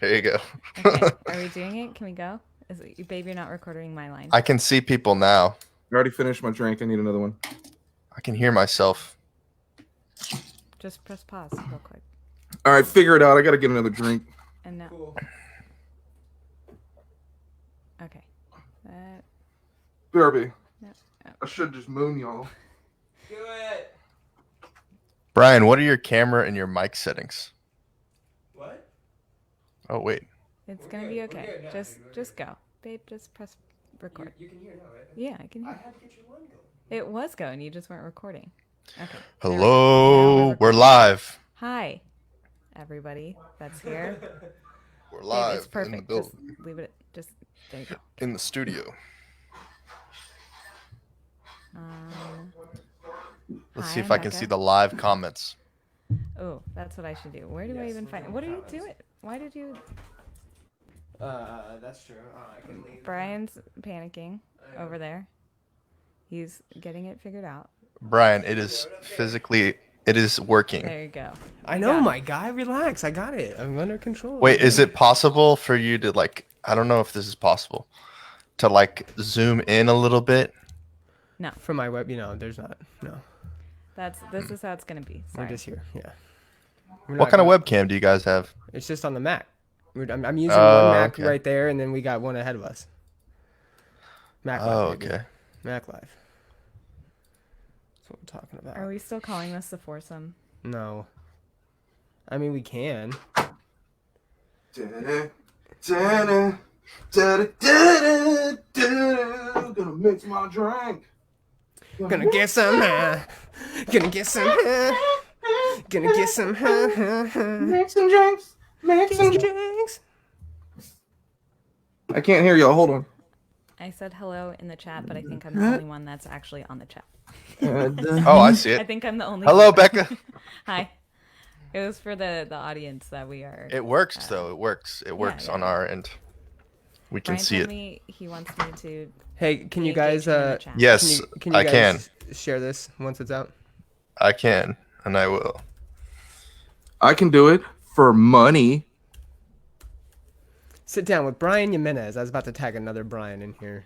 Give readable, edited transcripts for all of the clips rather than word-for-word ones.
Here you go. Okay, are we doing it? Can we go? Babe, you're not recording my line. I can see people now. I already finished my drink. I need another one. I can hear myself. Just press pause real quick. All right, figure it out. I got to get another drink. And now. Cool. Okay. BRB. No. I should just moon y'all. Do it. Bryan, what are your camera and your mic settings? What? Oh, wait. It's We're gonna good. be We're okay. good now, Just dude. We're just good. go. Babe, just press record. You can hear now, right? Yeah, I can I hear. had to get your one going. It was going. You just weren't recording. Okay. there we go. Now Hello. We're recording. live. Hi, everybody that's here. We're Babe, live it's in the perfect. Just building, leave it. Just there you go. in the studio. Let's Hi, see if I'm I can Becca. see the live comments. Oh, that's what I should do. Where do I even find? What are you doing? Why did you? That's true. I can leave. Brian's panicking over there. He's getting it figured out. Bryan, it is working. There you go. I know, Got it. my guy. Relax. I got it. I'm under control. Wait, is it possible for you to I don't know if this is possible, to zoom in a little bit? No, For my web, there's not. No. this is how it's gonna be. We're Sorry. just here. Yeah. What kind of webcam do you guys have? It's just on the Mac. I'm using Oh, one Mac okay. right there, and then we got one ahead of us. Mac Live. Oh, baby. okay. Mac Live. That's what we're talking about. Are we still calling this the foursome? No. I mean, we can. Gonna mix my drink. Gonna get some. Gonna get some. Gonna get some. Make some drinks. Make some drinks. drinks. I can't hear y'all. Hold on. I said hello in the chat, but I think I'm the only one that's actually on the chat. Oh, I see I it. think I'm the only. Hello, one. Becca. Hi. It was for the audience that we are. It works though. It works. It works yeah. on our end. We can Brian see told it. me he wants me to. Hey, can you be guys? engaging in the chat. Yes, Can you I guys can. share this once it's out? I can, and I will. I can do it for money. Sit down with Brian Jimenez. I was about to tag another Brian in here.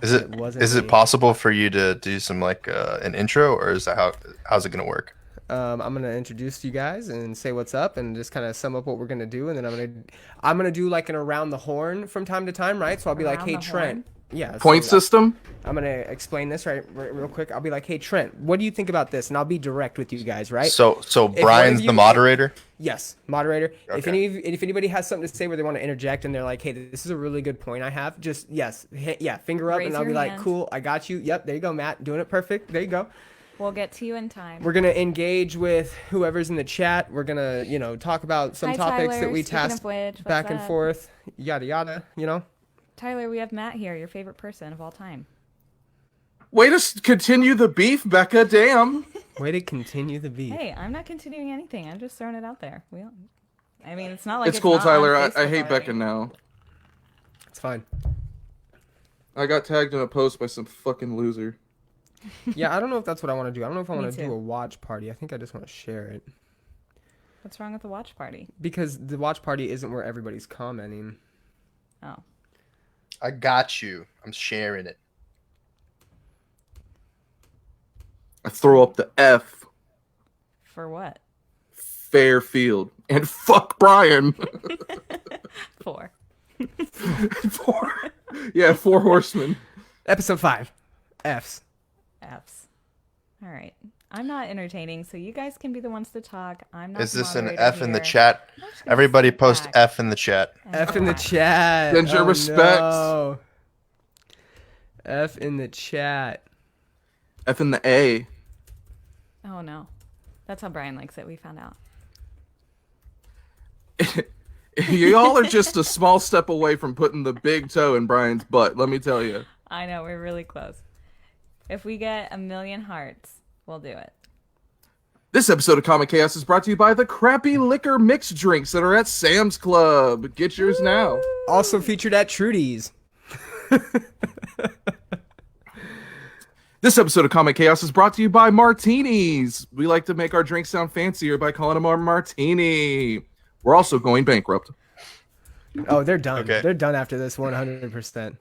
Is it wasn't is it me. possible for you to do some an intro, or is that how's it gonna work? I'm gonna introduce you guys and say what's up and just kind of sum up what we're gonna do, and then I'm gonna do like an around the horn from time to time, right? So I'll be like, Around hey the Trent, horn? yeah. Point so system. I'm gonna explain this right real quick. I'll be like, hey Trent, what do you think about this? And I'll be direct with you guys, right? So one of Brian's you- the moderator. Yes, moderator. If Okay. if anybody has something to say where they want to interject and they're like, "Hey, this is a really good point I have," just finger up, Raise and I'll your be like, hand. "Cool, I got you." Yep, there you go, Matt, doing it perfect. There you go. We'll get to you in time. We're gonna engage with whoever's in the chat. We're gonna, talk about some Hi, topics that Tyler. we Speaking tasked of which, what's back and up? forth, yada yada. Tyler, we have Matt here, your favorite person of all time. Way to continue the beef, Becca. Damn. Way to continue the beef. Hey, I'm not continuing anything. I'm just throwing it out there. I mean, it's not like It's cool, not on Tyler. I Facebook hate already. Becca now. It's fine. I got tagged in a post by some fucking loser. Yeah, I don't know if that's what I want to do. I don't know if I Me want to do too. a watch party. I think I just want to share it What's wrong with the watch party? because the watch party isn't where everybody's commenting. Oh, I got you. I'm sharing it. I throw up the F. for what? Fairfield. And fuck Brian. For. Four horsemen. Episode 5, F's. F's. All right. I'm not entertaining, so you guys can be the ones to talk. I'm not. Is the this an moderator F in the here. chat? I'm just gonna Everybody sit post back F in the chat. and F in the relax. chat. Send your respects. No. F in the chat. F in the A. Oh no, that's how Brian likes it. We found out. Y'all are just a small step away from putting the big toe in Brian's butt, let me tell you. I know we're really close. If we get 1 million hearts, we'll do it. This episode of Comic Chaos is brought to you by the crappy liquor mixed drinks that are at Sam's Club. Get yours now. Also featured at Trudy's. This episode of Comic Chaos is brought to you by Martinis. We like to make our drinks sound fancier by calling them a martini. We're also going bankrupt. Oh, they're done. Okay. They're done after this 100%.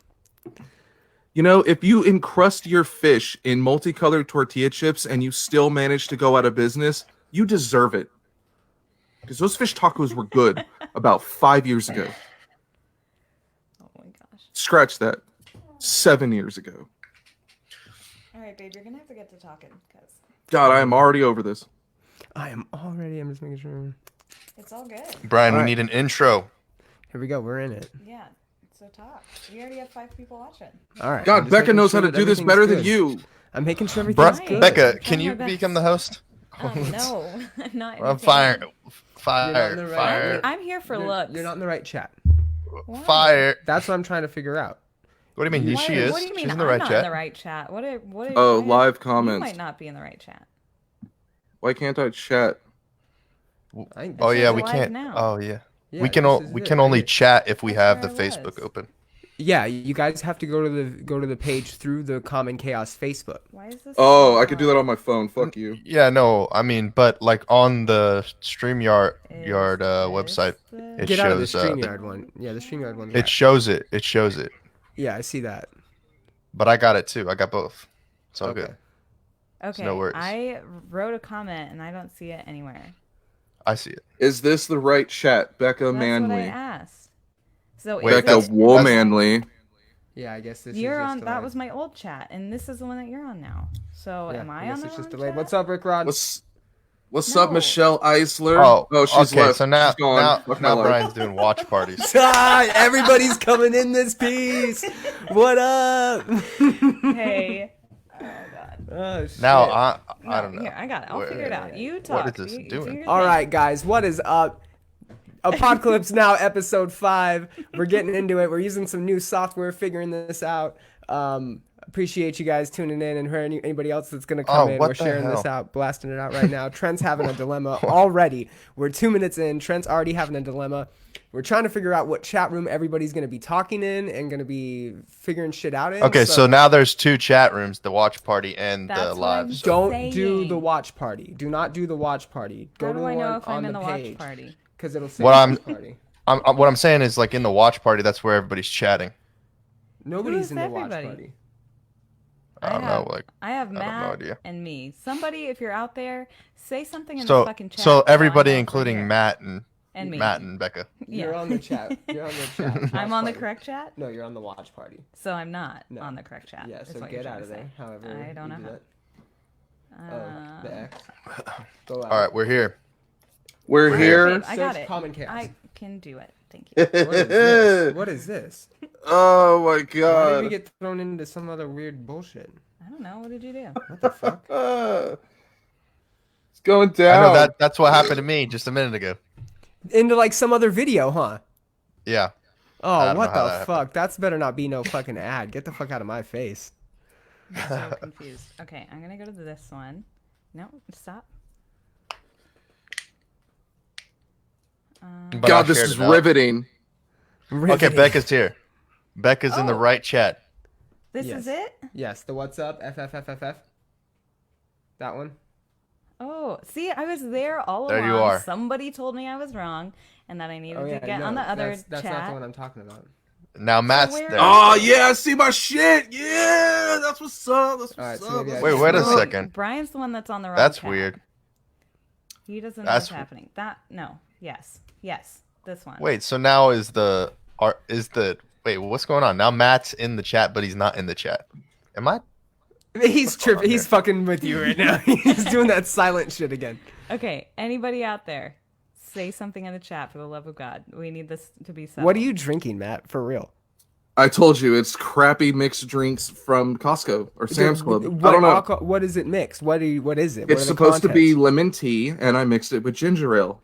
You know, if you encrust your fish in multicolored tortilla chips and you still manage to go out of business, you deserve it. Because those fish tacos were good about 5 years ago. Oh my gosh. Scratch that. 7 years ago. All right, babe, you're gonna have to get to talking because God, I am already over this. I'm just making sure. it's all good. Brian, All we right. need an intro. Here we go. We're in it. Yeah. So talk. We already have 5 people watching. All right. I'm God, just Becca making knows how sure to that do this everything's better than good. you. I'm making sure Bru- everything's good. Becca, I'm can trying you my best. become the host? No, I'm not. I'm fire, You're not in fire, the right- fire, I'm here for looks. You're not in the right chat. Why? fire. That's what I'm trying to figure out. What do you mean? What, She is. What do you mean She's in the I'm right not chat. in the right chat? Oh, why- live You comments. might not be in the right chat. Why can't I chat? I think Oh this yeah, is we live can't. now. Oh yeah. Yeah, we can this is we it can right only here. chat if we That's have the where I Facebook was. open. Yeah, you guys have to go to the page through the Common Chaos Facebook. Why is this? Oh, so I could do that hard? on my phone. Fuck you. Yeah, no, I mean, but like on the StreamYard Is website, this it Get out of the shows, StreamYard one. Yeah, the StreamYard one. it shows it. It shows it. Yeah, I see that. But I got it too. I got both. It's all Okay. good. Okay, no worries. I wrote a comment and I don't see it anywhere. I see it. Is this the right chat? Becca That's what I Manley. asked. So Wait, is Becca it- Womanly. Yeah, I guess this You're is just on. delayed. That was my old chat, and this is the one that you're on now. So Yeah, am I guess on the it's just wrong delayed. chat? What's up, Rick Rod? What's up, No. Michelle Eisler? Oh, she's okay. left. So now, She's gone. Fuck my now life. Brian's doing watch parties. Ah, everybody's coming in this piece. What up? Hey. Oh God. Oh, shit. Now I No, don't know. Here, I got it. I'll Where- figure it out. You what talk. is this You doing? do your All thing. right, guys, what is up? Apocalypse Now, episode 5. We're getting into it. We're using some new software, figuring this out. Appreciate you guys tuning in, and for anybody else that's going to come Oh, in. what We're the sharing this hell? out, blasting it out right now. Trent's having a dilemma already. We're 2 minutes in. Trent's already having a dilemma. We're trying to figure out what chat room everybody's going to be talking in and going to be figuring shit out in. Okay, so now there's 2 chat rooms: the watch party and That's the what live. I'm So- don't do saying. the watch party. Do not do the watch party. Go How to do the I know one if I'm on in the the watch page party? because it'll say What I'm- watch party. what I'm saying is, like in the watch party, that's where everybody's chatting. Nobody's Who's in the watch everybody? party. I don't know. Like I have I have no Matt idea. and me. Somebody, if you're out there, say something in the so, fucking chat. so I everybody, know we're including here. Matt and me. Matt and Becca. Yeah. You're on the chat. You're on the chat. I'm Watch on the party. correct chat, No, you're on the watch party. so I'm not No. on the correct chat. Yeah, is so what you're get trying out of to there. say. However, I don't know you do how. that. Oh, the X. Go out. All right, we're here. We're We're here. Babe, I got Search it. Common Chaos. I can do it. Thank you. What is this? What is this? Oh my Why did we god. get thrown into some other weird bullshit? I don't know. What did you do? What the fuck? It's going I down. know that's what happened to me just a minute ago. Into like some other video, huh? Yeah. I Oh, don't what know how the that fuck? That's better not be no fucking ad. Get the fuck out of my face. I'm so confused. Okay, I'm gonna go to this one. No, stop. But I God, this shared is it out. riveting. Okay, Riveting. Becca's here. Becca's in the Oh. right chat. This Yes. is it? Yes, the what's up? FFFFF. That one. Oh, see, I was there all There along. you are. Somebody told me I was wrong and that I needed Oh yeah, to get no, on the other that's chat. not the one I'm talking about. Now Matt's where- there. Oh yeah, see my shit. Yeah, that's what's up. That's what's Alright, so up. maybe I That's Wait, what's wait a up. No, second. Brian's the one that's on the wrong That's chat. weird. He doesn't know That's what's happening. Yes, this one. Wait, so now wait, what's going on? Now Matt's in the chat, but he's not in the chat. Am I? He's going on tripping. He's here? fucking with you right now. He's doing that silent shit again. Okay, anybody out there, say something in the chat for the love of God. We need this to be settled. What are you drinking, Matt? For real? I told you it's crappy mixed drinks from Costco or Sam's Club. I don't know. What is it mixed? What is it? What It's are the supposed to be contents? lemon tea, and I mixed it with ginger ale,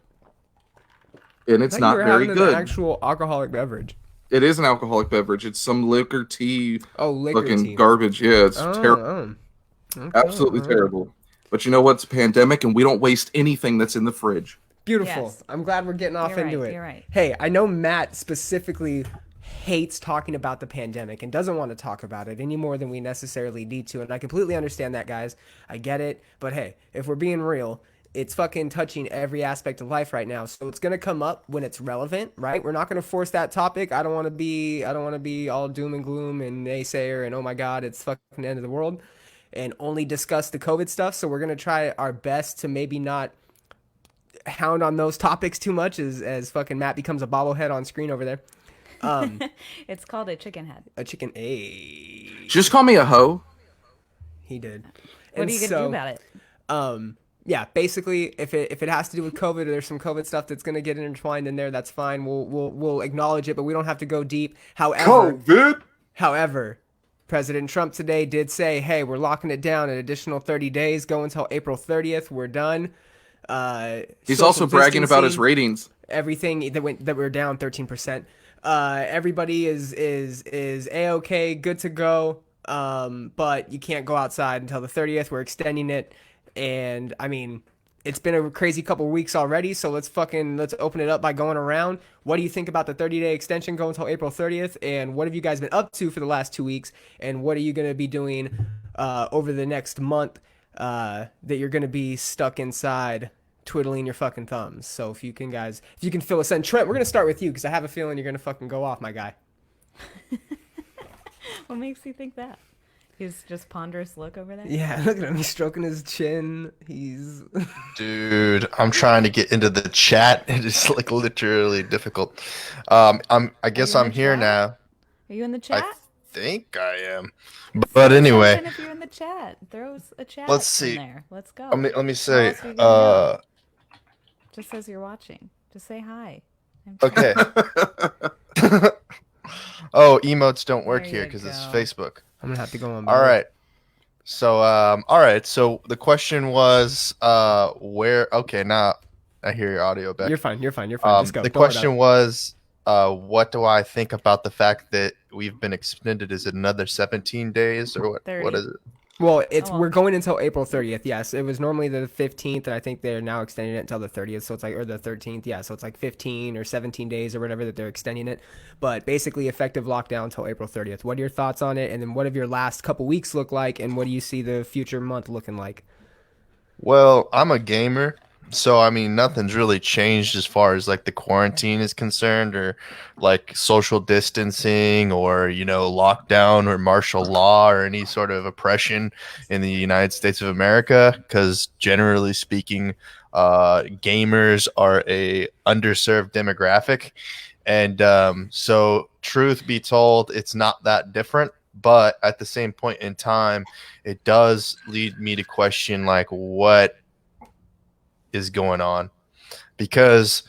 and it's I thought not you were very having good. An actual alcoholic beverage. It is an alcoholic beverage. It's some liquor tea, Oh, liquor fucking tea. garbage. Yeah, it's Oh, terrible. oh. Okay, Absolutely alright. terrible. But you know what? It's a pandemic, and we don't waste anything that's in the fridge. Beautiful. Yes. I'm glad we're getting off You're into right, it. you're right. Hey, I know Matt specifically hates talking about the pandemic and doesn't want to talk about it any more than we necessarily need to. And I completely understand that, guys. I get it. But hey, if we're being real, it's fucking touching every aspect of life right now. So it's gonna come up when it's relevant, right? We're not gonna force that topic. I don't want to be all doom and gloom and naysayer and oh my god, it's fucking the end of the world, and only discuss the COVID stuff. So we're gonna try our best to maybe not hound on those topics too much as fucking Matt becomes a bobblehead on screen over there. It's called a chicken head. A chicken. A. Just call me a hoe. He did. What are you gonna do about it? Yeah, basically, if it has to do with COVID, or there's some COVID stuff that's gonna get intertwined in there, that's fine. We'll acknowledge it, but we don't have to go deep. However, President Trump today did say, "Hey, we're locking it down an additional 30 days, go until April 30th. We're done." He's Social also bragging about his distancing, ratings. everything that we're down 13%. Everybody is a-okay, good to go. But you can't go outside until the 30th. We're extending it. And I mean, it's been a crazy couple weeks already, so let's open it up by going around. What do you think about the 30-day extension going until April 30th? And what have you guys been up to for the last 2 weeks? And what are you going to be doing over the next month that you're going to be stuck inside twiddling your fucking thumbs? So if you can fill us in. Trent, we're going to start with you because I have a feeling you're going to fucking go off, my guy. What makes you think that? His just ponderous look over there? Yeah, look at him. He's stroking his chin. He's... Dude, I'm trying to get into the chat. It is like literally difficult. I guess I'm here now. Are you in the chat? I think I am. But anyway, If you're in the chat, throw a chat let's see. in there. Let's go. Let me say, What else are you gonna do? Just says you're watching. Just say hi. okay. Oh, emotes don't work There here you because it's go. Facebook. I'm going to have to go on. All right. So, all right. So the question was, where? Okay, now I hear your audio back. You're fine. Just go. The Throw it question up. was, what do I think about the fact that we've been extended? Is it another 17 days or what? 30. What is it? Well, Oh. we're going until April 30th. Yes, it was normally the 15th, and I think they're now extending it until the 30th. So it's like, or the 13th. Yeah, so it's like 15 or 17 days or whatever that they're extending it. But basically, effective lockdown until April 30th. What are your thoughts on it? And then what have your last couple weeks look like? And what do you see the future month looking like? Well, I'm a gamer, so I mean nothing's really changed as far as like the quarantine is concerned, or like social distancing, or lockdown, or martial law, or any sort of oppression in the United States of America. Because generally speaking, gamers are a underserved demographic, and so truth be told, it's not that different. But at the same point in time, it does lead me to question like what is going on, because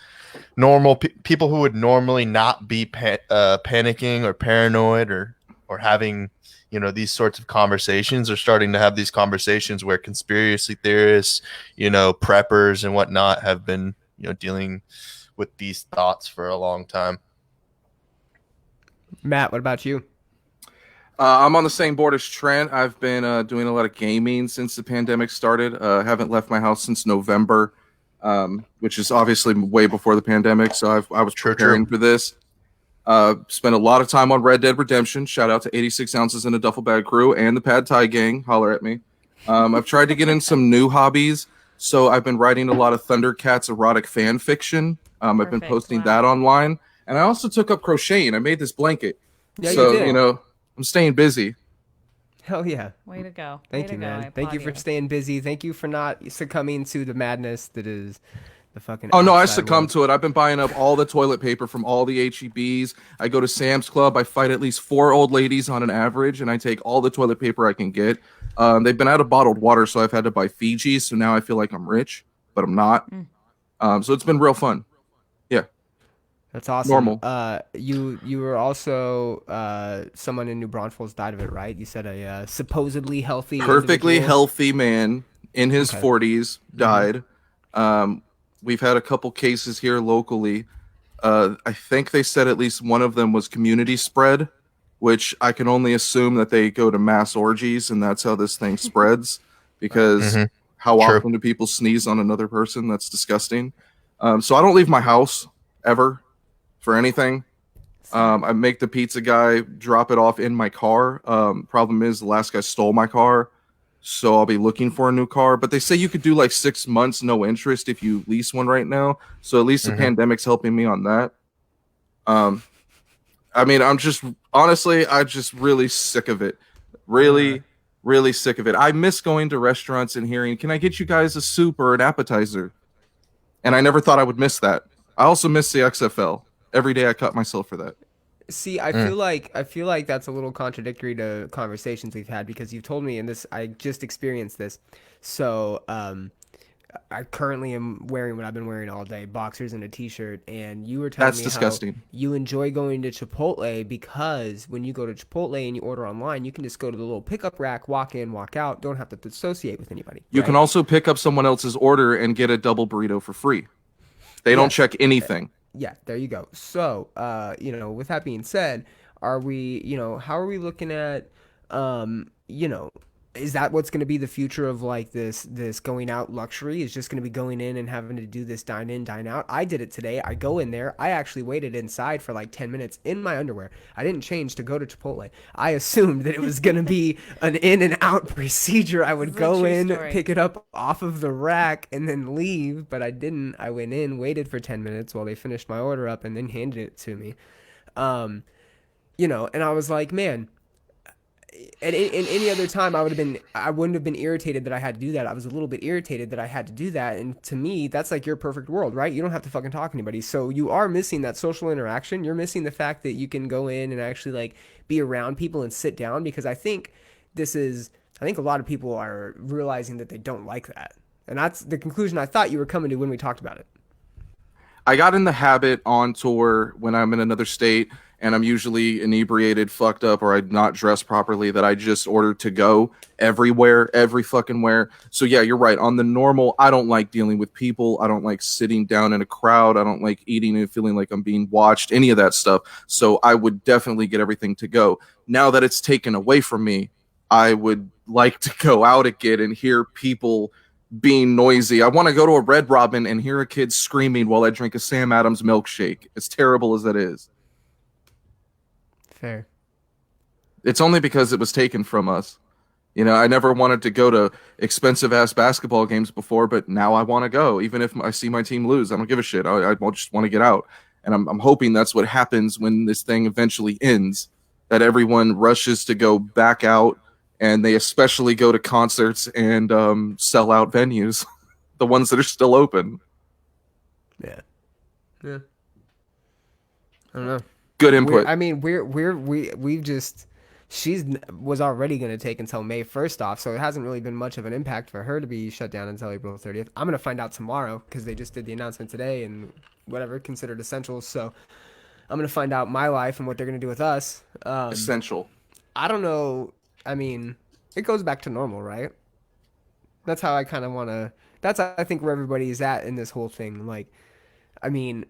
normal people who would normally not be panicking or paranoid or having these sorts of conversations are starting to have these conversations where conspiracy theorists, preppers and whatnot have been dealing with these thoughts for a long time. Matt, what about you? I'm on the same board as Trent. I've been doing a lot of gaming since the pandemic started. Haven't left my house since November, which is obviously way before the pandemic. So I was preparing for this. Spent a lot of time on Red Dead Redemption. Shout out to 86 Ounces in a Duffel Bag Crew and the Pad Thai Gang. Holler at me. I've tried to get in some new hobbies. So I've been writing a lot of Thundercats erotic fan fiction. I've been Perfect. posting Wow. that online. And I also took up crocheting. I made this blanket. Yeah, So, you did. I'm staying busy. Hell yeah. Way to go. Thank Way you, to go. I man. Thank you applaud for staying busy. Thank you for not succumbing to the madness that is the fucking. Oh, no, I outside succumbed world. to it. I've been buying up all the toilet paper from all the HEBs. I go to Sam's Club. I fight at least 4 old ladies on an average, and I take all the toilet paper I can get. They've been out of bottled water, so I've had to buy Fiji. So now I feel like I'm rich, but I'm not. So it's been real fun. Yeah. That's awesome. Normal. You were also someone in New Braunfels died of it, right? You said a supposedly healthy, Perfectly individual. healthy man in his 40s died. We've had a couple cases here locally. I think they said at least one of them was community spread, which I can only assume that they go to mass orgies and that's how this thing spreads, because how True. often do people sneeze on another person? That's disgusting. So I don't leave my house ever for anything. I make the pizza guy drop it off in my car. Problem is the last guy stole my car. so I'll be looking for a new car. But they say you could do like 6 months no interest if you lease one right now. So at least the pandemic's helping me on that. I mean, I'm just really sick of it. Really, really sick of it. I miss going to restaurants and hearing, "Can I get you guys a soup or an appetizer?" And I never thought I would miss that. I also miss the XFL. Every day I cut myself for that. See, I feel like that's a little contradictory to conversations we've had because you've told me, and this I just experienced this. So, I currently am wearing what I've been wearing all day, boxers and a t-shirt, and you were telling That's me disgusting. how you enjoy going to Chipotle because when you go to Chipotle and you order online, you can just go to the little pickup rack, walk in, walk out, don't have to associate with anybody. You right? can also pick up someone else's order and get a double burrito for free. They don't Yes. check anything. Yeah, there you go. So, with that being said, are we, how are we looking at, is that what's going to be the future of like this going out luxury? Is just going to be going in and having to do this dine in, dine out? I did it today. I go in there. I actually waited inside for like 10 minutes in my underwear. I didn't change to go to Chipotle. I assumed that it was going to be an in and out procedure. I would This is a go true in, story. pick it up off of the rack, and then leave. But I didn't. I went in, waited for 10 minutes while they finished my order up, and then handed it to me. And I was like, man. And in any other time, I wouldn't have been irritated that I had to do that. I was a little bit irritated that I had to do that. And to me, that's like your perfect world, right? You don't have to fucking talk to anybody. So you are missing that social interaction. You're missing the fact that you can go in and actually like be around people and sit down because I think a lot of people are realizing that they don't like that. And that's the conclusion I thought you were coming to when we talked about it. I got in the habit on tour when I'm in another state and I'm usually inebriated, fucked up, or I'm not dressed properly that I just order to go everywhere, every fucking where. So yeah, you're right. On the normal, I don't like dealing with people. I don't like sitting down in a crowd. I don't like eating and feeling like I'm being watched, any of that stuff. So I would definitely get everything to go. Now that it's taken away from me, I would like to go out again and hear people being noisy. I want to go to a Red Robin and hear a kid screaming while I drink a Sam Adams milkshake. As terrible as that is. Fair. It's only because it was taken from us. I never wanted to go to expensive ass basketball games before, but now I want to go. Even if I see my team lose, I don't give a shit. I just want to get out. And I'm hoping that's what happens when this thing eventually ends, that everyone rushes to go back out, and they especially go to concerts and sell out venues, the ones that are still open. Yeah. I don't know. Good input. We've just was already going to take until May 1st off, so it hasn't really been much of an impact for her to be shut down until April 30th. I'm going to find out tomorrow because they just did the announcement today and whatever considered essentials. So I'm going to find out my life and what they're going to do with us. Essential. I don't know. I mean, it goes back to normal, right? That's how I kind of want to. That's I think where everybody is at in this whole thing. Like, I mean.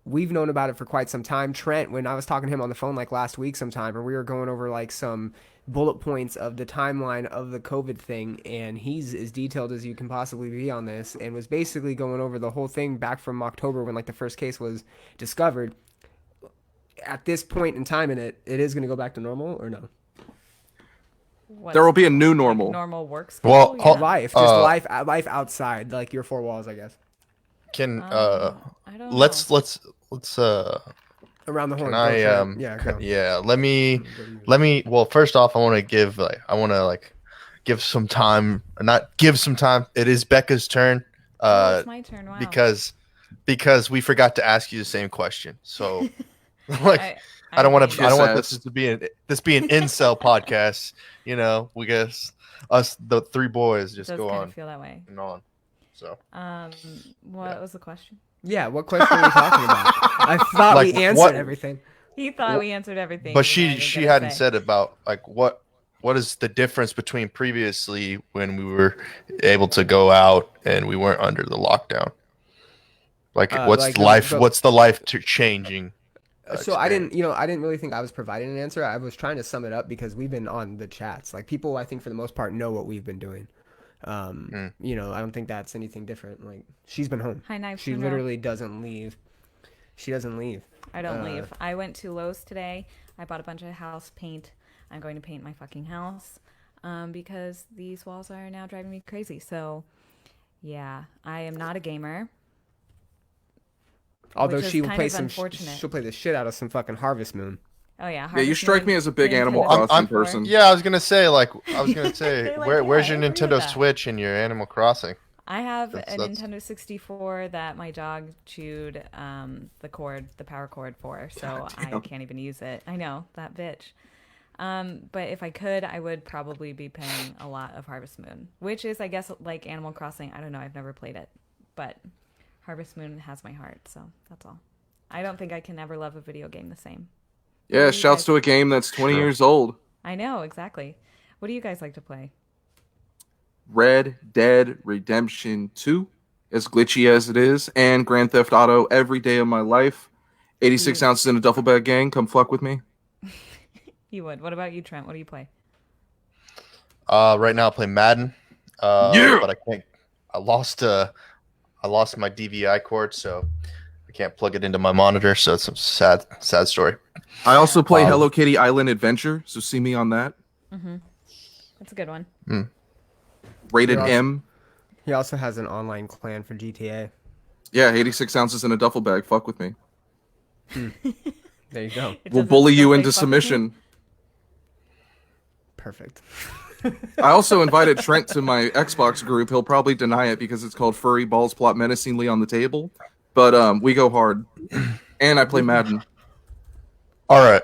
We've known about it for quite some time. Trent, when I was talking to him on the phone like last week sometime, and we were going over like some bullet points of the timeline of the COVID thing, and he's as detailed as you can possibly be on this, and was basically going over the whole thing back from October when like the first case was discovered. At this point in time in it is going to go back to normal or no? There will be a new normal. Like normal work Well, schedule? Yeah. Life, just life outside, like your four walls, I guess. Can I don't let's know. Around the horn. can I go. Yeah, go. yeah, let me well, first off, I want to give some time, not give some time. It is Becca's turn. Oh, it's my turn. Wow. Because we forgot to ask you the same question. So like I don't want this to be an incel podcast. We guess us the three boys just Does go kind on of feel that way. and on. So What was the question? Yeah, what question are we talking about? I thought Like, we answered what- everything. He thought we answered everything. but even though I she didn't get hadn't to say. said about like what is the difference between previously when we were able to go out and we weren't under the lockdown. Like what's like life? the- What's the life changing? So I didn't really think I was providing an answer. I was trying to sum it up because we've been on the chats. Like people, I think for the most part know what we've been doing. I don't think that's anything different. Like she's been home. Hi, Knives She Monroe. literally doesn't leave. She doesn't leave. I don't leave. I went to Lowe's today. I bought a bunch of house paint. I'm going to paint my fucking house. because these walls are now driving me crazy. So, yeah, I am not a gamer. Although Which is she will kind play of unfortunate. she'll play the shit out of some fucking Harvest Moon. Oh yeah, Yeah, you Harvest strike Moon, me as a big Animal Nintendo Crossing 64. person. Yeah, I was gonna say Like, where's yeah, your I agree with Nintendo that. Switch and your Animal Crossing? I have That's- a that's- Nintendo 64 that my dog chewed the power cord for, so I damn. can't even use it. I know, that bitch. But if I could, I would probably be playing a lot of Harvest Moon, which is, I guess, like Animal Crossing. I don't know, I've never played it, but Harvest Moon has my heart, so that's all. I don't think I can ever love a video game the same. What Yeah, do you shouts guys- to a game that's 20 Sure. years old. I know, exactly. What do you guys like to play? Red Dead Redemption 2, as glitchy as it is, and Grand Theft Auto every day of my life. 86 Yeah. ounces in a duffel bag gang, come fuck with me. You would. What about you, Trent? What do you play? Right now I play Madden. Yeah! But I can't. I lost my DVI cord, so I can't plug it into my monitor. So it's a sad story. I also play Um, Hello Kitty Island Adventure, so see me on that. That's a good one. Rated You're also- M. He also has an online clan for GTA. Yeah, 86 ounces in a duffel bag, fuck with me. There you go. It We'll doesn't bully still you say into fuck with me? submission. Perfect. I also invited Trent to my Xbox group. He'll probably deny it because it's called Furry Balls Plot Menacingly on the Table. But we go hard. And I play Madden. All right.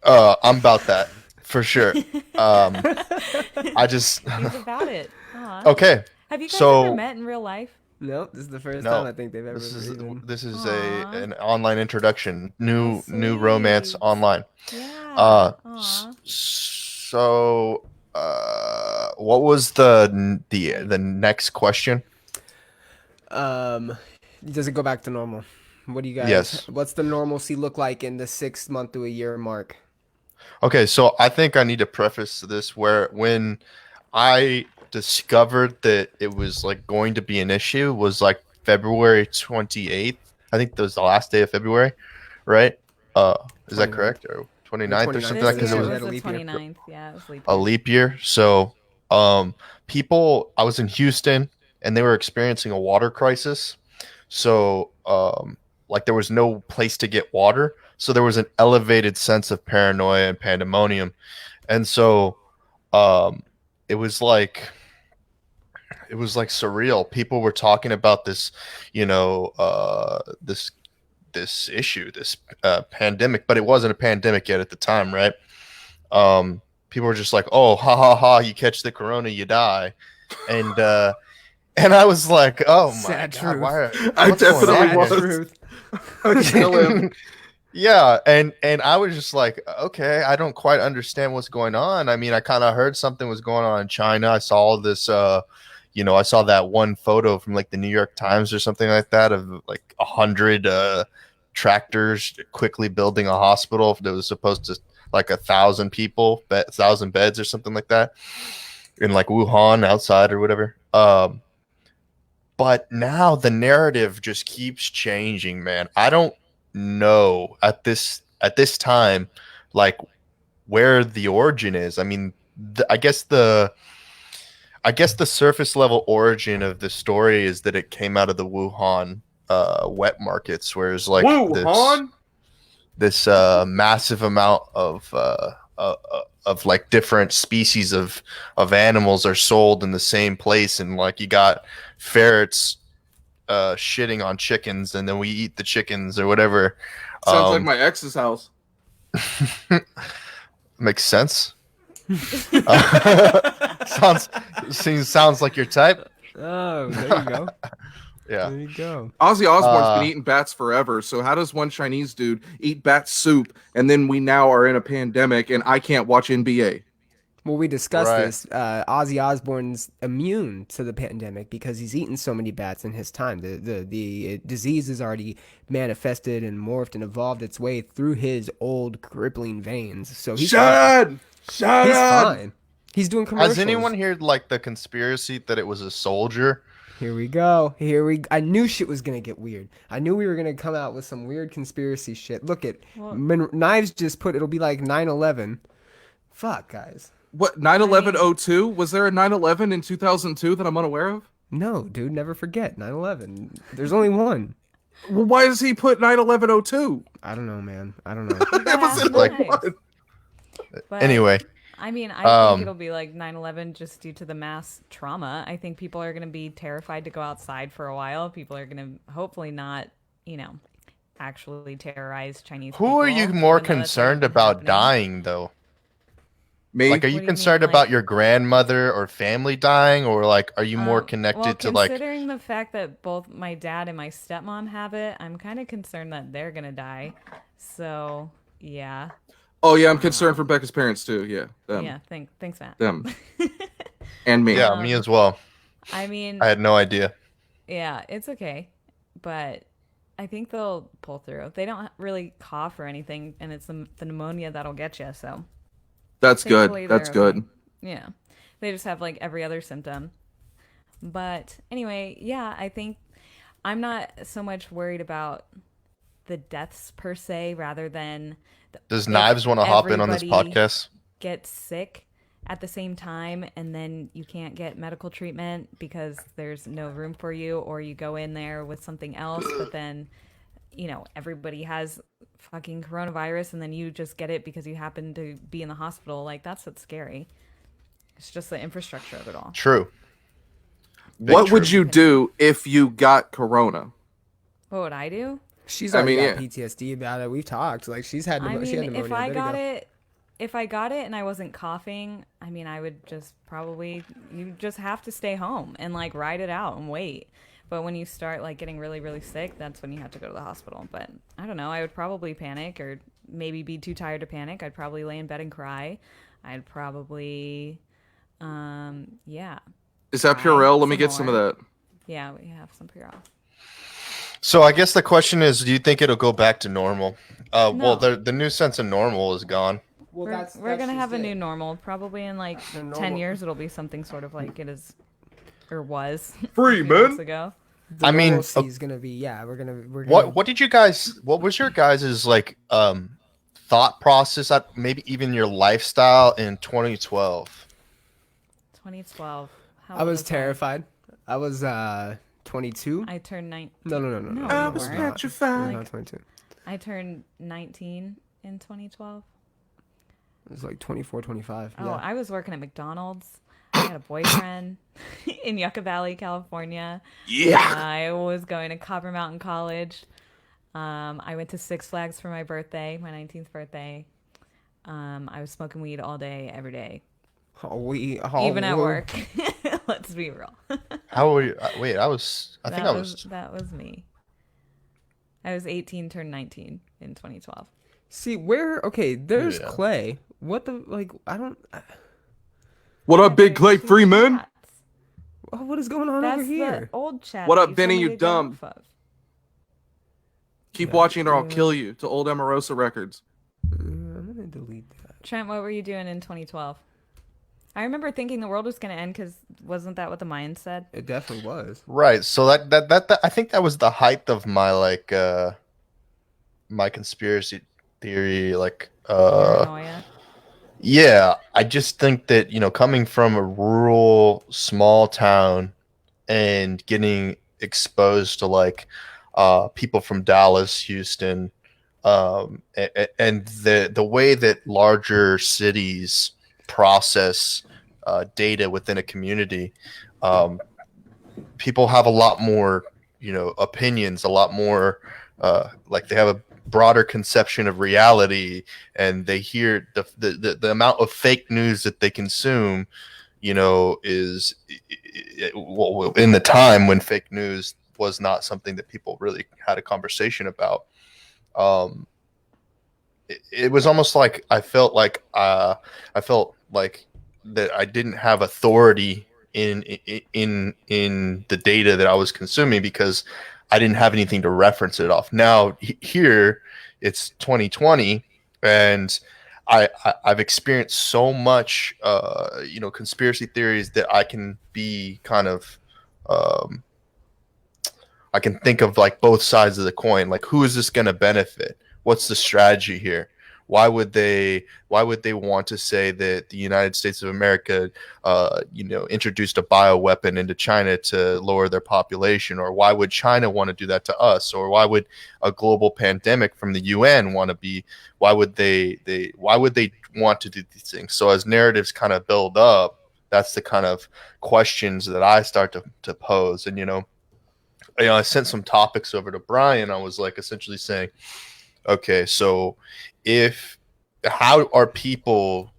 I'm about that for sure. I just He's about it. Aw. okay. Have you guys So- ever met in real life? Nope, this is the first No, time I think they've ever. This is even- this is Aw. an online introduction. New How romance sweet. online. Yeah. S- Aw. so what was the next question? Does it go back to normal? What do you guys? Yes. What's the normalcy look like in the 6 month to a year mark? Okay, so I think I need to preface this where when I discovered that it was like going to be an issue was like February 28th. I think that was the last day of February, right? Is that 29th. correct? Or 29th or 29th. something This like that? 'Cause year it was had was a the leap year. 29th. Yeah, it was leap a year. leap year. So, people, I was in Houston and they were experiencing a water crisis. So, like there was no place to get water. So there was an elevated sense of paranoia and pandemonium. And so, it was like surreal. People were talking about this, this issue, this pandemic, but it wasn't a pandemic yet at the time, right? People were just like, "Oh, ha ha ha! You catch the corona, you die," and I was like, "Oh my Sad god, truth. why? I What's going definitely on was. here?" Truth. I still am. Yeah, and I was just like, okay, I don't quite understand what's going on. I mean, I kind of heard something was going on in China. I saw this, I saw that one photo from like the New York Times or something like that of like 100 tractors quickly building a hospital that was supposed to like 1,000 people, 1,000 beds or something like that in like Wuhan outside or whatever. But now the narrative just keeps changing, man. I don't know at this time like where the origin is. I mean, I guess the surface level origin of the story is that it came out of the Wuhan wet markets, whereas like this massive amount of like different species of animals are sold in the same place, and like you got ferrets shitting on chickens, and then we eat the chickens or whatever. Sounds like my ex's house. Makes sense. Sounds like your type. Oh, there you go. Yeah. There you go. Ozzy Osbourne's Uh, been eating bats forever, so how does one Chinese dude eat bat soup and then we now are in a pandemic and I can't watch NBA? Well, we discussed Right. this. Ozzy Osbourne's immune to the pandemic because he's eaten so many bats in his time. The disease has already manifested and morphed and evolved its way through his old crippling veins. So he's fine. Shut He's up! fine. He's doing commercials. Has anyone heard like the conspiracy that it was a soldier? Here we go. I knew shit was gonna get weird. I knew we were gonna come out with some weird conspiracy shit. Look at Well- Knives just put it'll be like 9/11. Fuck, guys. What 9/11/02? Was there a 9/11 in 2002 that I'm unaware of? No, dude, never forget 9/11. There's only one. Well, why does he put 9/11/02? I don't know, man. I don't know. It was in Like- one. But, Anyway, I mean, I think Um, it'll be like 9/11 just due to the mass trauma. I think people are going to be terrified to go outside for a while. People are going to hopefully not, actually terrorize Chinese people. who are you even more though that's concerned already about happening. dying, though? Me? Like, are What you do you concerned mean, about like- your grandmother or family dying, or like, are you more connected well, to like? considering the fact that both my dad and my stepmom have it, I'm kind of concerned that they're going to die. So, yeah. Oh yeah, I'm concerned for Becca's parents too. Yeah, them, Yeah, thanks, Matt. them, and me. Yeah, me as well. I mean, I had no idea. yeah, it's okay. But I think they'll pull through. They don't really cough or anything, and it's the pneumonia that'll get you. So That's thankfully good. That's they're good. okay. Yeah, they just have like every other symptom. But anyway, yeah, I think I'm not so much worried about the deaths per se, rather than Does if Knives want to hop in on this everybody podcast? get sick at the same time and then you can't get medical treatment because there's no room for you, or you go in there with something else, but then everybody has fucking coronavirus and then you just get it because you happen to be in the hospital. Like, that's what's scary. It's just the infrastructure of it all. True. Big What would true. you do if you got corona? What would I do? She's I already mean, got yeah. PTSD about it. We've talked. Like, she's had I she had mean, pneumonia. if I There you got go. it, and I wasn't coughing, I mean, I would just probably, you just have to stay home and like ride it out and wait. But when you start like getting really, really sick, that's when you have to go to the hospital. But I don't know, I would probably panic, or maybe be too tired to panic. I'd probably lay in bed and cry. I'd probably, yeah. Is that Right, Purell? Let me some get some of more. that. Yeah, we have some Purell. So I guess the question is, do you think it'll go back to normal? Well, No. the new sense of normal is gone. Well, We're gonna have a new normal. Probably in like The 10 normal- years, it'll be something sort of like it is, or was. Free, a few man. months ago. The I mean, normalcy is gonna be we're gonna What did you guys? What was your guys' like thought process? Maybe even your lifestyle in 2012. 2012. How I old was I? terrified. I was 22. I turned 19. No. No, I you was weren't. petrified. Not 22. I turned 19 in 2012. It was like 24, 25. Oh, Yeah. I was working at McDonald's. I had a boyfriend in Yucca Valley, California. Yeah. I was going to Copper Mountain College. I went to Six Flags for my birthday, my 19th birthday. I was smoking weed all day, every day, even at work. Let's be real. How were you? Wait, I think I was. That was me. I was 18, turned 19 in 2012. See, okay, there's Yeah. Clay. What the, I don't, What up, Big Clay Freeman? what is going on That's over here? the old chat. What that up, you Benny, told me you to go dumb? off of. Keep Yeah. watching or I'll kill you. To old Omarosa Records. I'm gonna delete that. Trent, what were you doing in 2012? I remember thinking the world was going to end because wasn't that what the Mayans said? It definitely was. Right. So that I think that was the height of my like my conspiracy theory Paranoia. yeah, I just think that, coming from a rural small town and getting exposed to like people from Dallas, Houston, and the way that larger cities process data within a community, people have a lot more, opinions, a lot more, like they have a broader conception of reality, and they hear the amount of fake news that they consume, is well, in the time when fake news was not something that people really had a conversation about. It was almost like I felt like that I didn't have authority in the data that I was consuming because I didn't have anything to reference it off. Now here it's 2020, and I've experienced so much, conspiracy theories that I can be kind of, I can think of like both sides of the coin. Like, who is this going to benefit? What's the strategy here? Why would they want to say that the United States of America introduced a bioweapon into China to lower their population? Or why would China want to do that to us? Or why would a global pandemic from the UN want to be? Why would they want to do these things? So as narratives kind of build up, that's the kind of questions that I start to pose. And I sent some topics over to Bryan. I was like essentially saying, okay, so if how are people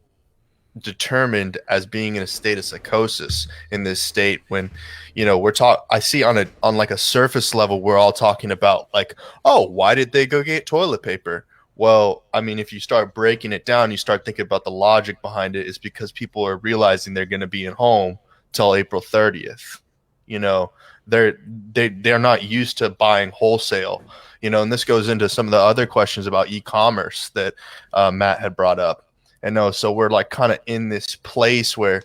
determined as being in a state of psychosis in this state when I see on like a surface level we're all talking about like, oh, why did they go get toilet paper? Well, I mean, if you start breaking it down, you start thinking about the logic behind it is because people are realizing they're going to be at home till April 30th. you know they're not used to buying wholesale, and this goes into some of the other questions about e-commerce that Matt had brought up. And no, so we're like kind of in this place where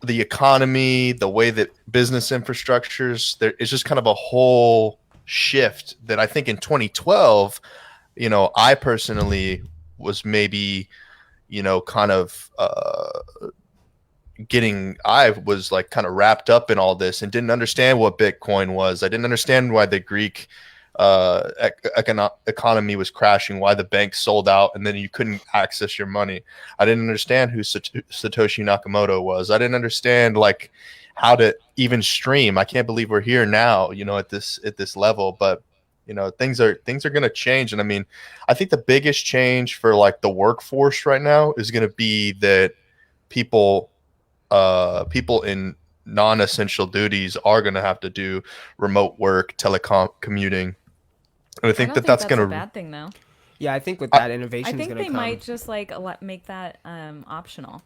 the economy, the way that business infrastructures, there is just kind of a whole shift that I think in 2012, I personally was maybe, kind of I was like kind of wrapped up in all this and didn't understand what Bitcoin was. I didn't understand why the Greek economy was crashing, why the banks sold out and then you couldn't access your money. I didn't understand who Satoshi Nakamoto was. I didn't understand like how to even stream. I can't believe we're here now, at this level. But things are going to change. And I mean, I think the biggest change for like the workforce right now is going to be that people in non-essential duties are going to have to do remote work, telecom commuting. And I I think don't that think that's that's a going to, bad thing though. Yeah, I think with that I innovation is think going to they come. might just like make that optional.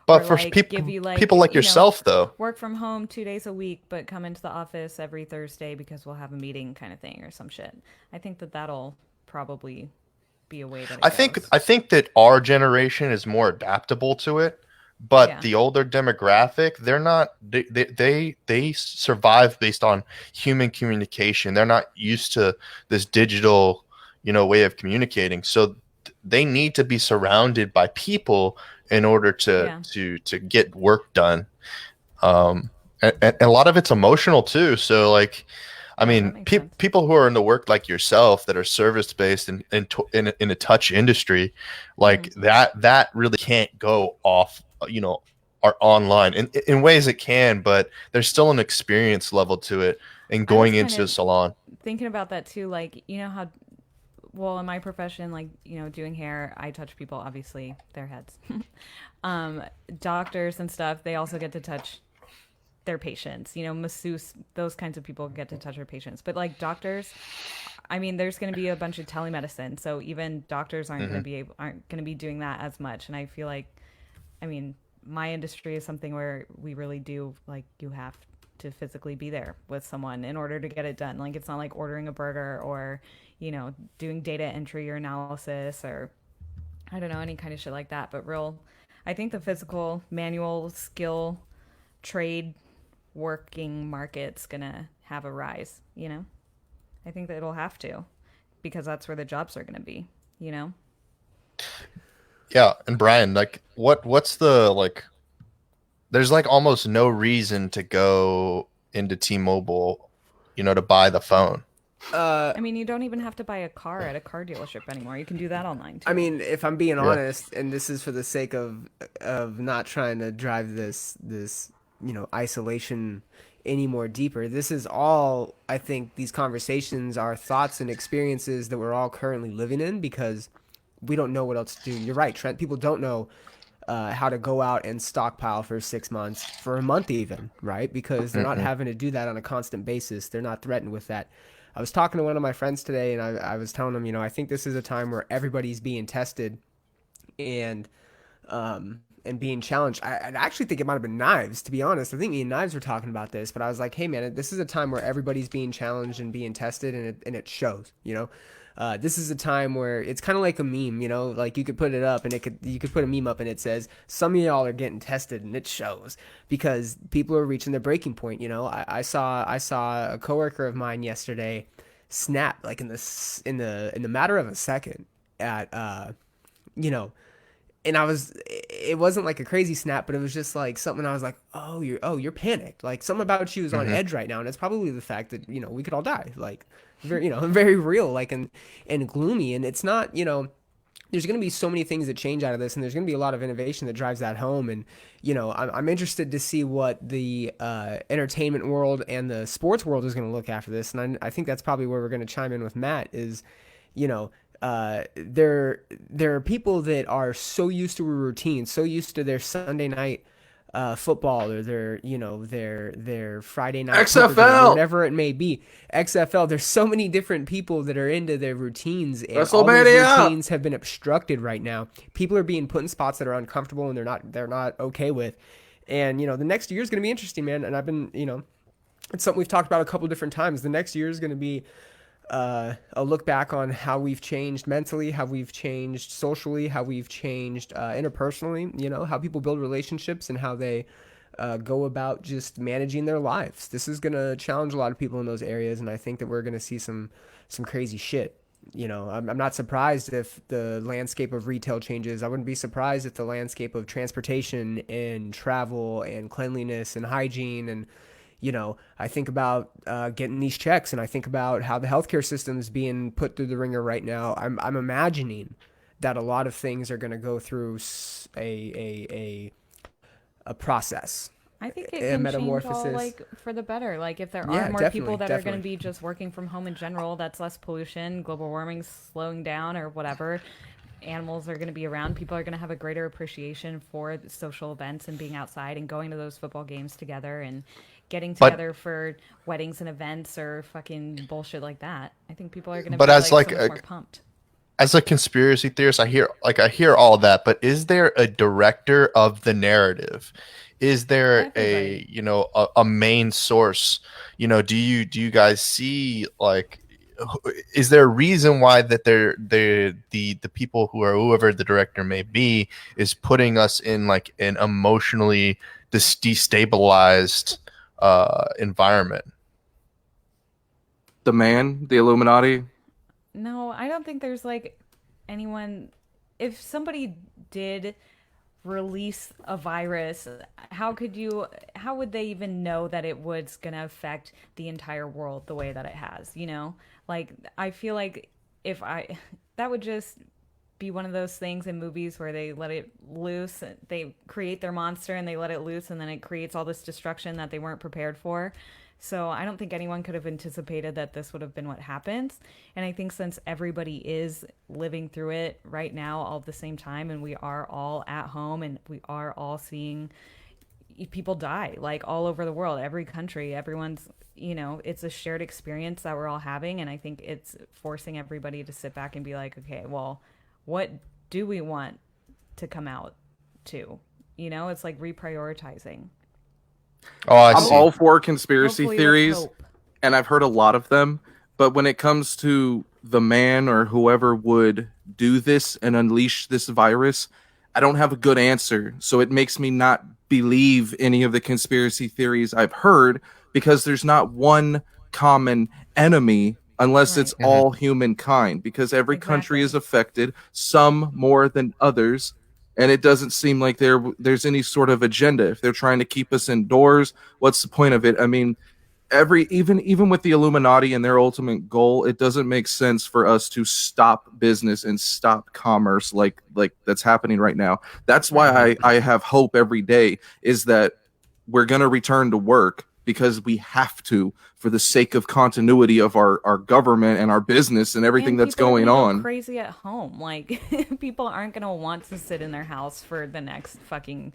but Or for like people, give you like people like yourself though, work from home 2 days a week, but come into the office every Thursday because we'll have a meeting kind of thing or some shit. I think that'll probably be a way that it I think goes. I think that our generation is more adaptable to it, but Yeah. the older demographic, they're not. They survive based on human communication. They're not used to this digital, way of communicating. So they need to be surrounded by people in order to Yeah. to get work done. And a lot of it's emotional too. So like, I Yeah, that mean, makes sense. people who are in the work like yourself that are service based in a touch industry, like that really can't go off, are online in ways it can, but there's still an experience level to it. And I was going kind into a of salon, thinking about that too. Like, how, well, in my profession, like, doing hair, I touch people, obviously, their heads. um, Doctors and stuff, they also get to touch their patients, masseuse, those kinds of people get to touch their patients. But like doctors, I mean, there's going to be a bunch of telemedicine. So even doctors aren't going to be doing that as much. And I feel like, I mean, my industry is something where we really do like you have to physically be there with someone in order to get it done. Like it's not like ordering a burger or, doing data entry or analysis or I don't know, any kind of shit like that. But I think the physical manual skill trade working market's gonna have a rise. I think that it'll have to because that's where the jobs are gonna be. yeah. And Brian, like, what's the like? There's like almost no reason to go into T-Mobile, to buy the phone. Uh, I mean, you don't even have to buy a car at a car dealership anymore. You can do that online too. I mean, if I'm being Yeah. honest, and this is for the sake of not trying to drive this isolation any more deeper. This is all, I think, these conversations are thoughts and experiences that we're all currently living in because we don't know what else to do. You're right, Trent. People don't know how to go out and stockpile for 6 months, for a month even, right? Because they're not Mm-mm. having to do that on a constant basis. They're not threatened with that. I was talking to one of my friends today, and I was telling him, I think this is a time where everybody's being tested and being challenged. I actually think it might have been Knives, to be honest. I think me and Knives were talking about this, but I was like, hey man, this is a time where everybody's being challenged and being tested, and it shows. This is a time where it's kind of like a meme, like you could put it up and you could put a meme up and it says some of y'all are getting tested, and it shows because people are reaching their breaking point. I saw a coworker of mine yesterday snap like in the matter of a second at you know, and it wasn't like a crazy snap, but it was just like something I was like, you're panicked. Like something about you is on Hmm. edge right now. And it's probably the fact that, we could all die. Like very, very real, like, and gloomy. And it's not, there's going to be so many things that change out of this, and there's going to be a lot of innovation that drives that home. And I'm interested to see what the entertainment world and the sports world is going to look after this. And I think that's probably where we're going to chime in with Matt. Is you know there are people that are so used to a routine, so used to their Sunday night football, or their Friday night poker game, or XFL, whatever it may be. XFL. There's so many different people that are into their routines, and all those WrestleMania. routines have been obstructed right now. People are being put in spots that are uncomfortable and they're not okay with. And the next year is going to be interesting, man. And I've been, it's something we've talked about a couple different times. The next year is going to be a look back on how we've changed mentally, how we've changed socially, how we've changed interpersonally, how people build relationships and how they go about just managing their lives. This is going to challenge a lot of people in those areas, and I think that we're going to see some crazy shit. I'm not surprised if the landscape of retail changes. I wouldn't be surprised if the landscape of transportation and travel and cleanliness and hygiene and I think about getting these checks, and I think about how the healthcare system is being put through the ringer right now. I'm imagining that a lot of things are going to go through a process, I think it a can change all metamorphosis. like for the better. Like if there are Yeah, more people that are going to definitely. be just working from home in general, that's less pollution, global warming's slowing down or whatever. Animals are going to be around. People are going to have a greater appreciation for the social events and being outside and going to those football games together and getting But together for weddings and events or fucking bullshit like that. I think people are going to but be as like so like much a more pumped. as a conspiracy theorist, I hear all that, but is there a director of the narrative? Is there Everybody. a main source? Do you guys see like is there a reason why that the people who are whoever the director may be is putting us in like an emotionally destabilized environment? The man, the Illuminati. No, I don't think there's like anyone. If somebody did release a virus, how would they even know that it was going to affect the entire world the way that it has, Like I feel like if I that would just be one of those things in movies where they let it loose, they create their monster and they let it loose and then it creates all this destruction that they weren't prepared for. So I don't think anyone could have anticipated that this would have been what happens. And I think since everybody is living through it right now all at the same time and we are all at home and we are all seeing people die like all over the world, every country, everyone's, it's a shared experience that we're all having. And I think it's forcing everybody to sit back and be like, okay, well, what do we want to come out to? It's like reprioritizing. Oh, I I'm see. all for conspiracy Hopefully with theories, hope. and I've heard a lot of them. But when it comes to the man or whoever would do this and unleash this virus, I don't have a good answer. So it makes me not believe any of the conspiracy theories I've heard because there's not one common enemy unless it's Right. Mhm. all humankind because every country is Exactly. affected, some more than others. And it doesn't seem like there's any sort of agenda. If they're trying to keep us indoors, what's the point of it? I mean, even with the Illuminati and their ultimate goal, it doesn't make sense for us to stop business and stop commerce like that's happening right now. That's why Right. I have hope every day is that we're gonna return to work because we have to for the sake of continuity of our government and our business and everything And that's people are going going to go on. crazy at home. Like, people aren't going to want to sit in their house for the next fucking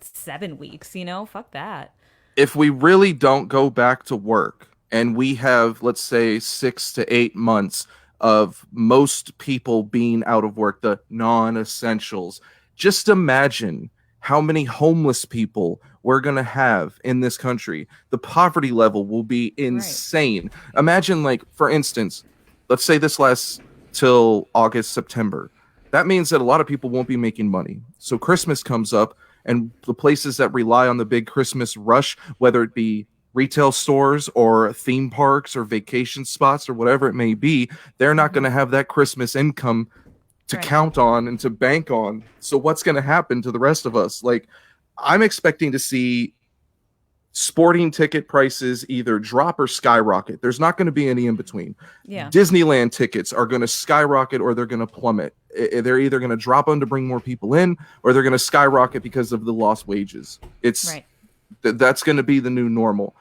7 weeks, Fuck that. If we really don't go back to work and we have, let's say, 6 to 8 months of most people being out of work, the non essentials, just imagine how many homeless people we're going to have in this country. The poverty level will be Right. insane. Imagine, like, for instance, let's say this lasts till August, September. That means that a lot of people won't be making money. So Christmas comes up, and the places that rely on the big Christmas rush, whether it be retail stores or theme parks or vacation spots or whatever it may be, they're not going Hmm. to have that Christmas income to Right. count on and to bank on. So what's going to happen to the rest of us? Like, I'm expecting to see sporting ticket prices either drop or skyrocket. There's not going to be any in between. Yeah. Disneyland tickets are going to skyrocket or they're going to plummet. They're either going to drop them to bring more people in, or they're going to skyrocket because of the lost wages. It's Right. that's going to be the new normal.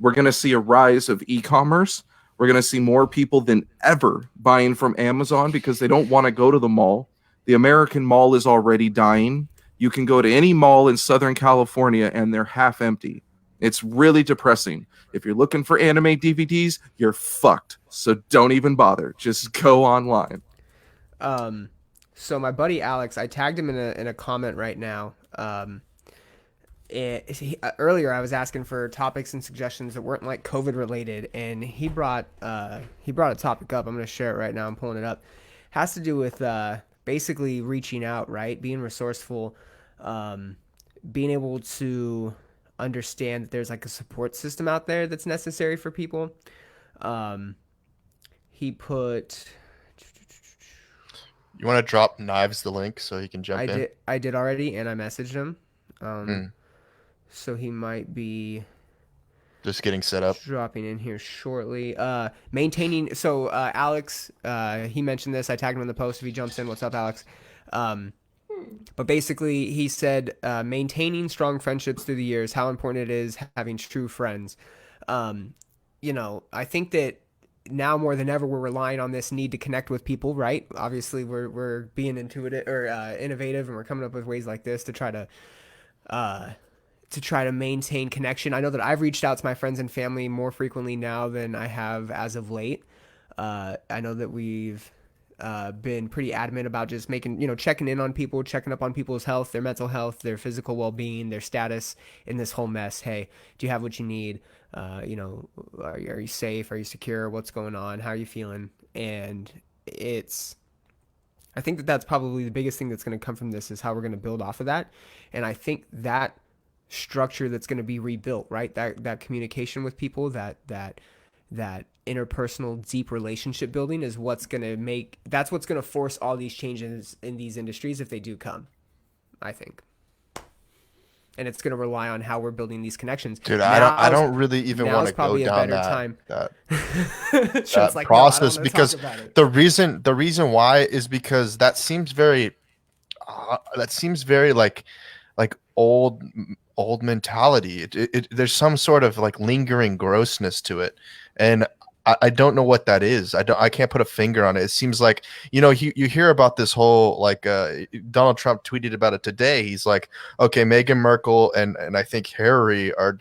We're going to see a rise of e-commerce. We're going to see more people than ever buying from Amazon because they don't want to go to the mall. The American mall is already dying. You can go to any mall in Southern California and they're half empty. It's really depressing. If you're looking for anime DVDs, you're fucked. So don't even bother. Just go online. So my buddy Alex, I tagged him in a comment right now. Earlier I was asking for topics and suggestions that weren't like COVID related, and he brought a topic up. I'm going to share it right now. I'm pulling it up. Has to do with basically reaching out, right? Being resourceful, being able to understand that there's like a support system out there that's necessary for people. He put. You want to drop Knives the link so he can jump in? I did already, and I messaged him. So he might be Just getting set up. dropping in here shortly. Maintaining. So Alex, he mentioned this. I tagged him in the post. If he jumps in, what's up, Alex? But basically, he said maintaining strong friendships through the years, how important it is having true friends. I think that now more than ever, we're relying on this need to connect with people, right? Obviously, we're being intuitive or innovative, and we're coming up with ways like this to try to maintain connection. I know that I've reached out to my friends and family more frequently now than I have as of late. I know that we've been pretty adamant about just checking in on people, checking up on people's health, their mental health, their physical well-being, their status in this whole mess. Hey, do you have what you need? Are you safe? Are you secure? What's going on? How are you feeling? And I think that that's probably the biggest thing that's going to come from this is how we're going to build off of that. And I think that structure that's going to be rebuilt, right? That communication with people, that interpersonal deep relationship building is what's going to force all these changes in these industries if they do come, I think. And it's going to rely on how we're building these connections. Dude, I don't really even want to go down that process because the reason why is because that seems very like old mentality. There's some sort of like lingering grossness to it, and I don't know what that is. I can't put a finger on it. It seems like, you hear about this whole like Donald Trump tweeted about it today. He's like, okay, Meghan Markle and I think Harry are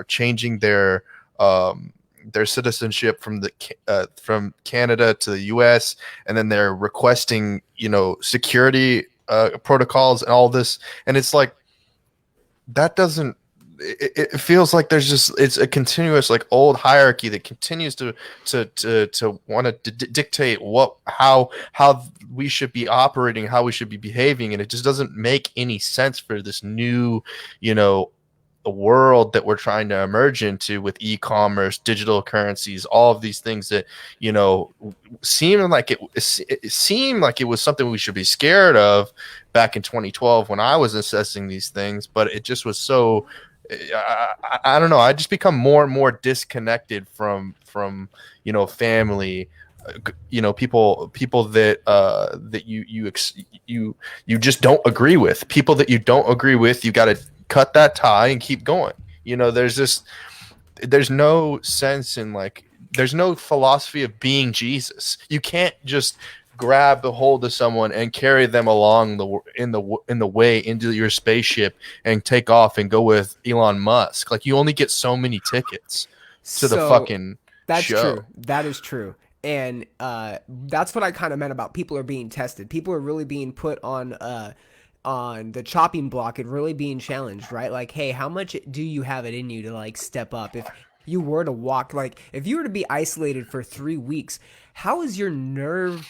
changing their citizenship from Canada to the U.S. and then they're requesting security protocols and all this, and it's like that doesn't. It feels like it's a continuous like old hierarchy that continues to want to dictate how we should be operating, how we should be behaving, and it just doesn't make any sense for this new the world that we're trying to emerge into with e-commerce, digital currencies, all of these things that seemed like it was something we should be scared of back in 2012 when I was assessing these things, but it just was so. I don't know. I just become more and more disconnected from family, people that you just don't agree with. People that you don't agree with, you got to cut that tie and keep going. There's no sense in there's no philosophy of being Jesus. You can't just grab the hold of someone and carry them along in the way into your spaceship and take off and go with Elon Musk. Like, you only get so many tickets to the fucking that's show. True. That is true. And that's what I kind of meant about people are being tested. People are really being put on the chopping block and really being challenged, right? Like, hey, how much do you have it in you to step up? If you were to walk, if you were to be isolated for 3 weeks, how are your nerves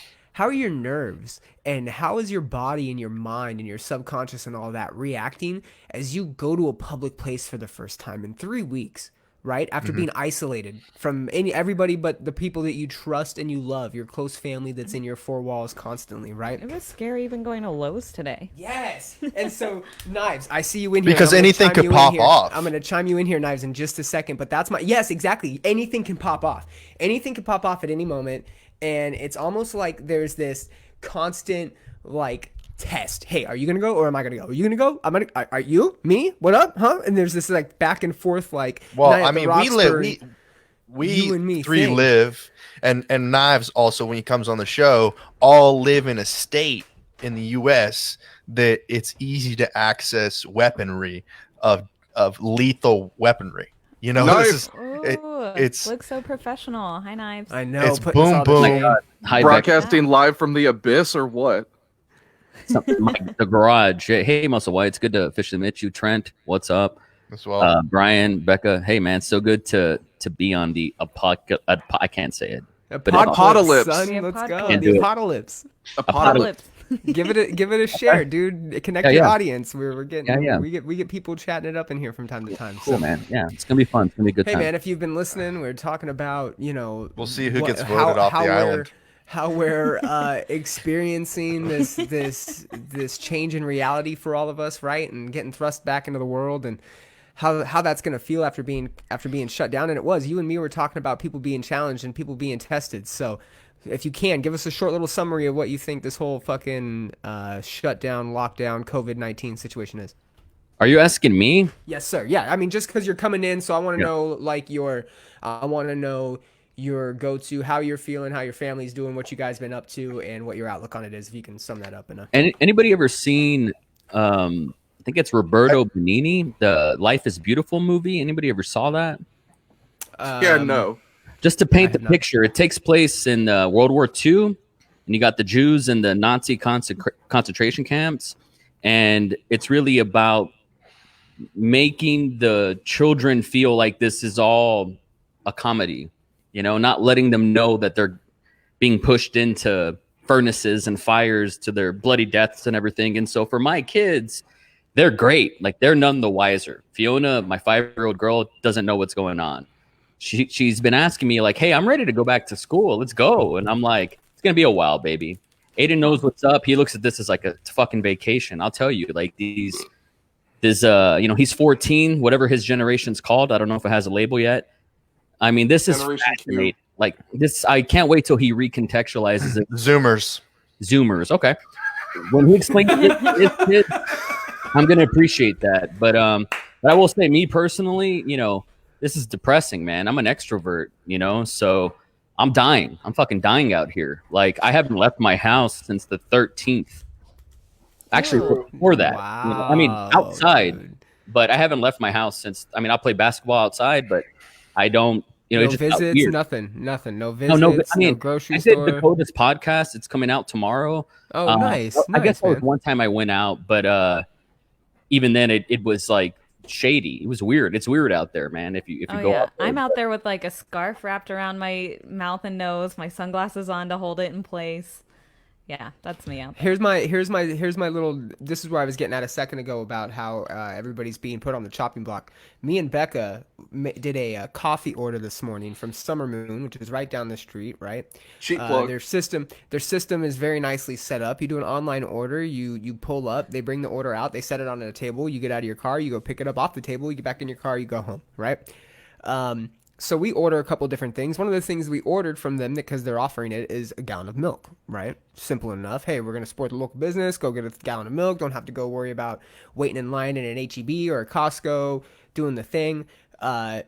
and how is your body and your mind and your subconscious and all that reacting as you go to a public place for the first time in 3 weeks? right? After being isolated from everybody but the people that you trust and you love, your close family that's in your four walls constantly, right? It was scary even going to Lowe's today. Yes. And so, Knives, I see you in here. Because I'm gonna anything chime could you in pop here. off. I'm going to chime you in here, Knives, in just a second. But that's yes, exactly. Anything can pop off. Anything can pop off at any moment. And it's almost like there's this constant, like, test. Hey, are you gonna go or am I gonna go? Are you gonna go? Are you? Me? What up? Huh? And there's this like back and forth, like, Well, Night at I the mean, we live, Roxbury, we you and me three thing. live, and Knives also, when he comes on the show, all live in a state in the U.S. that it's easy to access weaponry of lethal weaponry. You know, Knife. this is it's Looks so professional. Hi, Knives. I know. it's putting us boom all to boom. shame. Hi, Becca. Broadcasting live from the abyss or what? The garage. Hey, Musselwhite. It's good to officially meet you. Trent, what's up? As well. Bryan, Becca. Hey, man. So good to be on the I can't say it. Apocalypse. Son, The let's go. Can't The do it. apocalypse. Apocalypse. give it a share, dude. Connect Yeah, your yeah. audience. We're getting Yeah. we get people chatting it up in here from time to time. Cool, So, man. Yeah, it's gonna be fun. It's gonna be a good hey time. man, if you've been listening, we're talking about, We'll see who gets voted off the island. How we're experiencing this change in reality for all of us, right? And getting thrust back into the world, and how that's gonna feel after being shut down. And it was, you and me were talking about people being challenged and people being tested. So if you can, give us a short little summary of what you think this whole fucking shutdown, lockdown, COVID-19 situation is. Are you asking me? Yes, sir. Yeah, I mean, just because you're coming in, so I want to Yeah. know, like, I want to know your go-to, how you're feeling, how your family's doing, what you guys been up to, and what your outlook on it is. If you can sum that up in a. Anybody ever seen? I think it's Roberto Benigni, the Life is Beautiful movie. Anybody ever saw that? Yeah, no. Just to paint the have not. picture, it takes place in World War II, and you got the Jews in the Nazi concentration camps, and it's really about making the children feel like this is all a comedy, not letting them know that they're being pushed into furnaces and fires to their bloody deaths and everything. And so for my kids, they're great. Like, they're none the wiser. Fiona, my 5-year-old girl, doesn't know what's going on. She's been asking me, like, hey, I'm ready to go back to school. Let's go. And I'm like, it's going to be a while, baby. Aiden knows what's up. He looks at this as like a fucking vacation. I'll tell you, like, he's 14, whatever his generation's called. I don't know if it has a label yet. I mean, this is Generation Q. fascinating. Like, this, I can't wait till he recontextualizes it. Zoomers. Zoomers. Okay. When he explains it, I'm going to appreciate that. But I will say, me personally, this is depressing, man. I'm an extrovert, so I'm dying. I'm fucking dying out here. Like, I haven't left my house since the 13th. Actually, before that. Wow, I mean, outside, dude. but I haven't left my house since. I mean, I play basketball outside, but I don't. No it's just visits, weird. nothing. No visits, No, no, I mean, grocery I did store. Dakota's podcast. It's coming out tomorrow. Oh, nice. I guess that was man. one time I went out, but even then, it was like shady. It was weird. It's weird out there, man. If you go out there. I'm out there with like a scarf wrapped around my mouth and nose, my sunglasses on to hold it in place. Yeah, that's me out there. Here's my little. This is where I was getting at a second ago about how everybody's being put on the chopping block. Me and Becca did a coffee order this morning from Summer Moon, which is right down the street. Right. Cheap plug. Their system is very nicely set up. You do an online order. You pull up. They bring the order out. They set it on a table. You get out of your car. You go pick it up off the table. You get back in your car. You go home. Right. So we order a couple different things. One of the things we ordered from them, because they're offering it, is a gallon of milk, right? Simple enough. Hey, we're going to support the local business. Go get a gallon of milk. Don't have to go worry about waiting in line in an H-E-B or a Costco doing the thing.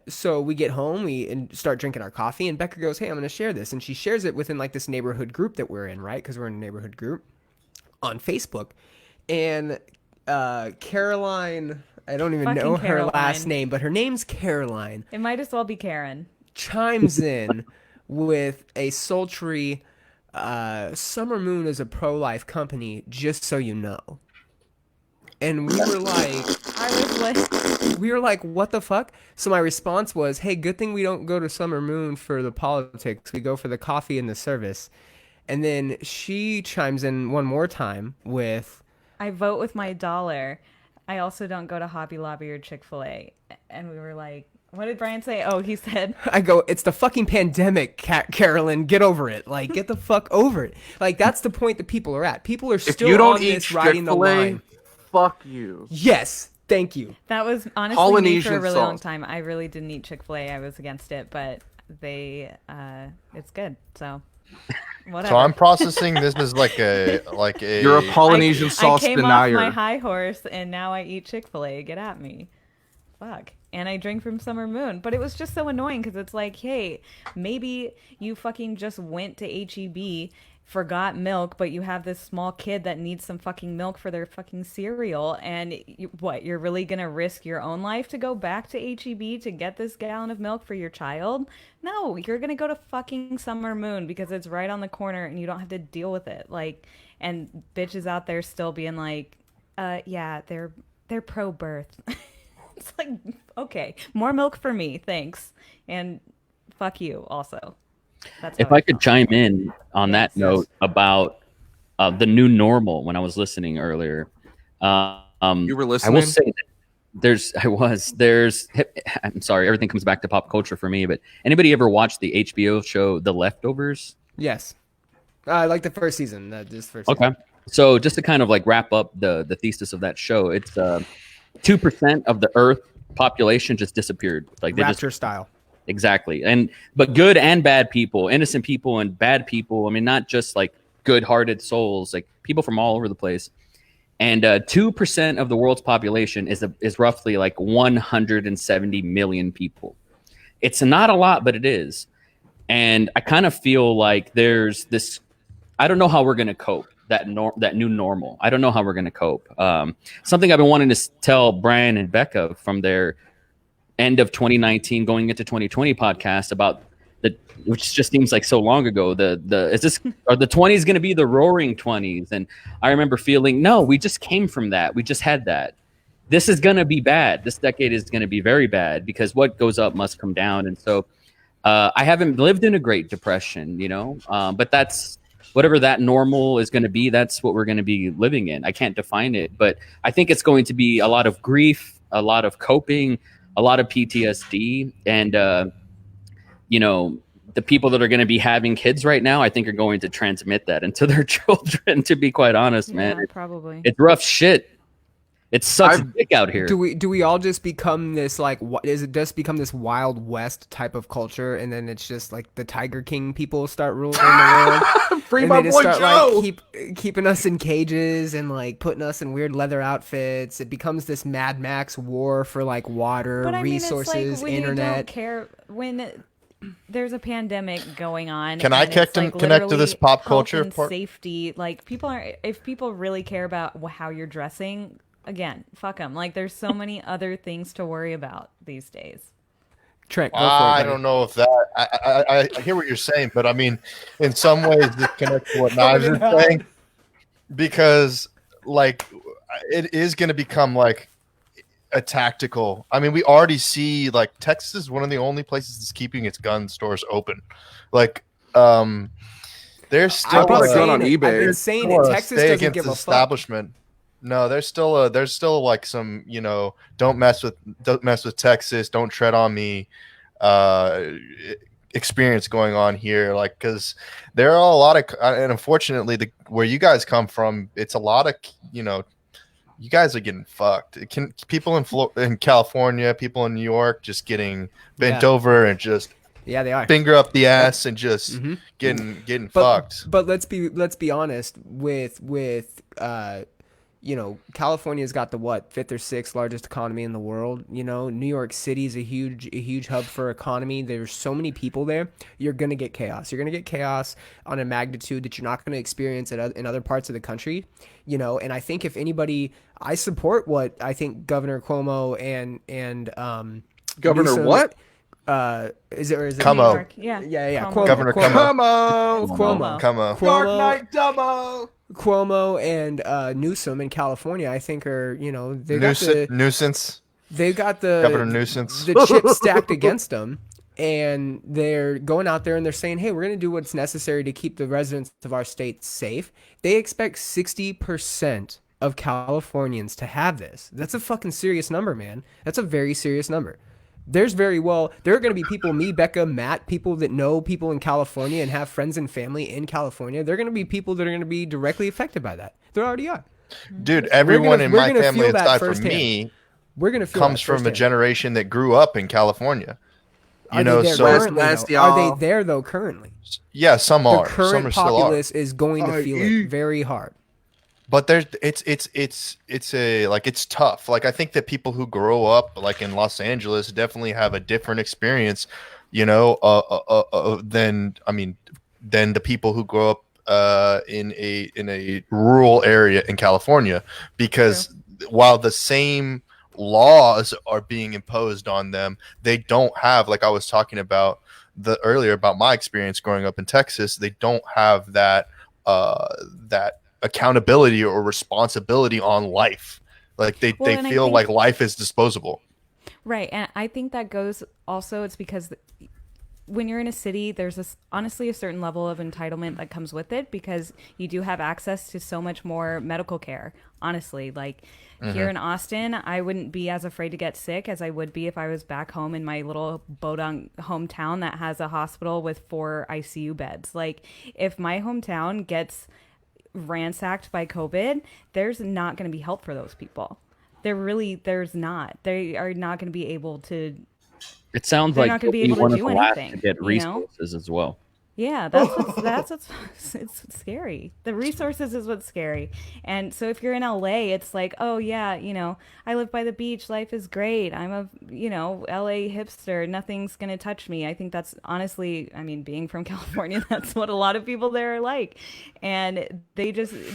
So we get home, and start drinking our coffee, and Becca goes, hey, I'm going to share this. And she shares it within like this neighborhood group that we're in, right? Because we're in a neighborhood group on Facebook. And Caroline... I don't even know her last name, but her name's Caroline. It might as well be Karen. Chimes in with a sultry Summer Moon is a pro-life company, just so you know. And we were like, what the fuck? So my response was, hey, good thing we don't go to Summer Moon for the politics. We go for the coffee and the service. And then she chimes in one more time with, I vote with my dollar. I also don't go to Hobby Lobby or Chick-fil-A. And we were like, What did Bryan say? Oh, he said, I go, it's the fucking pandemic, Carolyn. Get over it. Like, get the fuck over it. Like, that's the point that people are at. People are If still you don't on eat this riding the Chick-fil-A, line. fuck you. Yes, thank you. that was honestly me for Polynesian a really long sauce. time. I really didn't eat Chick-fil-A. I was against it, but it's good. So, whatever. So I'm processing this as like a You're a Polynesian sauce I came denier. off my high horse, and now I eat Chick-fil-A. Get at me. Fuck. And I drink from Summer Moon. But it was just so annoying because it's like, hey, maybe you fucking just went to HEB, forgot milk, but you have this small kid that needs some fucking milk for their fucking cereal. And you're really going to risk your own life to go back to HEB to get this gallon of milk for your child? No, you're going to go to fucking Summer Moon because it's right on the corner and you don't have to deal with it. Like, and bitches out there still being like, yeah, they're pro-birth. It's like, okay, more milk for me, thanks, and fuck you also. That's If how I could feel. chime in on that Yes. note about the new normal when I was listening earlier. You were I listening? will say that I'm sorry, everything comes back to pop culture for me, but anybody ever watched the HBO show The Leftovers? Yes. I like the first season. Just first Okay. season. So just to kind of like wrap up the thesis of that show, it's 2% of the Earth population just disappeared. Like they Rapture just style. exactly. But good and bad people, innocent people and bad people. I mean, not just like good-hearted souls, like people from all over the place. And 2% of the world's population is roughly like 170 million people. It's not a lot, but it is. And I kind of feel like there's this. I don't know how we're going to cope that new normal. I don't know how we're going to cope. Something I've been wanting to tell Bryan and Becca from their end of 2019 going into 2020 podcast about which just seems like so long ago. Are the 20s going to be the roaring 20s? And I remember feeling, no, we just came from that. We just had that. This is going to be bad. This decade is going to be very bad because what goes up must come down. And so I haven't lived in a Great Depression, but that's whatever that normal is going to be. That's what we're going to be living in. I can't define it, but I think it's going to be a lot of grief, a lot of coping, a lot of PTSD. And, the people that are going to be having kids right now, I think are going to transmit that into their children, to be quite honest, man. Yeah, probably. It's rough shit. It sucks dick out here. Do we all just become this like? Is it just become this Wild West type of culture, and then it's just like the Tiger King people start ruling the world? Free And my they just boy start Joe! like keeping us in cages and like putting us in weird leather outfits. It becomes this Mad Max war for like water, But I mean, resources, it's like when internet. you don't care when there's a pandemic going on. Can I and it's, like, connect to this literally pop health culture and part? safety? Like if people really care about how you're dressing, again, fuck them. Like there's so many other things to worry about these days. Trent, go for it. I buddy. don't know if that. I hear what you're saying, but I mean, in some ways, this connects to what Knives is saying, because like it is going to become like a tactical. I mean, we already see like Texas is one of the only places that's keeping its gun stores open. Like, there's still I bought a a- gun on I've eBay. been saying still it. a Texas stay doesn't against give a fuck. establishment. No, there's still like some, don't mess with Texas, don't tread on me experience going on here, like, because there are a lot of, and unfortunately where you guys come from, it's a lot of, you guys are getting fucked. People in California, people in New York just getting bent Yeah. over and just Yeah, they are. finger up the ass and just Mhm. getting fucked. But let's be honest with California's got the fifth or sixth largest economy in the world. New York City is a huge hub for economy. There's so many people there. You're gonna get chaos. You're gonna get chaos on a magnitude that you're not gonna experience in other parts of the country. And I think if anybody, I support what I think Governor Cuomo and Governor Newsom- what? Is it Come New on. York, yeah. Yeah. Cuomo. Governor Cuomo. Cuomo. Come on. Dark Cuomo. Knight Dumbo. Cuomo and Newsom in California, I think are Nuisance. they've got Governor Nuisance. the chip stacked against them, and they're going out there and they're saying, hey, we're going to do what's necessary to keep the residents of our state safe. They expect 60% of Californians to have this. That's a fucking serious number, man. That's a very serious number. there are going to be people, me, Becca, Matt, people that know people in California and have friends and family in California. They're going to be people that are going to be directly affected by that. There already are. Dude, everyone in we're my gonna family, feel that aside from firsthand. me, We're going to feel comes that from a firsthand. generation that grew up in California. Are they there so currently, West, though? Are y'all. they there though currently? yeah, some The are, current some are still are. populace is going to feel it very hard. But there's it's tough. Like I think that people who grow up like in Los Angeles definitely have a different experience, than the people who grow up in a rural area in California, because while the same laws are being imposed on them, they don't have, like I was talking about earlier about my experience growing up in Texas, they don't have that that accountability or responsibility on life. Like they and I feel think- like life is disposable. Right. And I think that goes also, it's because when you're in a city, there's honestly a certain level of entitlement that comes with it, because you do have access to so much more medical care. Honestly, like here in Austin, I wouldn't be as afraid to get sick as I would be if I was back home in my little Bodung hometown that has a hospital with 4 ICU beds. Like if my hometown gets ransacked by COVID, there's not going to be help for those people. There's not. They are not going to be able to. It sounds They're like not gonna be you'll able to one of do the last anything, to get you know? resources as well. Yeah, that's what's it's scary. The resources is what's scary. And so if you're in LA, it's like, oh yeah, I live by the beach, life is great. I'm a, LA hipster, nothing's gonna touch me. I think that's honestly, being from California, that's what a lot of people there are like. And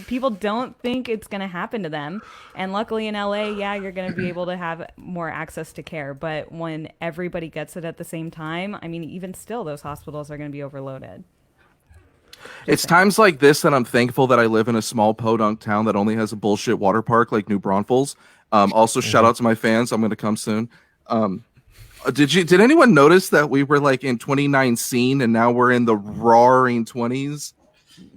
people don't think it's gonna happen to them. And luckily in LA, yeah, you're gonna be able to have more access to care. But when everybody gets it at the same time, even still, those hospitals are gonna be overloaded. It's times like this that I'm thankful that I live in a small podunk town that only has a bullshit water park like New Braunfels. Also, shout out to my fans. I'm going to come soon. Did anyone notice that we were like in 2019 and now we're in the roaring 20s?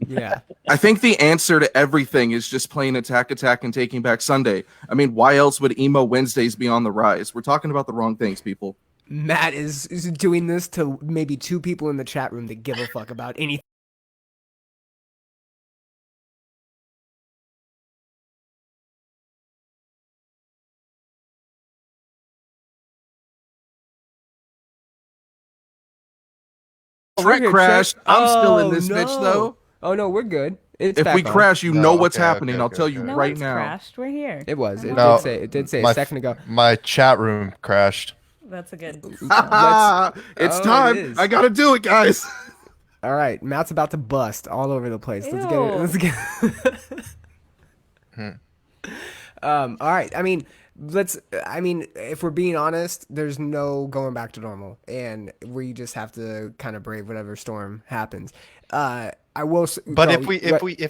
Yeah. I think the answer to everything is just playing Attack and Taking Back Sunday. Why else would Emo Wednesdays be on the rise? We're talking about the wrong things, people. Matt is doing this to maybe 2 people in the chat room that give a fuck about anything. Trent crashed. I'm still in this bitch no. though. Oh no, we're good. It's If back we on. crash, you No, know what's okay, happening. okay, I'll okay, tell okay. you No right one's now. crashed. We're here. It was. It No, did say a my- second ago. My chat room crashed. That's a good. It's Oh, it time. is. I gotta do it, guys. All right, Matt's about to bust all over the place. Let's get it. Ew. Let's get. All right. If we're being honest, there's no going back to normal, and we just have to kind of brave whatever storm happens. I will. But if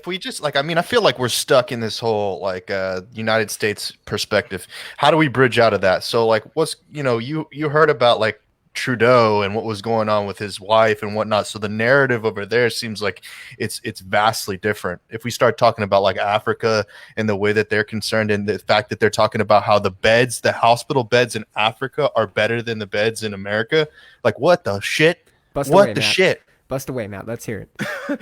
we just like, I feel like we're stuck in this whole like United States perspective. How do we bridge out of that? So like, what's you heard about like Trudeau and what was going on with his wife and whatnot. So the narrative over there seems like it's vastly different. If we start talking about like Africa and the way that they're concerned, and the fact that they're talking about how the hospital beds in Africa are better than the beds in America, like what the shit? Bust What away, the Matt. shit? Bust away, Matt. Let's hear it.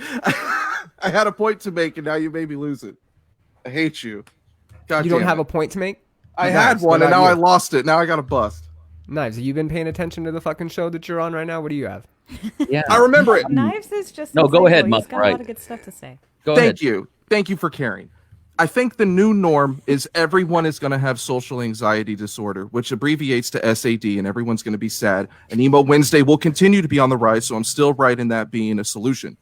I had a point to make, and now you made me lose it. I hate you. God You don't damn have it. a point to make? I Knives, had one, what and about now I you? lost it. Now I got to bust. Knives, have you been paying attention to the fucking show that you're on right now? What do you have? Yeah. I remember it. Knives is just. No, go insightful. ahead, He's Muff, got a right. lot of good stuff to say. Go ahead. Thank you. Thank you for caring. I think the new norm is everyone is going to have social anxiety disorder, which abbreviates to SAD, and everyone's going to be sad. And Emo Wednesday will continue to be on the rise, so I'm still right in that being a solution.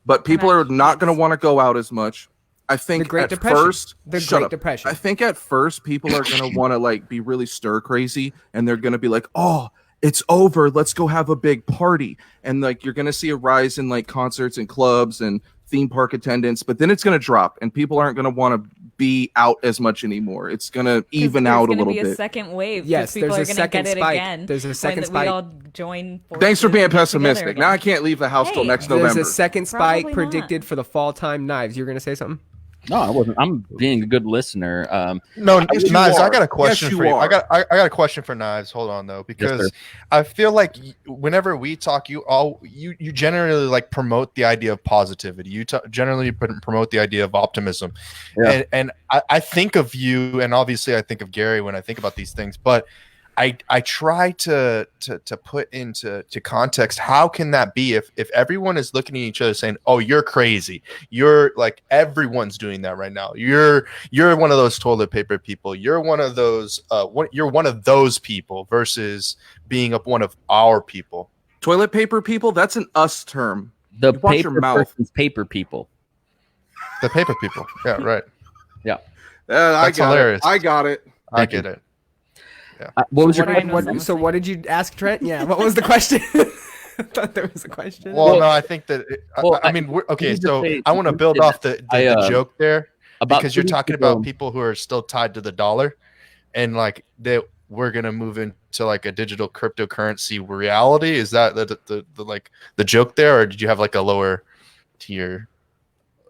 But people are not going to want to go out as much. I think The Great at Depression. first, The shut Great up. Depression. I think at first people are going to want to like be really stir crazy, and they're going to be like, "Oh, it's over. Let's go have a big party." And like you're going to see a rise in like concerts and clubs and theme park attendance, but then it's going to drop, and people aren't going to want to be out as much anymore. It's going to even out a little There's going to be a bit. second wave. 'cause Yes, people there's are a gonna second get it spike. again. There's a second when spike. We all join. Thanks for being forces pessimistic. together Now I again. can't leave the house till Hey. next There's November. a second spike Probably predicted not. for the fall time. Knives, you're going to say something? No, I wasn't. I'm being a good listener. No, Yes, you Knives, I are. got a question Yes, you for you. are. I got a question for Knives. Hold on though, Yes, because sir. I feel like whenever we talk, you generally like promote the idea of positivity. You generally promote the idea of optimism, Yeah. and I think of you, and obviously I think of Gary when I think about these things, but I try to put into context, how can that be if everyone is looking at each other saying, oh, you're crazy, you're like, everyone's doing that right now, you're one of those toilet paper people, you're one of those you're one of those people versus being one of our people. Toilet paper people, that's an us term. The You watch your paper mouth. person's paper people. The paper people. Yeah, right. Yeah. I That's got hilarious. it. I got it. I Thank get you. it. What was your Brian question? was So what did you ask Trent? Yeah, what was the question? I thought there was a question. Well, no, I think that Well, I mean, let okay, me just so say- I want to build off the joke there, about because 2 you're weeks talking ago- about people who are still tied to the dollar, and like that we're gonna move into like a digital cryptocurrency reality. Is that the like the joke there, or did you have like a lower tier,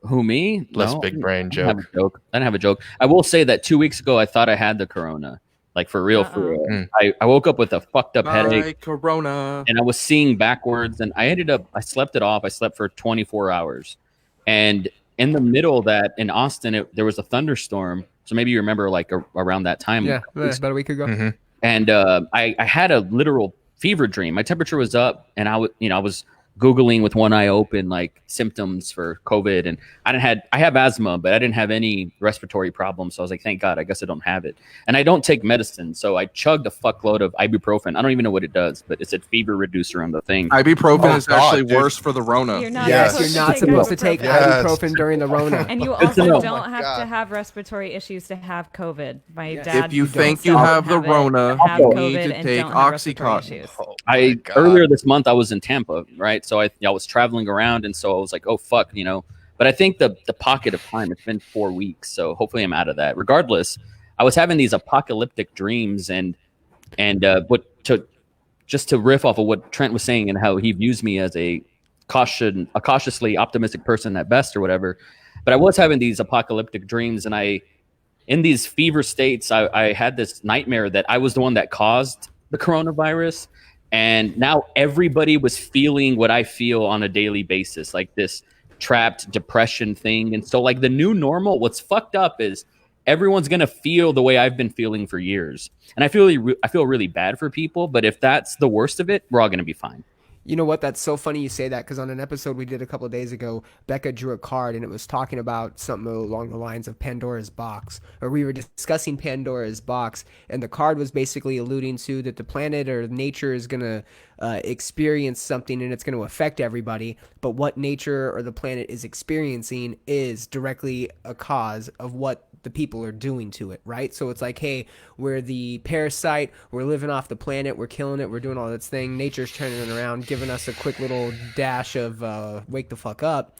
Who, me? less No, big brain I didn't have joke? a joke. I didn't have a joke. I will say that 2 weeks ago, I thought I had the corona, like for real. For real. Mm. I woke up with a fucked up headache, Bye, Corona. and I was seeing backwards, and I slept it off. I slept for 24 hours, and in the middle of that, in Austin, there was a thunderstorm. So maybe you remember, like around that time. Yeah, about a week ago. Mm-hmm. And I had a literal fever dream. My temperature was up, and I was Googling with one eye open, like symptoms for COVID. And I have asthma, but I didn't have any respiratory problems. So I was like, thank God, I guess I don't have it. And I don't take medicine. So I chugged a fuckload of ibuprofen. I don't even know what it does, but it's a fever reducer on the thing. Ibuprofen Oh, is God, actually dude. worse for the Rona. You're not Yes. Yes, you're not supposed to take Yes. ibuprofen during the Rona. And you Good to also know. don't Oh my have God. to have respiratory issues to have COVID. My Yes. dad. If you don't think you still have the it, Rona, have you COVID need to and take don't have respiratory Oxycontin. issues. Oh my I God. earlier this month I was in Tampa, right? So I was traveling around, and so I was like, oh fuck, you know. But I think the pocket of time, it's been 4 weeks, so hopefully I'm out of that. Regardless, I was having these apocalyptic dreams, and just to riff off of what Trent was saying and how he views me as a cautiously optimistic person at best or whatever. But I was having these apocalyptic dreams, and in these fever states, I had this nightmare that I was the one that caused the coronavirus. And now everybody was feeling what I feel on a daily basis, like this trapped depression thing. And so, like, the new normal, what's fucked up is everyone's going to feel the way I've been feeling for years. And I feel really bad for people. But if that's the worst of it, we're all going to be fine. You know what? That's so funny you say that, because on an episode we did a couple of days ago, Becca drew a card and it was talking about something along the lines of Pandora's box, or we were discussing Pandora's box, and the card was basically alluding to that the planet or nature is going to experience something and it's going to affect everybody, but what nature or the planet is experiencing is directly a cause of what the people are doing to it, right? So it's like, hey, we're the parasite, we're living off the planet, we're killing it, we're doing all this thing, nature's turning it around, giving us a quick little dash of wake the fuck up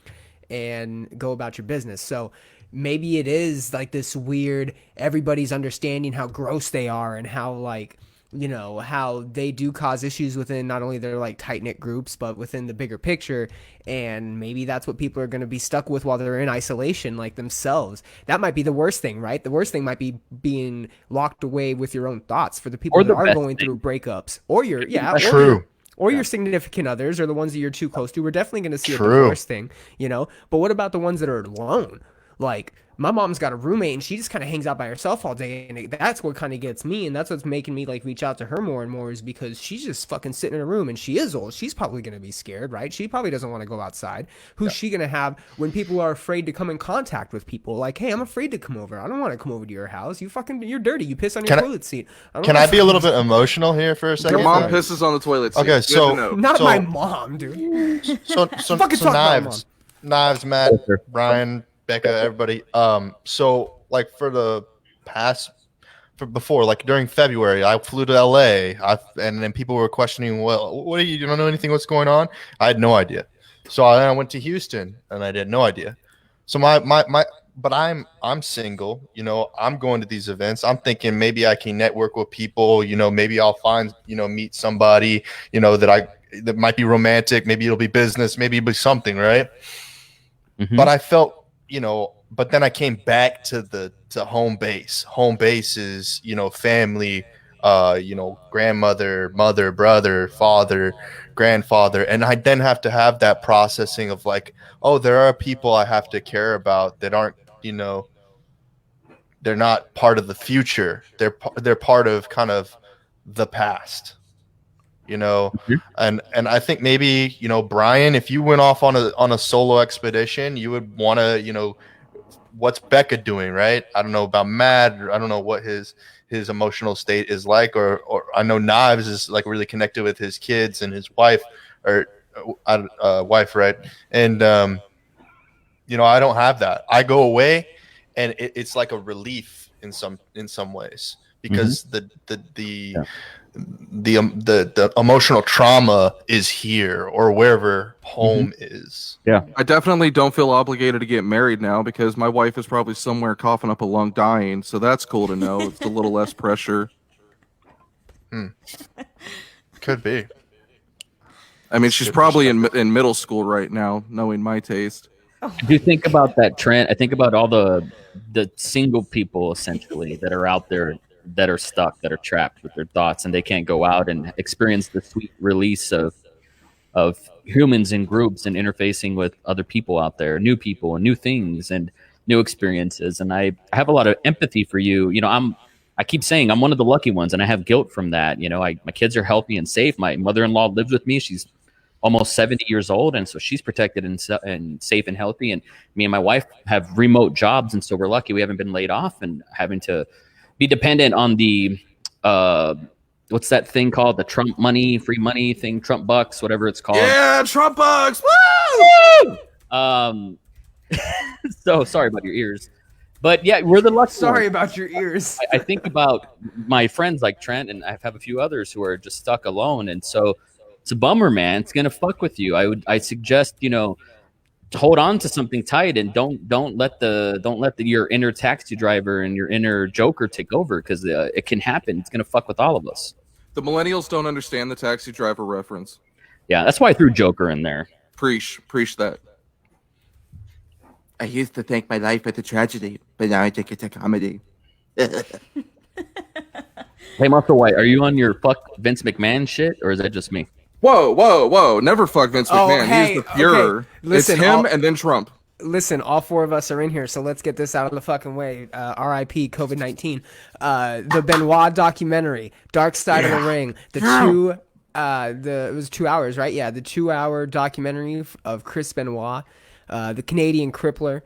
and go about your business. So maybe it is like this weird, everybody's understanding how gross they are and how, like, you know, how they do cause issues within not only their like tight-knit groups, but within the bigger picture. And maybe that's what people are going to be stuck with while they're in isolation, like themselves. That might be the worst thing, right? The worst thing might be being locked away with your own thoughts for the people Or that the are best going thing. through breakups, or your, True. or your significant others, or the ones that you're too close to. We're definitely going to see a True. divorce thing, you know? But what about the ones that are alone? Like, my mom's got a roommate and she just kind of hangs out by herself all day, and that's what kind of gets me, and that's what's making me like reach out to her more and more, is because she's just fucking sitting in a room, and she is old. She's probably going to be scared, right? She probably doesn't want to go outside. Who's she going to have when people are afraid to come in contact with people? Like, hey, I'm afraid to come over. I don't want to come over to your house. You're dirty. You piss on your toilet seat. Can I be a little bit emotional here for a second? Your mom Right? pisses on the toilet seat. Okay, Good so- to know. Not So- my mom, dude. So Fucking talk about Knives, Matt, Yes, sir. Brian, Becca, everybody. So like for before, like during February, I flew to LA, and then people were questioning, well, what are you don't know anything what's going on? I had no idea. So I went to Houston, and I had no idea. So but I'm single, you know, I'm going to these events. I'm thinking maybe I can network with people, you know, maybe I'll find, you know, meet somebody, you know, that might be romantic, maybe it'll be business, maybe it'll be something, right? Mhm. But I felt, you know, but then I came back to home base. Home base is, you know, family, you know, grandmother, mother, brother, father, grandfather, and I then have to have that processing of like, oh, there are people I have to care about that aren't, you know, they're not part of the future. They're part of kind of the past, you know. And I think maybe, you know, Bryan, if you went off on a solo expedition, you would want to, you know, what's Becca doing, right? I don't know about Matt, or I don't know what his emotional state is like, or I know Knives is like really connected with his kids and his wife, or wife, right? And you know, I don't have that. I go away, and it's like a relief in some ways, because Yeah. the emotional trauma is here or wherever home is. Yeah. I definitely don't feel obligated to get married now because my wife is probably somewhere coughing up a lung dying. So that's cool to know. It's a little less pressure. Could be. I mean, she's probably in middle school right now, knowing my taste. Do you think about that, Trent? I think about all the single people essentially that are out there that are stuck, that are trapped with their thoughts, and they can't go out and experience the sweet release of humans in groups and interfacing with other people out there, new people and new things and new experiences. And I have a lot of empathy for you. You know, I keep saying I'm one of the lucky ones, and I have guilt from that. You know, my kids are healthy and safe. My mother-in-law lives with me. She's almost 70 years old, and so she's protected and safe and healthy. And me and my wife have remote jobs, and so we're lucky we haven't been laid off and having to be dependent on the what's that thing called? The Trump money, free money thing, Trump bucks, whatever it's called. Yeah, Trump bucks. Woo! So sorry about your ears. But yeah, we're the lucky Sorry ones. about your ears. I think about my friends like Trent, and I have a few others who are just stuck alone. And so it's a bummer, man. It's gonna fuck with you. I suggest, you know, hold on to something tight and don't let your inner taxi driver and your inner Joker take over, because it can happen. It's gonna fuck with all of us. The millennials don't understand the taxi driver reference. Yeah, that's why I threw Joker in there. Preach that. I used to think my life was a tragedy, but now I think it's a comedy. Hey, Musselwhite, are you on your fuck Vince McMahon shit, or is that just me? Whoa. Never fuck Vince McMahon. Hey, He's the Fuhrer. okay. Listen, it's him and then Trump. Listen, all four of us are in here, so let's get this out of the fucking way. R.I.P. COVID-19. The Benoit documentary, Dark Side of the Ring. It was 2 hours, right? Yeah, the 2-hour documentary of Chris Benoit, the Canadian crippler,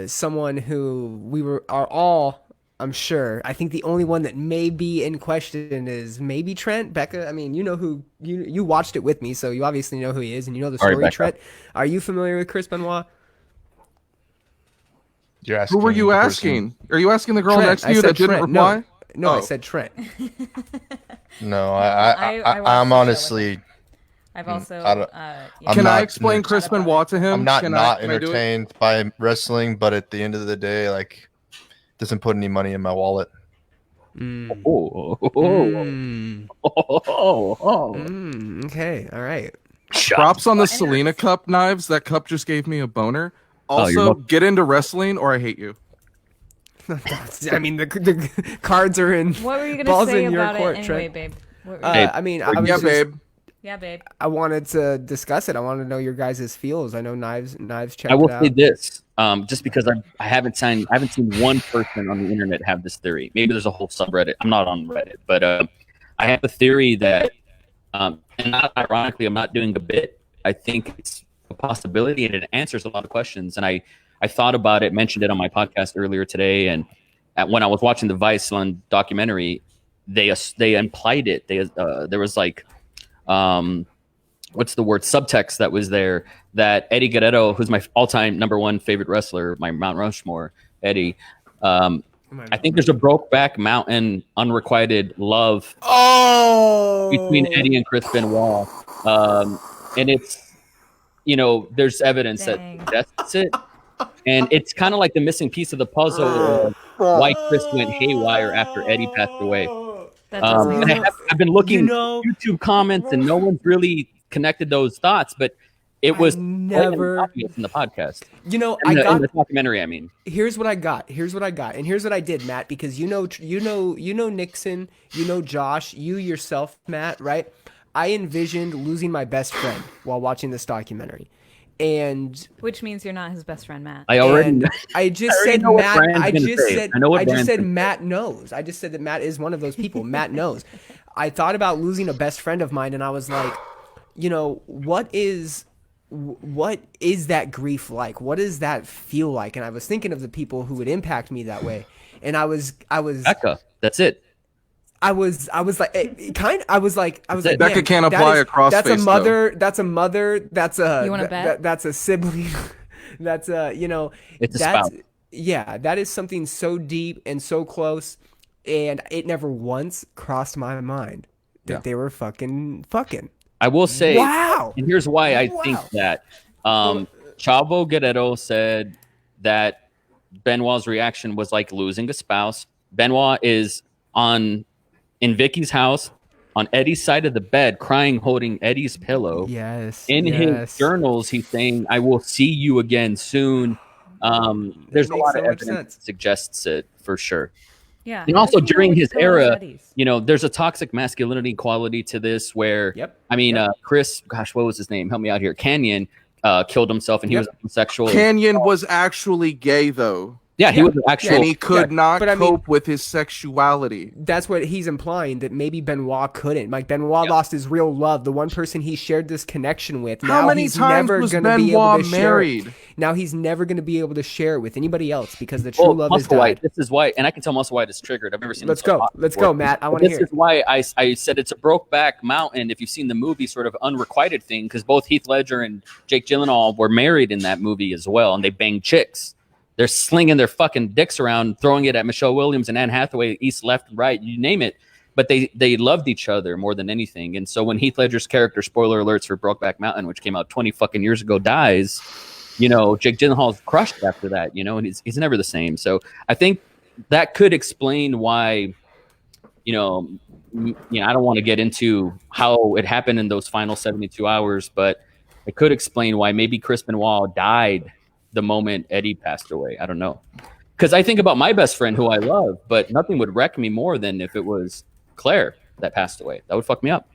someone who are all, I'm sure. I think the only one that may be in question is maybe Trent. Becca, I mean, you know who you watched it with me, so you obviously know who he is, and you know the All right, story. Becca. Trent, are you familiar with Chris Benoit? You're asking Who were you the person- asking? Are you asking the girl Trent. next to I you said that didn't Trent. reply? No, I Oh. said Trent. No, I watched the I'm show honestly, I've also. I don't- yeah. I'm Can I not explain Chris Benoit to him? I'm not Can not can I do it? entertained by wrestling, but at the end of the day, like, doesn't put any money in my wallet. Oh, Mm. oh. Okay, all right. Props on the Selena Cup knives. That cup just gave me a boner. you're Also, welcome. get into wrestling or I hate you. I mean, the cards are in. What were you gonna balls say in your about court, it anyway, Trent. babe? What were you- Babe. I mean, I was Yeah, just, babe. yeah, babe. I wanted to discuss it. I wanted to know your guys' feels. I know Knives checked I will it out. say this, just because I haven't seen one person on the internet have this theory. Maybe there's a whole subreddit. I'm not on Reddit, but I have a theory that, and not ironically, I'm not doing a bit. I think it's a possibility, and it answers a lot of questions. And I thought about it, mentioned it on my podcast earlier today, and when I was watching the Vice on documentary, they implied it. There was like, what's the word, subtext that was there, that Eddie Guerrero, who's my all-time #1 favorite wrestler, my Mount Rushmore, Eddie. I think there's a Brokeback Mountain unrequited love between Eddie and Chris Benoit, and it's, you know, there's evidence Dang. that suggests it, and it's kind of like the missing piece of the puzzle of why Chris went haywire after Eddie passed away. That does make And sense. I've been looking You know- at YouTube comments, and no one's really connected those thoughts. But It was never. obvious in the podcast. You know, In I got the documentary. I mean, here's what I got, and here's what I did, Matt, because you know Nixon, you know Josh, you yourself, Matt, right? I envisioned losing my best friend while watching this documentary, and Which means you're not his best friend, Matt. I already. and I just I already said know what Matt. Bryan's I gonna just say. said I know what I just Bryan's said gonna say. Matt knows. I just said that Matt is one of those people. Matt knows. I thought about losing a best friend of mine, and I was like, you know, what is that grief like? What does that feel like? And I was thinking of the people who would impact me that way. And I was Becca. That's it. I was like it. Becca man, can't that apply is- a crossface, That's a mother. That's a mother. That's a You wanna bet? that's a sibling. That's a It's a that's spouse. yeah. That is something so deep and so close, and it never once crossed my mind that they were fucking. I will say, Wow. and here's why I think Wow. that. Chavo Guerrero said that Benoit's reaction was like losing a spouse. Benoit is in Vicky's house on Eddie's side of the bed, crying, holding Eddie's pillow. Yes. In his journals, he's saying, "I will see you again soon." There's a makes lot so of much evidence sense. that suggests it for sure. Yeah. And also How do you know during which his pillow is era, Eddie's? there's a toxic masculinity quality to this where, Yep. I mean, Yep. Chris, gosh, what was his name? Help me out here. Canyon killed himself and he Yep. was homosexual. Canyon was actually gay, though. Yeah, he Yeah. was actually. And he could not but I mean- cope with his sexuality. That's what he's implying, that maybe Benoit couldn't. Like Benoit lost his real love, the one person he shared this connection with. How Now many he's times never was gonna be able Benoit to share it. married? Now he's never going to be able to share it with anybody else because the true love has Musselwhite. died. This is why, and I can tell Musselwhite is triggered. I've never seen. Let's him so go. hot Let's before. go, Matt. I But want to this hear is why I said it's a Brokeback Mountain. If you've seen the movie, sort of unrequited thing, because both Heath Ledger and Jake Gyllenhaal were married in that movie as well, and they banged chicks. They're slinging their fucking dicks around, throwing it at Michelle Williams and Anne Hathaway, east, left, right, you name it. But they loved each other more than anything. And so when Heath Ledger's character, spoiler alerts for Brokeback Mountain, which came out 20 fucking years ago, dies, Jake Gyllenhaal's crushed after that, and he's never the same. So I think that could explain why, I don't want to get into how it happened in those final 72 hours, but it could explain why maybe Chris Benoit died the moment Eddie passed away. I don't know. Because I think about my best friend who I love, but nothing would wreck me more than if it was Claire that passed away. That would fuck me up.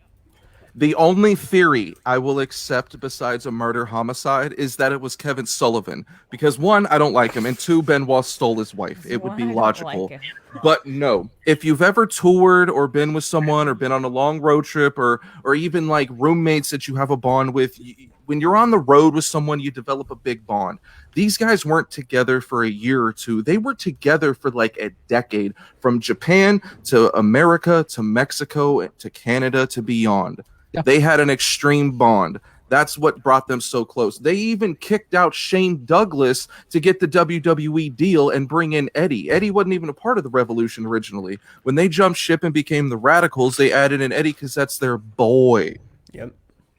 The only theory I will accept besides a murder-homicide is that it was Kevin Sullivan. Because one, I don't like him, and two, Benoit stole his wife. It would be Why I don't logical. like it. But no, if you've ever toured or been with someone or been on a long road trip or even like roommates that you have a bond with, when you're on the road with someone, you develop a big bond. These guys weren't together for a year or two. They were together for like a decade, from Japan to America to Mexico to Canada to beyond. Yeah. They had an extreme bond. That's what brought them so close. They even kicked out Shane Douglas to get the WWE deal and bring in Eddie. Eddie wasn't even a part of the Revolution originally. When they jumped ship and became the Radicals, they added in Eddie because that's their boy. Yep.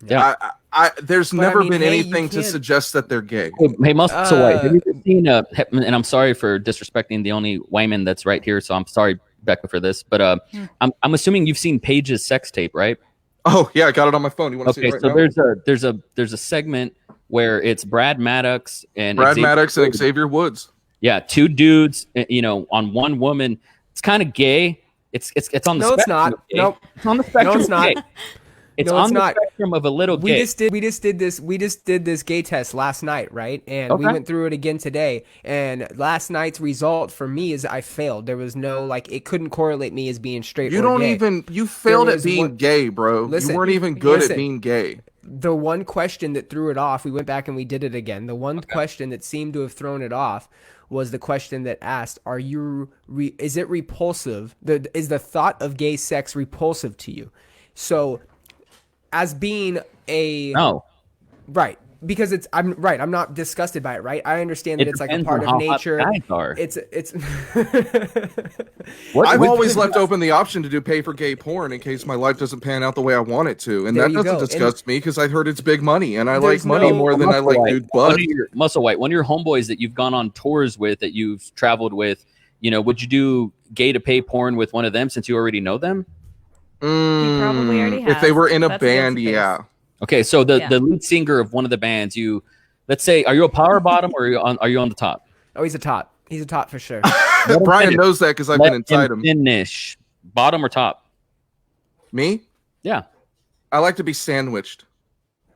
Yeah. There's But I never mean, been hey, you anything to can't- sugg's that they're gay. Hey, Musselwhite, have you ever seen, and I'm sorry for disrespecting the only Wyman that's right here, so I'm sorry, Becca, for this, but I'm assuming you've seen Paige's sex tape, right? Oh yeah, I got it on my phone. You want to see Okay, it right so now? there's a segment where it's Brad Maddox and Brad Xavier Maddox and Woods. Xavier Woods. Yeah, two dudes, on one woman. It's kind of gay. It's on the No, it's spectrum not. of gay. Nope. It's on the spectrum. No, it's of not. gay. It's No, on it's the not. spectrum of a little We gay. just did this gay test last night, right? And we Okay. went through it again today. And last night's result for me is I failed. There was no it couldn't correlate me as being straight. You or don't gay. even you failed at was being one- gay, bro. Listen, you weren't even good listen. at being gay. The one question that threw it off, we went back and we did it again. The one question that seemed to have thrown it off was the question that asked, "Are you? Is it repulsive? Is the thought of gay sex repulsive to you?" So, as being a No. right, because I'm not disgusted by it. Right, I understand that It it's like a depends part on of how hot nature. guys are. It's I've What- always left open the option to do pay for gay porn in case my life doesn't pan out the way I want it to, and There that you doesn't go. disgust me because I've heard it's big money, and I like There's money no- more than I like dude butt. Musselwhite, one of your homeboys that you've gone on tours with, that you've traveled with, would you do gay to pay porn with one of them since you already know them? He probably already If they has. were in a That's a band, guilty face. yeah. Okay, so the Yeah. the lead singer of one of the bands, let's say, are you a power bottom or are you on the top? Oh, he's a top. He's a top for sure. Let him Brian finish. knows that because I've Let been inside him. finish. Bottom or top? Me? Yeah. I like to be sandwiched.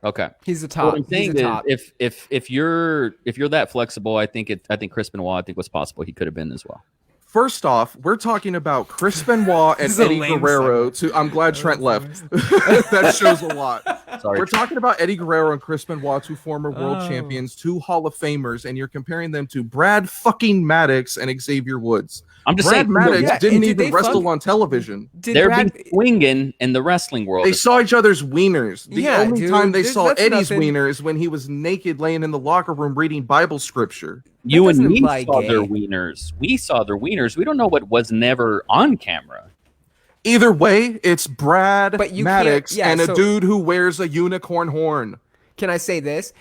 Okay. He's a So what top. I'm He's saying a is, top. if you're that flexible, I think Chris Benoit, I think was possible. He could have been as well. First off, we're talking about Chris Benoit and This is a Eddie lame Guerrero. segment. I'm glad Trent left. That shows a lot. Sorry. We're talking about Eddie Guerrero and Chris Benoit, 2 former world Oh. champions, 2 Hall of Famers, and you're comparing them to Brad fucking Maddox and Xavier Woods. I'm just Brad saying, Maddox Yeah, didn't and did even they wrestle fuck? on television. Did they're Brad? being swinging in the wrestling world. They saw each other's wieners. The Yeah, only dude, time they this- saw that's Eddie's nothing. wieners when he was naked laying in the locker room reading Bible scripture. You and doesn't me imply saw their gay. wieners. We saw their wieners. We don't know what was never on camera. Either way, it's Brad But you can't- Maddox yeah, and a so- dude who wears a unicorn horn. Can I say this?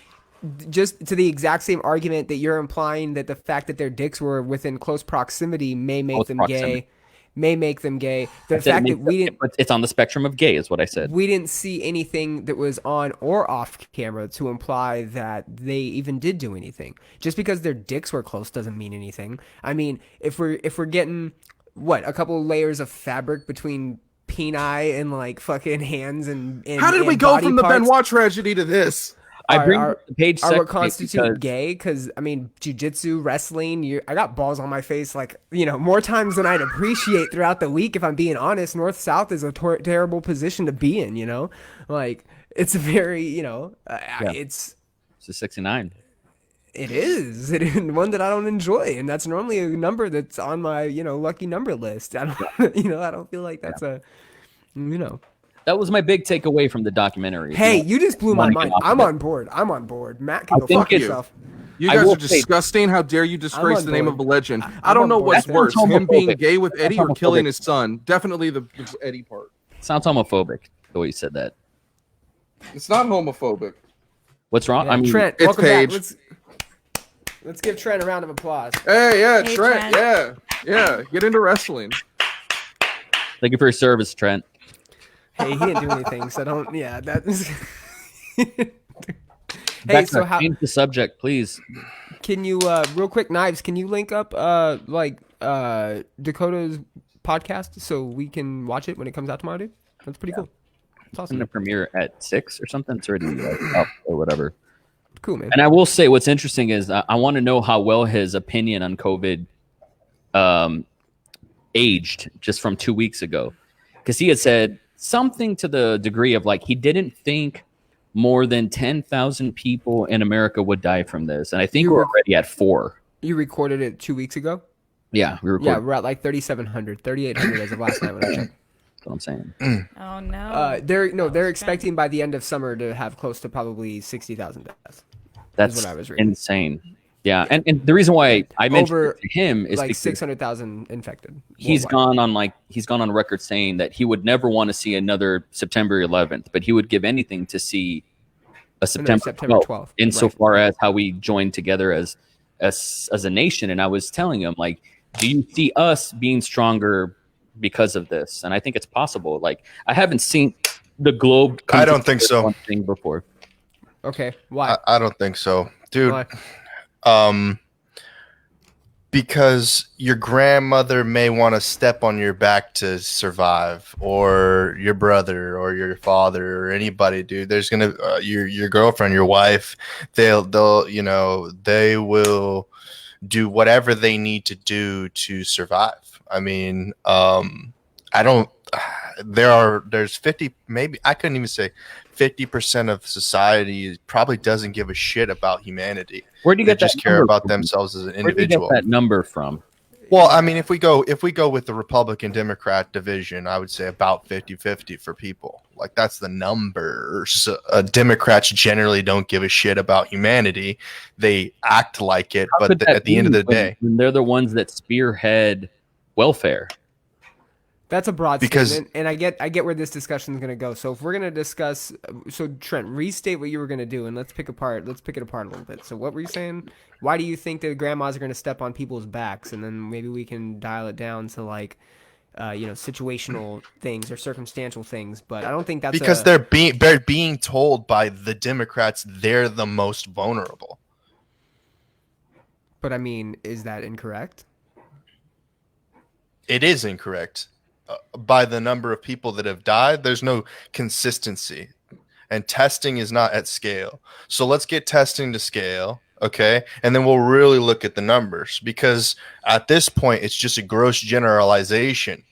Just to the exact same argument that you're implying that the fact that their dicks were within close proximity may make Close them proximity. gay. May make them gay. The I said fact it that makes we them- didn't but it's on the spectrum of gay, is what I said. we didn't see anything that was on or off camera to imply that they even did do anything. Just because their dicks were close doesn't mean anything. I mean, if we're getting what, a couple layers of fabric between peni and like fucking hands and How did we and go body from the parts Benoit tragedy to this? I are- bring are- up the page are sex what tape constitute because gay? Because I mean, jujitsu, wrestling. I got balls on my face, like, more times than I'd appreciate throughout the week. If I'm being honest, north south is a terrible position to be in. Like it's a very it's. it's a 69. It is. It is one that I don't enjoy, and that's normally a number that's on my lucky number list. I don't I don't feel like that's a. That was my big takeaway from the documentary. Hey, you just blew my wanna get mind. off of I'm it. on board. I'm on board. Matt can I go think fuck it's- himself. You I guys will are say- disgusting. How dare you disgrace on the name board. of a legend? I'm I don't on know board. what's That worse, sounds him being homophobic. gay with That's Eddie or homophobic. killing his son. Definitely the Eddie part. Sounds homophobic the way you said that. It's not homophobic. What's wrong? Yeah, I mean, Trent, it's welcome Paige. back. Let's give Trent a round of applause. Hey, yeah, Hey, Trent. Trent. Yeah. Get into wrestling. thank you for your service, Trent. Hey, he didn't do anything, so don't. Yeah, that is. Hey, Becca, so how change the subject, please. can you real quick, Knives? Can you link up Dakota's podcast so we can watch it when it comes out tomorrow, dude? That's pretty cool. It's In awesome. the premiere at 6 or something. It's already up or whatever. Cool, man. And I will say, what's interesting is I want to know how well his opinion on COVID aged just from 2 weeks ago, because he had said something to the degree of like he didn't think more than 10,000 people in America would die from this, and I think You we're were- already at 4. You recorded it 2 weeks ago. Yeah, we Yeah, recorded. we're at like 3,700, 3,800 as of last night when I checked. That's what I'm saying. Oh no. They're expecting by the end of summer to have close to probably 60,000 deaths. That's what I was reading. insane. Yeah, and the reason why I mentioned Over, it to him is Like because 600,000 infected. he's worldwide. gone on record saying that he would never want to see another September 11th, but he would give anything to see a September, September 12th, insofar as how we joined together as a nation. And I was telling him, like, do you see us being stronger because of this? And I think it's possible. Like, I haven't seen the globe. I don't think so. One thing before. Okay, why? I don't think so, dude. Why? Because your grandmother may want to step on your back to survive, or your brother, or your father, or anybody, dude. There's gonna your girlfriend, your wife. They will do whatever they need to do to survive. I mean, I don't. There's 50, maybe I couldn't even say 50% of society probably doesn't give a shit about humanity. Where do you They get that just care number about from? themselves as an Where do you individual. get that number from? Well, I mean, if we go with the Republican Democrat division, I would say about 50-50 for people. Like, that's the numbers. Democrats generally don't give a shit about humanity. They act like it, How but could that at the end of be the when- day, when they're the ones that spearhead welfare. That's a broad Because- statement, and I get where this discussion is going to go. So if we're going to discuss, so Trent, restate what you were going to do, and let's pick it apart a little bit. So what were you saying? Why do you think that grandmas are going to step on people's backs, and then maybe we can dial it down to like, situational things or circumstantial things. But I don't think that's because they're being told by the Democrats they're the most vulnerable. But I mean, is that incorrect? It is incorrect. By the number of people that have died, there's no consistency, and testing is not at scale. So let's get testing to scale, okay? And then we'll really look at the numbers, because at this point, it's just a gross generalization.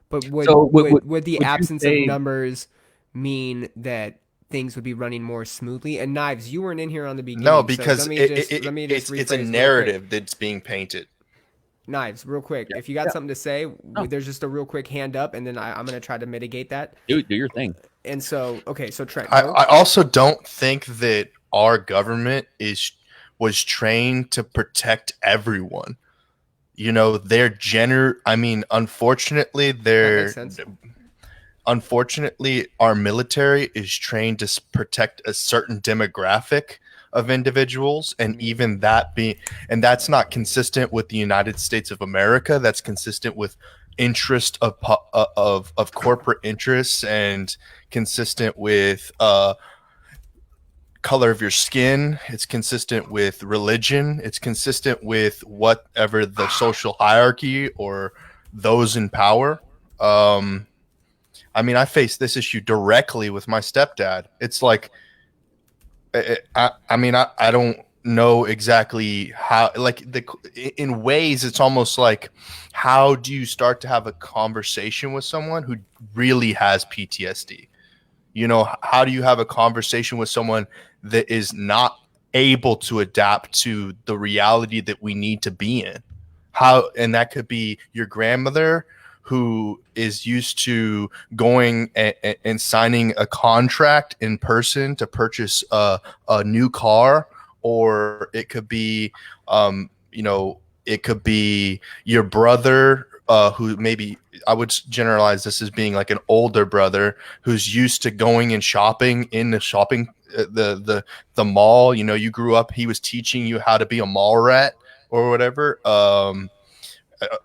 But So would the would you absence of say numbers mean that things would be running more smoothly? And Knives, you weren't in here on the beginning. No, so because let me just it's a rephrase real quick. narrative that's being painted. Knives, real quick. If you got something to say, No. there's just a real quick hand up, and then I'm gonna try to mitigate that. do your thing. And so, okay, so Trent, I, go. I also don't think that our government was trained to protect everyone. You know, unfortunately, That makes sense. our military is trained to protect a certain demographic of individuals, and even and that's not consistent with the United States of America. That's consistent with interest of corporate interests, and consistent with color of your skin. It's consistent with religion. It's consistent with whatever the social hierarchy or those in power. I face this issue directly with my stepdad. It's like, I don't know exactly how, like, in ways, it's almost like, how do you start to have a conversation with someone who really has PTSD? You know, how do you have a conversation with someone that is not able to adapt to the reality that we need to be in? And that could be your grandmother, who is used to going and signing a contract in person to purchase a new car, or it could be, it could be your brother, who maybe, I would generalize this as being like an older brother who's used to going and shopping in the shopping, the mall. You know, you grew up, he was teaching you how to be a mall rat or whatever.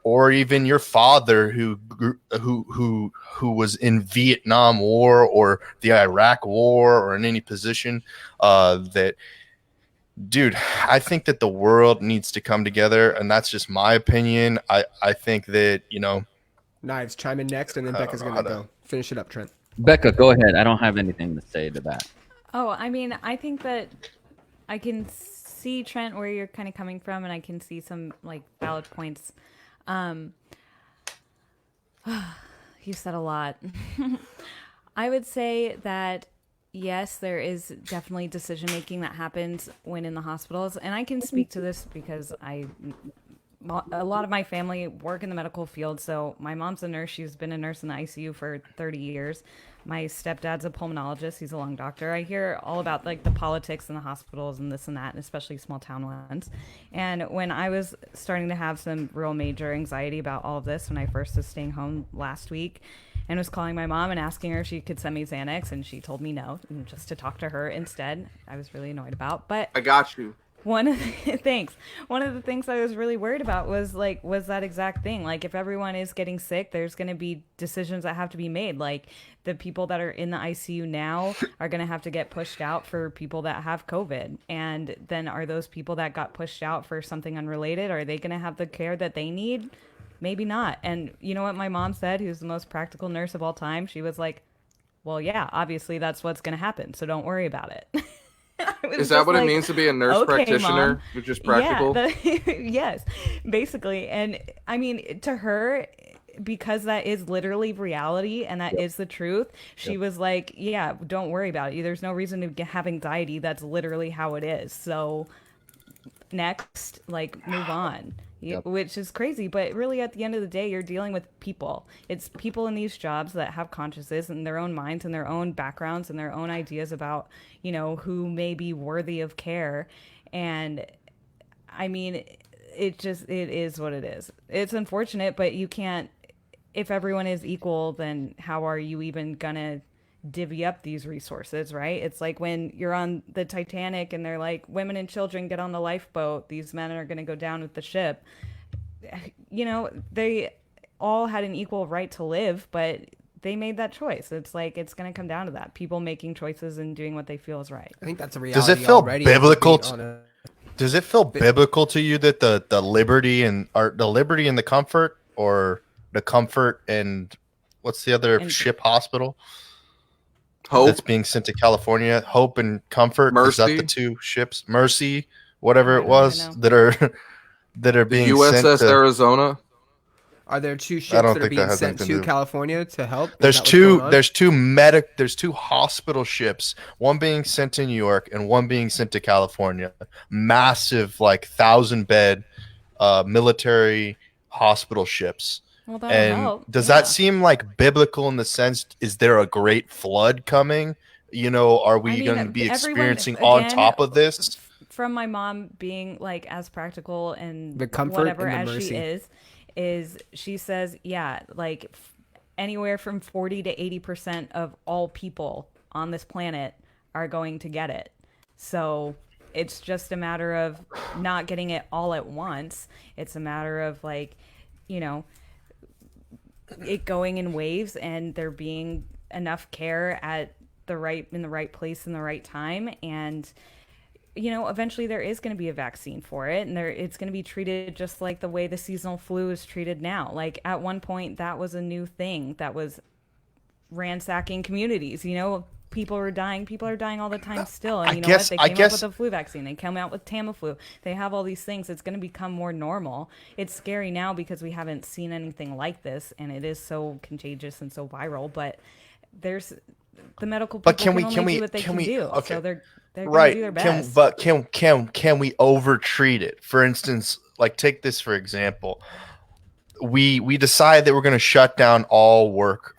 Or even your father who was in Vietnam War or the Iraq War, or in any position, that, dude, I think that the world needs to come together, and that's just my opinion. I think that, Knives, chime in next, and then Becca's know gonna how to- go. Finish it up, Trent. Becca, go ahead. I don't have anything to say to that. Oh, I mean, I think that I can see, Trent, where you're kind of coming from, and I can see some like valid points. You said a lot. I would say that yes, there is definitely decision making that happens when in the hospitals, and I can speak to this because a lot of my family work in the medical field. So my mom's a nurse. She's been a nurse in the ICU for 30 years. My stepdad's a pulmonologist. He's a lung doctor. I hear all about like the politics in the hospitals and this and that, and especially small town ones. And when I was starting to have some real major anxiety about all of this, when I first was staying home last week and was calling my mom and asking her if she could send me Xanax, and she told me no, and just to talk to her instead, I was really annoyed about. But I got you. one of the things I was really worried about was that exact thing. Like, if everyone is getting sick, there's going to be decisions that have to be made. Like, the people that are in the ICU now are going to have to get pushed out for people that have COVID. And then are those people that got pushed out for something unrelated, are they going to have the care that they need? Maybe not. And you know what my mom said, who's the most practical nurse of all time? She was like, well, yeah, obviously that's what's going to happen, so don't worry about it. Is that what it means to be a nurse practitioner? Mom. You're just practical? Yeah, yes, basically. And I mean, to her, because that is literally reality and that is the truth, she was like, yeah, don't worry about it. There's no reason to have anxiety. That's literally how it is. So next, like, move on. Which is crazy, but really at the end of the day, you're dealing with people. It's people in these jobs that have consciences and their own minds and their own backgrounds and their own ideas about, you know, who may be worthy of care. And I mean, it is what it is. It's unfortunate, but you can't, if everyone is equal, then how are you even gonna divvy up these resources, right? It's like when you're on the Titanic and they're like, women and children get on the lifeboat, these men are going to go down with the ship. You know, all had an equal right to live, but they made that choice. It's like it's going to come down to that. People making choices and doing what they feel is right. I think that's a Does it reality feel already. biblical? On a, Does it feel biblical to you that the liberty and the comfort, or the comfort and what's the other And ship hospital Hope, that's being sent to California? Hope and Comfort. Is that the Mercy, two ships? Mercy, whatever I it don't even was know. that are the being sent USS to. Arizona. are there two I ships don't that are think that being has sent anything to to do. California to help? Is There's that what's going on? there's two hospital ships, one being sent to New York and one being sent to California. Massive, like 1,000-bed military hospital ships. well, that'll And help. does Yeah. that seem like biblical in the sense, is there a great flood coming? Are we I mean, going to be everyone, experiencing on again, top of this? from my mom being like as practical and The comfort whatever and the as she mercy. is she says, yeah, like anywhere from 40 to 80% of all people on this planet are going to get it. So it's just a matter of not getting it all at once. It's a matter of like, you know, it going in waves and there being enough care at in the right place in the right time. And eventually there is going to be a vaccine for it, and it's going to be treated just like the way the seasonal flu is treated now. Like at one point that was a new thing that was ransacking communities. People are dying all the time still. And guess- what? They came up with a flu vaccine. They come out with Tamiflu. They have all these things. It's going to become more normal. It's scary now because we haven't seen anything like this, and it is so contagious and so viral. But there's the medical people But can we do what they can do. okay. So they're going to Right. do their best. Can we overtreat it? For instance, like take this for example. We decide that we're going to shut down all work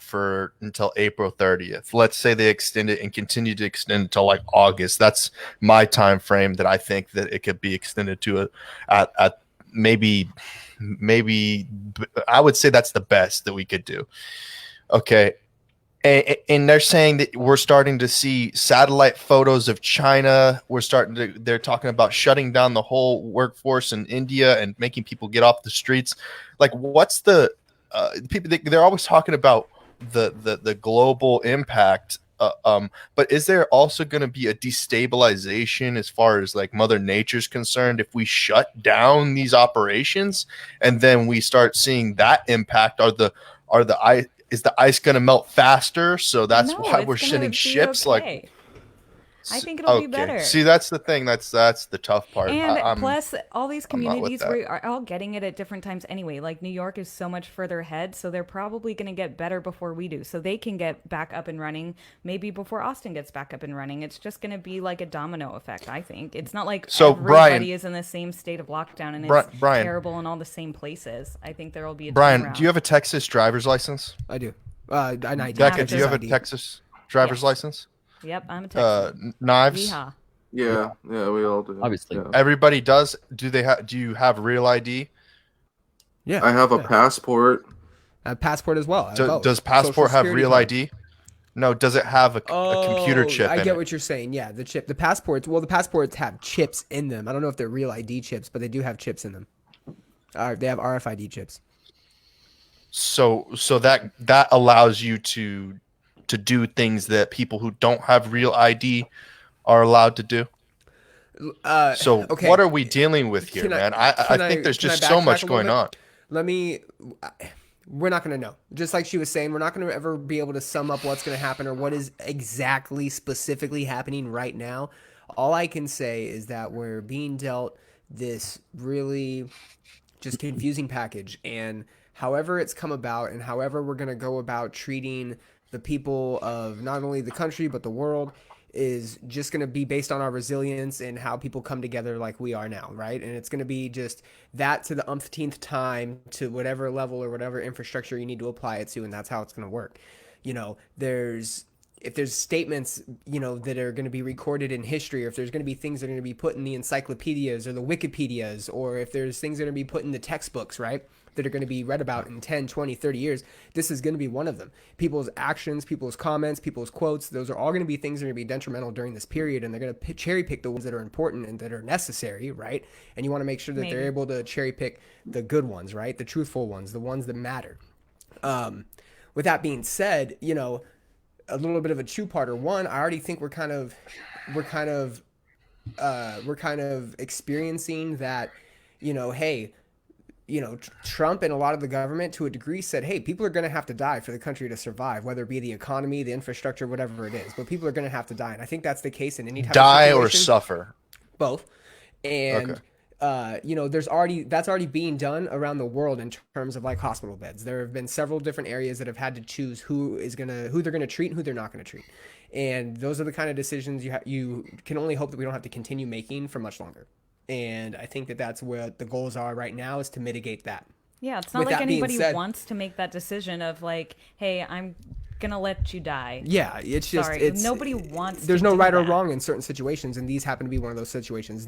until April 30th. Let's say they extend it and continue to extend until like August. That's my time frame that I think that it could be extended to at maybe I would say that's the best that we could do. Okay. And they're saying that we're starting to see satellite photos of China. They're talking about shutting down the whole workforce in India and making people get off the streets. Like, what's the people? They're always talking about the global impact. But is there also going to be a destabilization as far as like Mother Nature's concerned if we shut down these operations and then we start seeing that impact? Is the ice going to melt faster? So that's No, why it's we're gonna sending be ships. okay. Like, I think it'll be okay. better. See, that's the thing. That's the tough part. And plus, all these I'm not with communities that. are all getting it at different times anyway. Like New York is so much further ahead, so they're probably going to get better before we do. So they can get back up and running maybe before Austin gets back up and running. It's just going to be like a domino effect, I think. It's not like So, everybody Brian- is in the same state of lockdown and Bri- it's Brian- terrible in all the same places. I think there will be a Brian, turnaround. do you have a Texas driver's license? I do. An ID. Becca, have do you have a ID. Texas driver's Yes. license? Yep, I'm a Texan. Knives. Yeehaw. Yeah, we all do. Obviously. Yeah. Everybody does. Do you have real ID? Yeah. I have a yeah. passport. A passport as well. I have both. Does passport Social have security real card. ID? No. Does it have a computer chip I in get it? what you're saying. Yeah, the chip. The passports. Well, the passports have chips in them. I don't know if they're real ID chips, but they do have chips in them. They have RFID chips. So that allows you to do things that people who don't have real ID are allowed to do. So okay. what are we dealing with here, Can I- man? I can think I- there's can I just so backtrack much a little going bit? on. Let me. We're not going to know. Just like she was saying, we're not going to ever be able to sum up what's going to happen or what is exactly specifically happening right now. All I can say is that we're being dealt this really just confusing package, and however it's come about and however we're going to go about treating the people of not only the country but the world is just going to be based on our resilience and how people come together like we are now, right? And it's going to be just that to the umpteenth time to whatever level or whatever infrastructure you need to apply it to, and that's how it's going to work. If there's statements, that are going to be recorded in history, or if there's going to be things that are going to be put in the encyclopedias or the Wikipedias, or if there's things that are going to be put in the textbooks, right, that are going to be read about in 10, 20, 30 years, this is going to be one of them. People's actions, people's comments, people's quotes, those are all going to be things that are going to be detrimental during this period, and they're going to cherry pick the ones that are important and that are necessary, right? And you want to make sure that they're able to cherry pick the good ones, right? The truthful ones, the ones that matter. With that being said, a little bit of a two-parter. One, I already think we're kind of experiencing that, hey, Trump and a lot of the government to a degree said, hey, people are going to have to die for the country to survive, whether it be the economy, the infrastructure, whatever it is. But people are going to have to die. And I think that's the case in any type of Die situation. or suffer. Both. And, that's already being done around the world in terms of like hospital beds. There have been several different areas that have had to choose who they're going to treat and who they're not going to treat. And those are the kind of decisions you can only hope that we don't have to continue making for much longer. And I think that that's what the goals are right now, is to mitigate that. Yeah, it's not like anybody wants to make that decision of like, hey, I'm gonna let you die. Yeah, it's just nobody wants. There's to no do right or that. wrong in certain situations, and these happen to be one of those situations.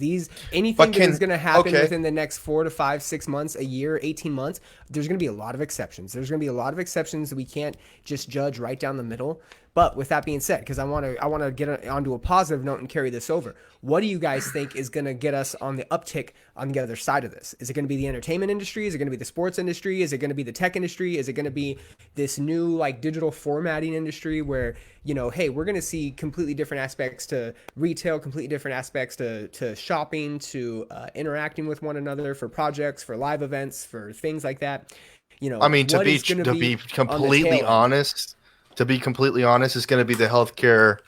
Anything that is going to happen within the next 4 to 5, 6 months, a year, 18 months, there's going to be a lot of exceptions. There's going to be a lot of exceptions that we can't just judge right down the middle. But with that being said, because I want to get onto a positive note and carry this over, what do you guys think is going to get us on the uptick on the other side of this? Is it going to be the entertainment industry? Is it going to be the sports industry? Is it going to be the tech industry? Is it going to be this new like digital formatting industry where, hey, we're going to see completely different aspects to retail, completely different aspects to shopping, to interacting with one another for projects, for live events, for things like that? I mean, to be completely honest, it's going to be the healthcare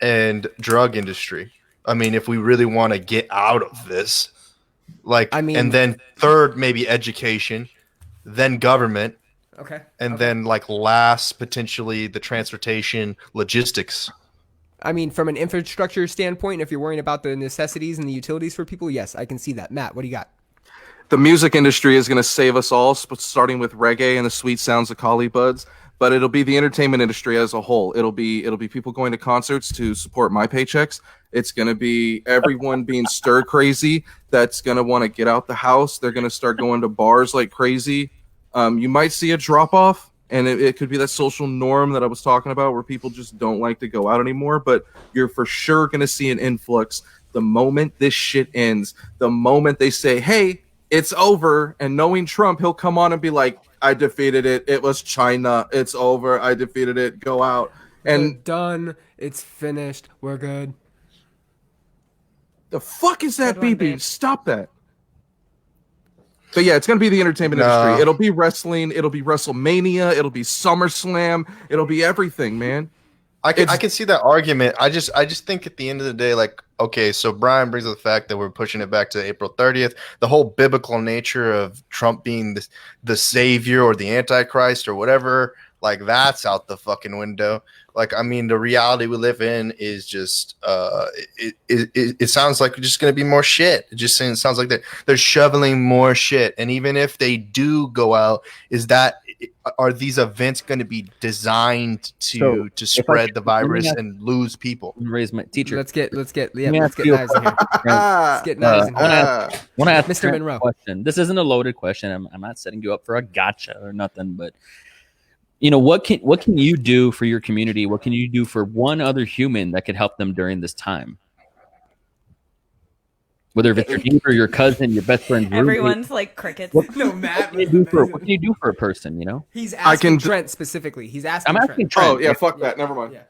and drug industry. I mean, if we really want to get out of this, and then third, maybe education, then government. Okay. And then last, potentially the transportation logistics. I mean, from an infrastructure standpoint, if you're worrying about the necessities and the utilities for people, yes, I can see that. Matt, what do you got? The music industry is going to save us all, starting with reggae and the sweet sounds of Collie Buds. But it'll be the entertainment industry as a whole. It'll be people going to concerts to support my paychecks. It's going to be everyone being stir crazy. That's going to want to get out the house. They're going to start going to bars like crazy. You might see a drop off, and it could be that social norm that I was talking about, where people just don't like to go out anymore. But you're for sure going to see an influx the moment this shit ends. The moment they say, "Hey, it's over," and knowing Trump, he'll come on and be like, I defeated it. It was China. It's over. I defeated it. Go out. And we're done. It's finished. We're good. The fuck is that, BB? Stop that. But yeah, it's going to be the entertainment industry. It'll be wrestling. It'll be WrestleMania. It'll be SummerSlam. It'll be everything, man. I can see that argument. I just think at the end of the day, okay, so Bryan brings up the fact that we're pushing it back to April 30th. The whole biblical nature of Trump being the savior or the antichrist or whatever, that's out the fucking window. I mean, the reality we live in is just it sounds like just going to be more shit. It sounds like they're shoveling more shit. And even if they do go out, are these events going to be designed to spread the virus and lose people? Raise my teacher. Let's get Knives in here. Let's get Knives in here. I want to ask Mr. Monroe. A question. This isn't a loaded question. I'm not setting you up for a gotcha or nothing, but what can you do for your community? What can you do for one other human that could help them during this time? Whether it's your neighbor, your cousin, your best friend, everyone's like crickets. No, Matt. What can you do for a person? He's asking Trent specifically. He's asking. I'm asking Trent. Trent. Oh yeah, fuck that. Never mind. Yeah.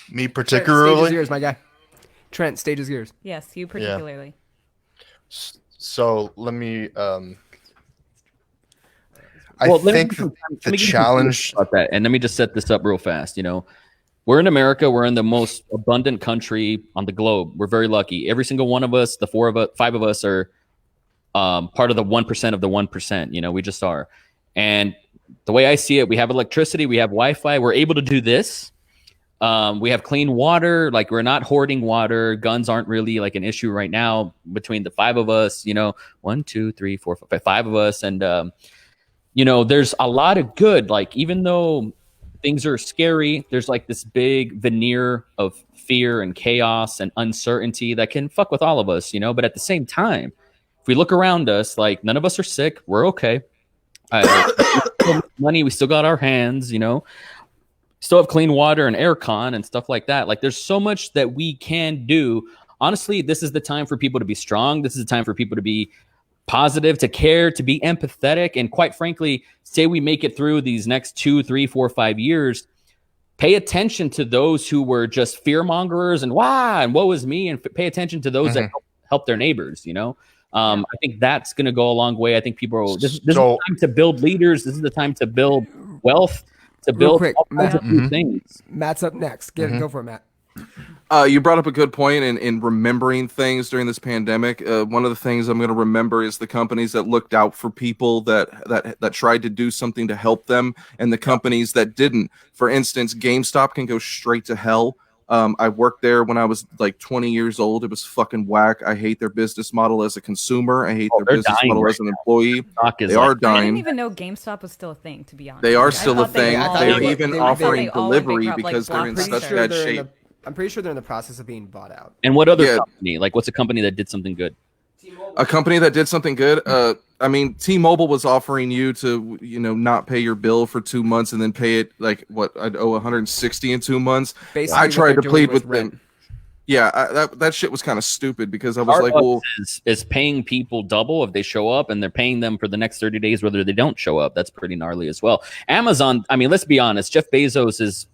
Me particularly. Stage is yours, my guy. Trent, stage is yours. Yes, you particularly. Yeah. So let me. Let me challenge about that, and let me just set this up real fast. We're in America. We're in the most abundant country on the globe. We're very lucky. Every single one of us, the 5 of us, are part of the 1% of the 1%. We just are. And the way I see it, we have electricity, we have Wi-Fi. We're able to do this. We have clean water. We're not hoarding water. Guns aren't really an issue right now between the 5 of us. 1, 2, 3, 4, 5 of us, and there's a lot of good. Even though things are scary, there's this big veneer of fear and chaos and uncertainty that can fuck with all of us, but at the same time, if we look around us, none of us are sick. We're okay. Money, we still got our hands, still have clean water and aircon and stuff like that. There's so much that we can do. Honestly, this is the time for people to be strong. This is the time for people to be positive, to care, to be empathetic, and quite frankly, say we make it through these next 2, 3, 4, 5 years, pay attention to those who were just fear mongers and woe is me, and pay attention to those that help their neighbors. I think that's going to go a long way. I think people this is the time to build leaders. This is the time to build wealth, to build all kinds of new things. Matt's up next. Go for it, Matt. You brought up a good point in remembering things during this pandemic. One of the things I'm going to remember is the companies that looked out for people that tried to do something to help them, and the companies that didn't. For instance, GameStop can go straight to hell. I worked there when I was like 20 years old. It was fucking whack. I hate their business model as a consumer. I hate their business model as an employee. They are dying. I didn't even know GameStop was still a thing, to be honest. They are still a thing. They're even offering delivery delivery because they're in such bad shape. I'm pretty sure they're in the process of being bought out. And what other company? Like, what's a company that did something good? A company that did something good. I mean, T-Mobile was offering you to, not pay your bill for 2 months and then pay it like what I'd owe 160 in 2 months. Basically, I tried to plead with rent. them. Yeah, that shit was kind of stupid because I was like, well, is paying people double if they show up, and they're paying them for the next 30 days whether they don't show up. That's pretty gnarly as well. Amazon. I mean, let's be honest. Jeff Bezos is,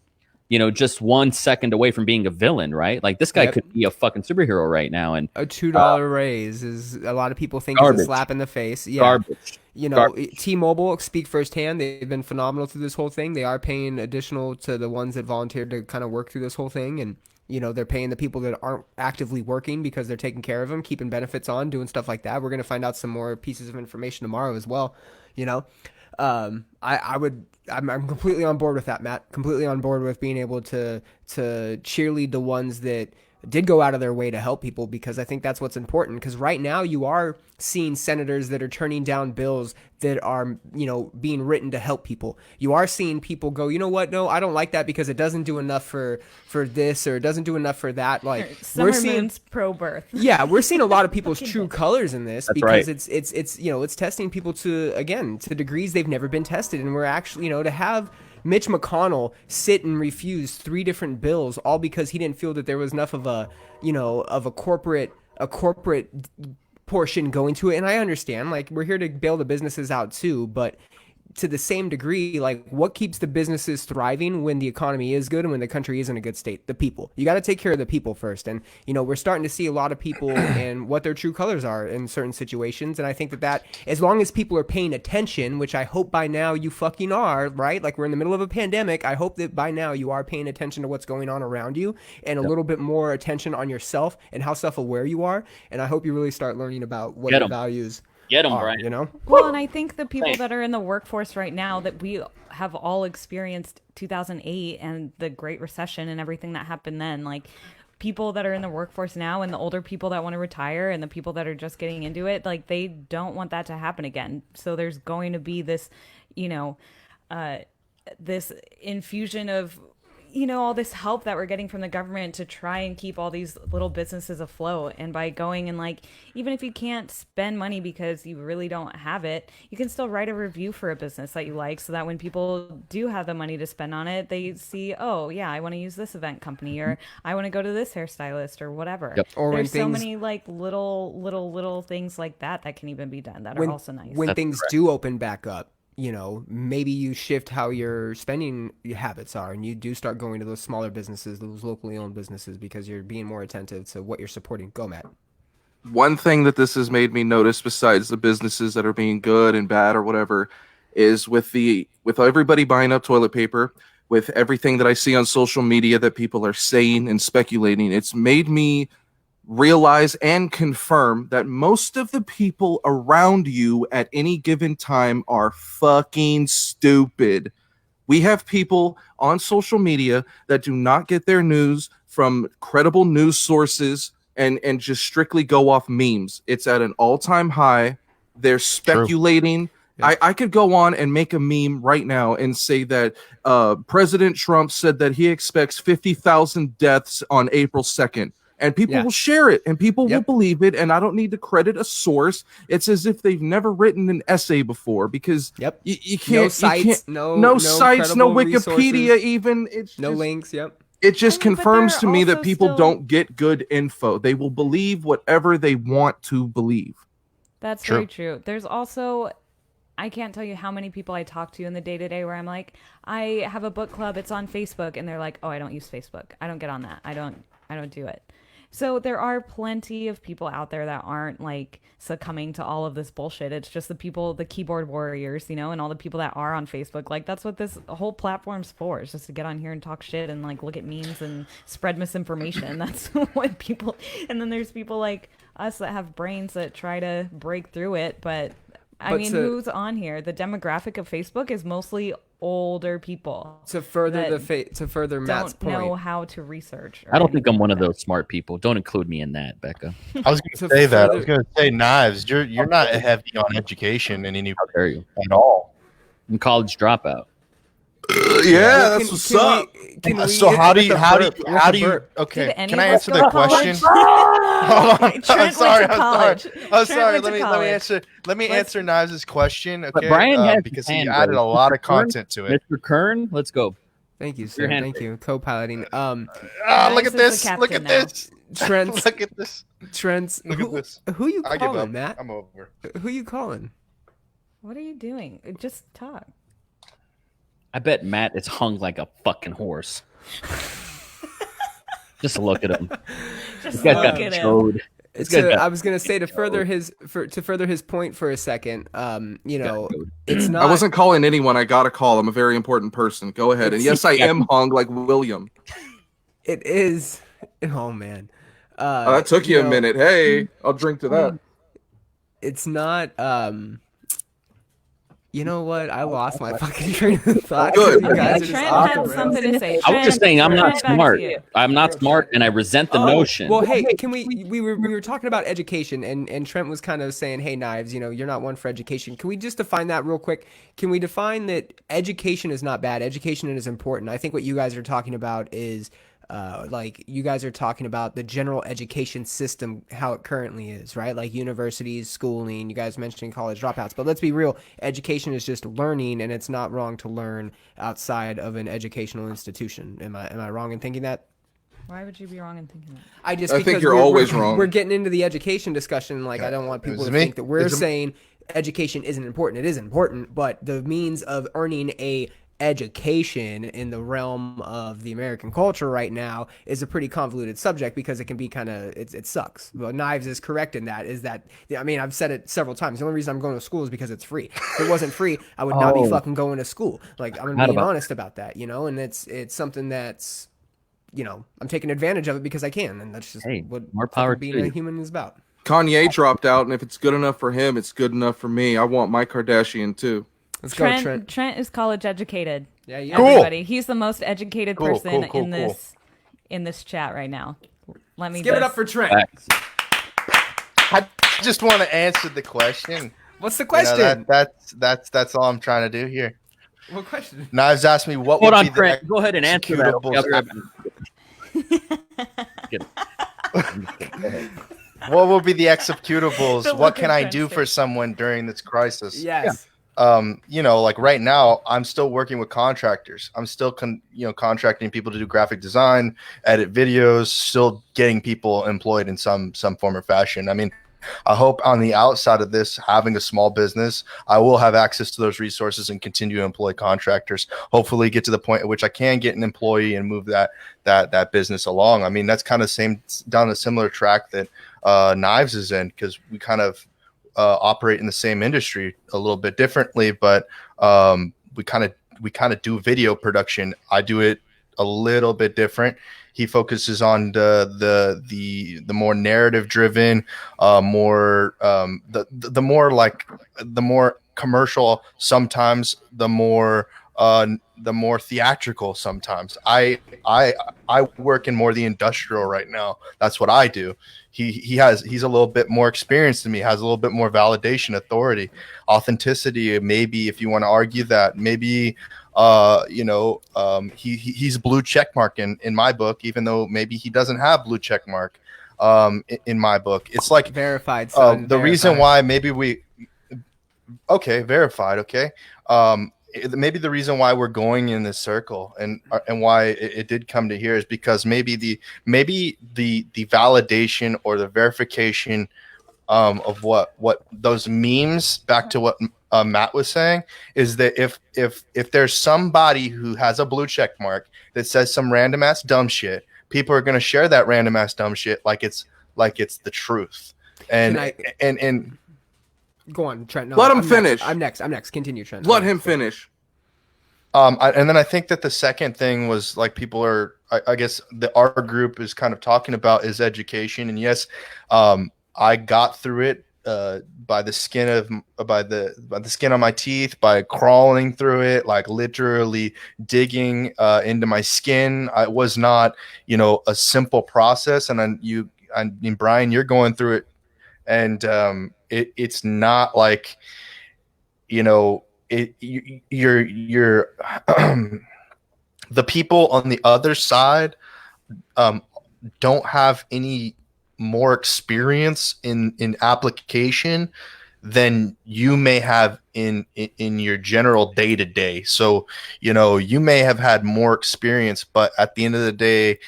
just 1 second away from being a villain, right? Like, this guy could be a fucking superhero right now. And a $2 raise is a lot of people think is a slap in the face. Yeah. Garbage. T-Mobile, speak firsthand. They've been phenomenal through this whole thing. They are paying additional to the ones that volunteered to kind of work through this whole thing. And, they're paying the people that aren't actively working because they're taking care of them, keeping benefits on, doing stuff like that. We're going to find out some more pieces of information tomorrow as well. I'm completely on board with that, Matt. Completely on board with being able to cheerlead the ones that did go out of their way to help people, because I think that's what's important. Because right now you are seeing senators that are turning down bills that are, being written to help people. You are seeing people go, you know what? No, I don't like that because it doesn't do enough for this, or it doesn't do enough for that. Like, we're seeing pro-birth. Yeah, we're seeing a lot of people's true colors in this. That's because it's testing people to degrees they've never been tested, and we're actually, to have Mitch McConnell sit and refuse 3 different bills, all because he didn't feel that there was enough of a corporate portion going to it. And I understand, like, we're here to bail the businesses out too, but to the same degree, like, what keeps the businesses thriving when the economy is good and when the country is in a good state? The people. You got to take care of the people first. And, we're starting to see a lot of people and what their true colors are in certain situations. And I think that as long as people are paying attention, which I hope by now you fucking are, right? Like, we're in the middle of a pandemic. I hope that by now you are paying attention to what's going on around you, and a little bit more attention on yourself and how self-aware you are. And I hope you really start learning about what your values Get them, are, Bryan. Well, and I think the people that are in the workforce right now, that we have all experienced 2008 and the Great Recession and everything that happened then, like, people that are in the workforce now and the older people that want to retire and the people that are just getting into it, like, they don't want that to happen again. So there's going to be this, this infusion of, all this help that we're getting from the government to try and keep all these little businesses afloat. And by going and, like, even if you can't spend money because you really don't have it, you can still write a review for a business that you like, so that when people do have the money to spend on it, they see, oh yeah, I want to use this event company, or I want to go to this hairstylist, or whatever. Yep. Or there's so many, like, little things like that can even be done that are also nice. When things do open back up, maybe you shift how your spending habits are, and you do start going to those smaller businesses, those locally owned businesses, because you're being more attentive to what you're supporting. Go, Matt. One thing that this has made me notice, besides the businesses that are being good and bad or whatever, is with everybody buying up toilet paper, with everything that I see on social media that people are saying and speculating, it's made me realize and confirm that most of the people around you at any given time are fucking stupid. We have people on social media that do not get their news from credible news sources and just strictly go off memes. It's at an all-time high. They're speculating. Yeah. I could go on and make a meme right now and say that President Trump said that he expects 50,000 deaths on April 2nd. And people will share it, and people will believe it, and I don't need to credit a source. It's as if they've never written an essay before, because you can't. No sites, no sites, no Wikipedia, resources. Even. It's no links, It just confirms to me that people don't get good info. They will believe whatever they want to believe. That's True. very true. There's also, I can't tell you how many people I talk to in the day to day where I'm like, I have a book club. It's on Facebook, and they're like, oh, I don't use Facebook. I don't get on that. I don't do it. So there are plenty of people out there that aren't like succumbing to all of this bullshit. It's just the people, the keyboard warriors, and all the people that are on Facebook. Like that's what this whole platform's for. Is just to get on here and talk shit and like look at memes and spread misinformation. That's what people. And then there's people like us that have brains that try to break through it. But I mean, who's on here? The demographic of Facebook is mostly older people To further to further Matt's don't know point. how to research. or I don't think anything I'm one like of those smart people. Don't include me in that, Becca. I was going to say that. I was going to say, Knives, you're not heavy on education in any How dare you? at all. I'm college dropout. Yeah, that's what's up. So how do you Did okay, any can I of us answer go the to question? college? Hold on. Trent went to college. I'm Trent sorry. went to Let me college. let me answer Knives' question, But okay? Bryan has because his he hand added raised. a lot of Mr. Kern? content to it. Mr. Kern, let's go. Thank you, Your sir. hand Thank raised. you. Co-piloting. Look Knives at is the this. Look captain at now. this. Trent's Look at this. Trent's Look at this. who you I give up. calling, Matt? I'm over. Who you calling? What are you doing? Just talk. I bet Matt is hung like a fucking horse. Just look at him. Just This guy's look got at him. chode. This guy's got I was gonna say to further his point for a second. chode. It's not. I wasn't calling anyone. I got a call. I'm a very important person. Go ahead. And yes, I am hung like William. It is. Oh man. That took you a minute. Hey, I'll drink to that. It's not. You know what? I lost my fucking train of thought. Good. You guys are just Trent off had the rails. something to say. I was just saying I'm Trent, not back to smart. you. I'm not smart, and I resent the notion. Well, hey, can we were talking about education, and Trent was kind of saying, hey, Knives, you're not one for education. Can we just define that real quick? Can we define that education is not bad? Education is important. I think what you guys are talking about is like you guys are talking about the general education system, how it currently is, right? Like universities, schooling, you guys mentioning college dropouts. But let's be real, education is just learning, and it's not wrong to learn outside of an educational institution. Am I wrong in thinking that? Why would you be wrong in thinking that? I Because think you're we're- always we're- wrong. We're getting into the education discussion. Like, I don't want people Is to it me? think that we're Is it- saying education isn't important. It is important, but the means of earning a education in the realm of the American culture right now is a pretty convoluted subject because it can be kind of it sucks. Well, Knives is correct in that. Is that I mean, I've said it several times. The only reason I'm going to school is because it's free. If it wasn't free, I would not be fucking going to school. Like, I'm being honest about that, and it's something that's I'm taking advantage of it because I can, and that's just what more power being to a you. human is about. Kanye dropped out, and if it's good enough for him, it's good enough for me. I want my Kardashian too. Let's go, Trent. Trent is college educated. Yeah, yeah. Cool. Everybody, he's the most educated Cool, person cool, in this in this chat right now. Let me Give it just- up for Trent. Facts. I just want to answer the question. What's the You know, question? that's all I'm trying to do here. What question? Knives asked me what Hold would on, be Trent. Go ahead and answer that. what will be the executables? The What look can of I Trent's do face. for someone during this crisis? Yes. Like right now, I'm still working with contractors. I'm still, contracting people to do graphic design, edit videos, still getting people employed in some form or fashion. I mean, I hope on the outside of this, having a small business, I will have access to those resources and continue to employ contractors. Hopefully, get to the point at which I can get an employee and move that business along. I mean, that's kind of down a similar track that Knives is in, because we kind of operate in the same industry a little bit differently, but we kind of do video production. I do it a little bit different. He focuses on the more narrative driven, the more commercial, sometimes the more theatrical sometimes. I work in more the industrial right now. That's what I do. He's a little bit more experienced than me, has a little bit more validation, authority, authenticity. Maybe if you want to argue that, maybe he's blue check mark in my book, even though maybe he doesn't have blue check mark in my book. It's like Verified. Son, the reason why maybe verified. Okay. Maybe the reason why we're going in this circle and why it did come to here is because maybe the validation or the verification of what those memes, back to what Matt was saying, is that if there's somebody who has a blue check mark that says some random ass dumb shit, people are going to share that random ass dumb shit like it's the truth. And Can I- and Go on, Trent. No, Let him I'm finish. Next. I'm next. Continue, Trent. Let him finish. and then I think that the second thing was like people are, I guess our group is kind of talking about is education. And yes, I got through it by the skin on my teeth, by crawling through it, like literally digging into my skin. It was not, a simple process. And I mean, Bryan, you're going through it, and it's not like, you're the people on the other side don't have any more experience in application than you may have in your general day to day. So you may have had more experience, but at the end of the day,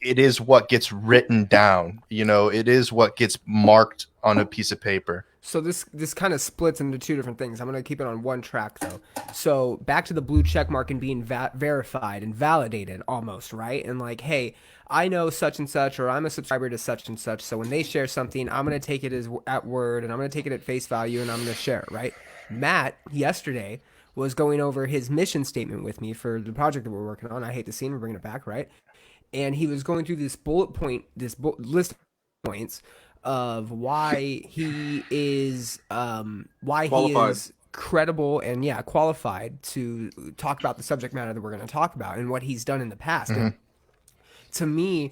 it is what gets written down. It is what gets marked on a piece of paper. So this kind of splits into two different things. I'm going to keep it on one track though. So back to the blue check mark and being verified and validated almost, right? And like, hey, I know such and such, or I'm a subscriber to such and such. So when they share something, I'm going to take it as at word, and I'm going to take it at face value, and I'm going to share it, right? Matt yesterday was going over his mission statement with me for the project that we're working on. I hate the scene. We're bringing it back, right? And he was going through this list of points of why he is Qualified. credible and qualified to talk about the subject matter that we're going to talk about and what he's done in the past. And to me,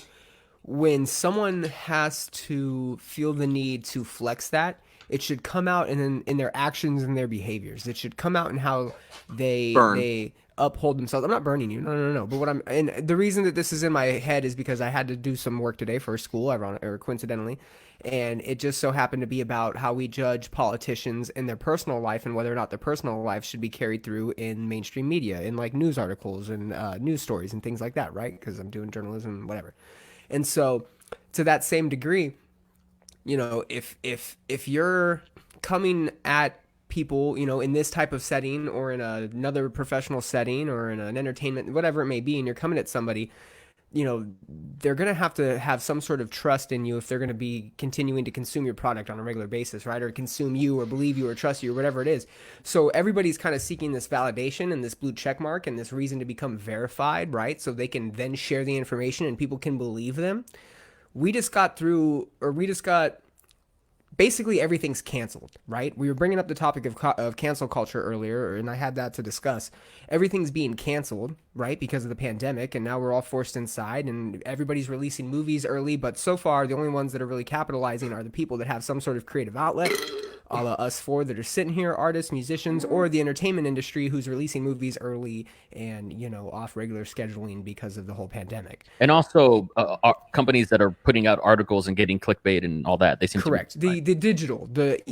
when someone has to feel the need to flex that, it should come out in their actions and their behaviors. It should come out in how they uphold themselves. I'm not burning you. No. But and the reason that this is in my head is because I had to do some work today for school, coincidentally. And it just so happened to be about how we judge politicians in their personal life and whether or not their personal life should be carried through in mainstream media, in like news articles and news stories and things like that, right? Because I'm doing journalism, whatever. And so to that same degree, if you're coming at people, in this type of setting or in another professional setting or in an entertainment, whatever it may be, and you're coming at somebody, they're going to have some sort of trust in you if they're going to be continuing to consume your product on a regular basis, right? Or consume you or believe you or trust you or whatever it is. So everybody's kind of seeking this validation and this blue check mark and this reason to become verified, right? So they can then share the information and people can believe them. Basically everything's canceled, right? We were bringing up the topic of cancel culture earlier, and I had that to discuss. Everything's being canceled, right, because of the pandemic, and now we're all forced inside, and everybody's releasing movies early, but so far, the only ones that are really capitalizing are the people that have some sort of creative outlet, a la us four that are sitting here, artists, musicians, or the entertainment industry who's releasing movies early and, off regular scheduling because of the whole pandemic. And also companies that are putting out articles and getting clickbait and all that. They seem correct. To be the digital, the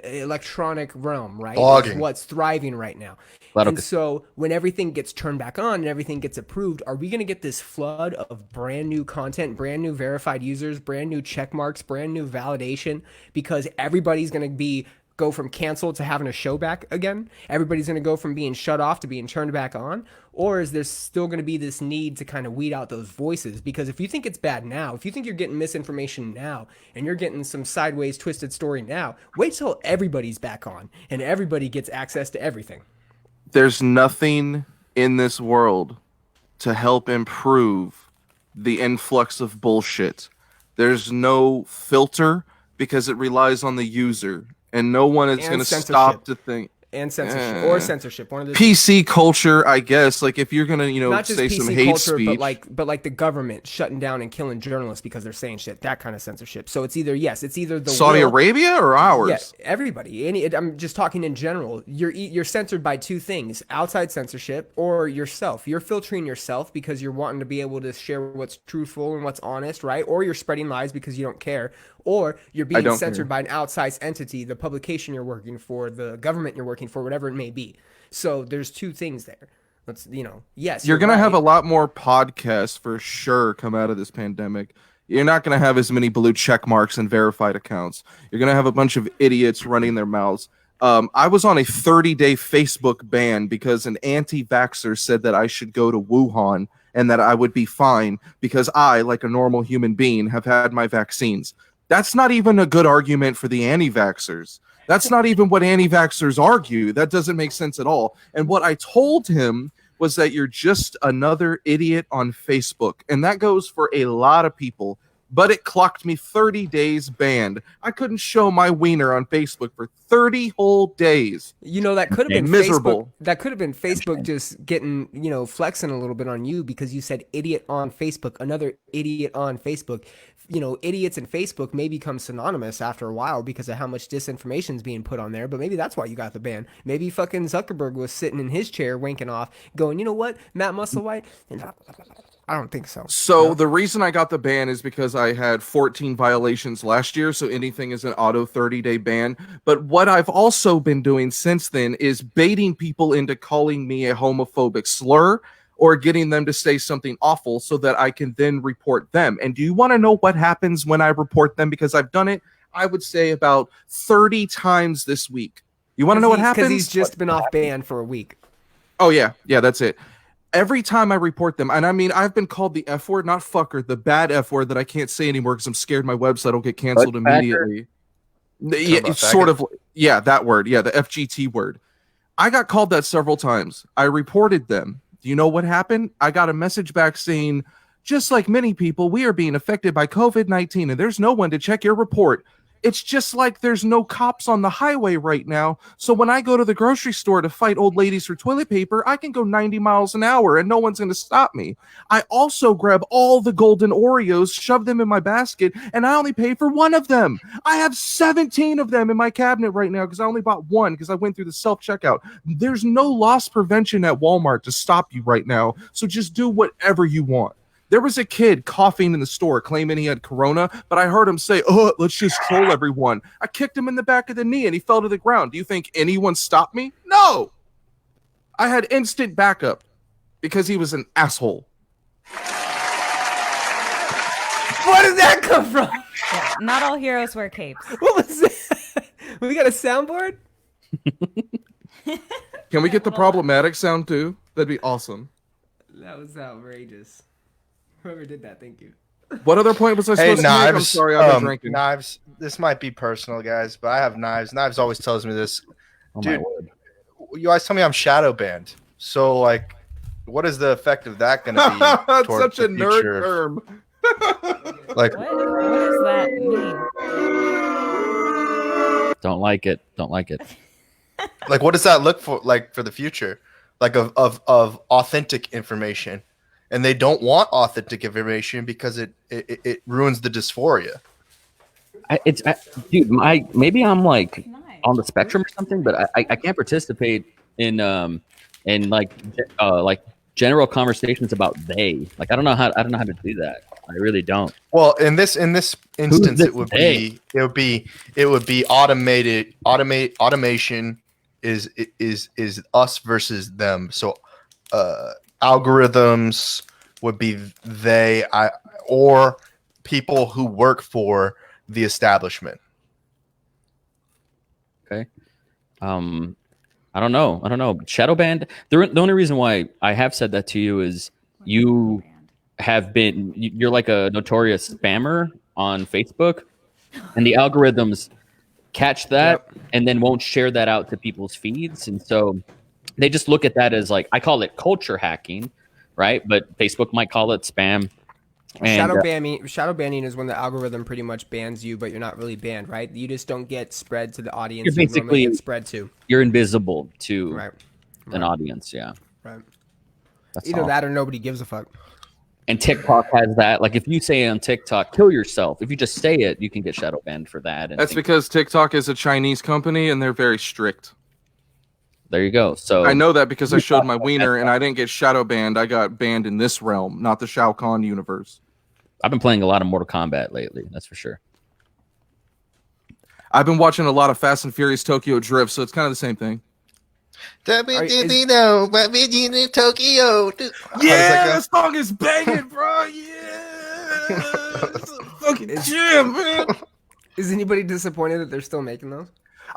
electronic realm, right? Blogging. Is what's thriving right now. And so when everything gets turned back on and everything gets approved, are we going to get this flood of brand new content, brand new verified users, brand new check marks, brand new validation, because everybody's going to go from canceled to having a show back again? Everybody's going to go from being shut off to being turned back on? Or is there still going to be this need to kind of weed out those voices? Because if you think it's bad now, if you think you're getting misinformation now, and you're getting some sideways twisted story now, wait till everybody's back on and everybody gets access to everything. There's nothing in this world to help improve the influx of bullshit. There's no filter because it relies on the user, and no one is going to stop to think. And censorship or censorship, one of the PC culture, I guess. Like if you're gonna, not just say PC some hate culture, speech, but like the government shutting down and killing journalists because they're saying shit, that kind of censorship. So it's either the Saudi Arabia or ours. Yeah, everybody. I'm just talking in general. You're censored by two things: outside censorship or yourself. You're filtering yourself because you're wanting to be able to share what's truthful and what's honest, right? Or you're spreading lies because you don't care. Or you're being censored by an outside entity, the publication you're working for, the government you're working for, whatever it may be. So there's two things there. Yes, you're going to have a lot more podcasts for sure come out of this pandemic. You're not going to have as many blue check marks and verified accounts. You're going to have a bunch of idiots running their mouths. I was on a 30-day Facebook ban because an anti-vaxxer said that I should go to Wuhan and that I would be fine because I, like a normal human being, have had my vaccines. That's not even a good argument for the anti-vaxxers. That's not even what anti-vaxxers argue. That doesn't make sense at all. And what I told him was that you're just another idiot on Facebook. And that goes for a lot of people. But it clocked me 30 days banned. I couldn't show my wiener on Facebook for 30 whole days. You know, that could have been Miserable. Facebook. That could have been Facebook just getting, flexing a little bit on you because you said idiot on Facebook, another idiot on Facebook. Idiots and Facebook may become synonymous after a while because of how much disinformation is being put on there. But maybe that's why you got the ban. Maybe fucking Zuckerberg was sitting in his chair wanking off going, you know what, Matt Musselwhite? I don't think so. So the reason I got the ban is because I had 14 violations last year. So anything is an auto 30-day ban. But what I've also been doing since then is baiting people into calling me a homophobic slur or getting them to say something awful so that I can then report them. And do you want to know what happens when I report them? Because I've done it, I would say, about 30 times this week. You want to know what happens? Because he's just been off ban for a week. Oh, yeah. Yeah, that's it. Every time I report them, and I mean, I've been called the F word, not fucker, the bad F word that I can't say anymore because I'm scared my website will get canceled immediately. Yeah, it's sort of, yeah, that word. Yeah, the FGT word. I got called that several times. I reported them. Do you know what happened? I got a message back saying, just like many people, we are being affected by COVID-19 and there's no one to check your report. It's just like there's no cops on the highway right now. So when I go to the grocery store to fight old ladies for toilet paper, I can go 90 miles an hour and no one's going to stop me. I also grab all the golden Oreos, shove them in my basket, and I only pay for one of them. I have 17 of them in my cabinet right now because I only bought one because I went through the self-checkout. There's no loss prevention at Walmart to stop you right now. So just do whatever you want. There was a kid coughing in the store claiming he had corona, but I heard him say, "Oh, let's just troll everyone." I kicked him in the back of the knee and he fell to the ground. Do you think anyone stopped me? No! I had instant backup because he was an asshole. Where did that come from? Yeah, not all heroes wear capes. What was that? We got a soundboard? Can we get the problematic sound too? That'd be awesome. That was outrageous. Whoever did that, thank you. What other point was I Hey, supposed to make? I'm Knives. sorry, I've been drinking. Knives. This might be personal, guys, but I have Knives. Knives always tells me this. Oh, Dude, my word. you always tell me I'm shadow banned. So, like, what is the effect of that going to be? That's towards such a the nerd future of- term. Like, What does that mean? Don't like it. Don't like it. like, what does that look for? Like for the future, like of authentic information, and they don't want authentic information because it ruins the dysphoria. Dude, maybe I'm like on the spectrum or something, but I can't participate in like general conversations about they. Like I don't know how to do that. I really don't. Well, in this instance, this it would be automated. Automation is us versus them. So algorithms would be they, or people who work for the establishment. Okay. I don't know. Shadow banned. The only reason why I have said that to you is you're like a notorious spammer on Facebook, and the algorithms catch that and then won't share that out to people's feeds, and so they just look at that as like, I call it culture hacking, right? But Facebook might call it spam. And, Shadow banning is when the algorithm pretty much bans you, but you're not really banned, right? You just don't get spread to the audience You're you normally basically- get spread to. you're invisible to Right. an audience. Yeah. Right. That's Either all. that or nobody gives a fuck. And TikTok has that. Like if you say on TikTok, kill yourself, if you just say it, you can get shadow banned for that. And That's because TikTok is a Chinese company and they're very strict. there you go. So I know that because I showed my wiener and I didn't get shadow banned. I got banned in this realm, not the Shao Kahn universe. I've been playing a lot of Mortal Kombat lately. That's for sure. I've been watching a lot of Fast and Furious Tokyo Drift, so it's kind of the same thing. Tokyo. Yeah, that song is banging, bro. Yeah. Fucking jam, man. Is anybody disappointed that they're still making those?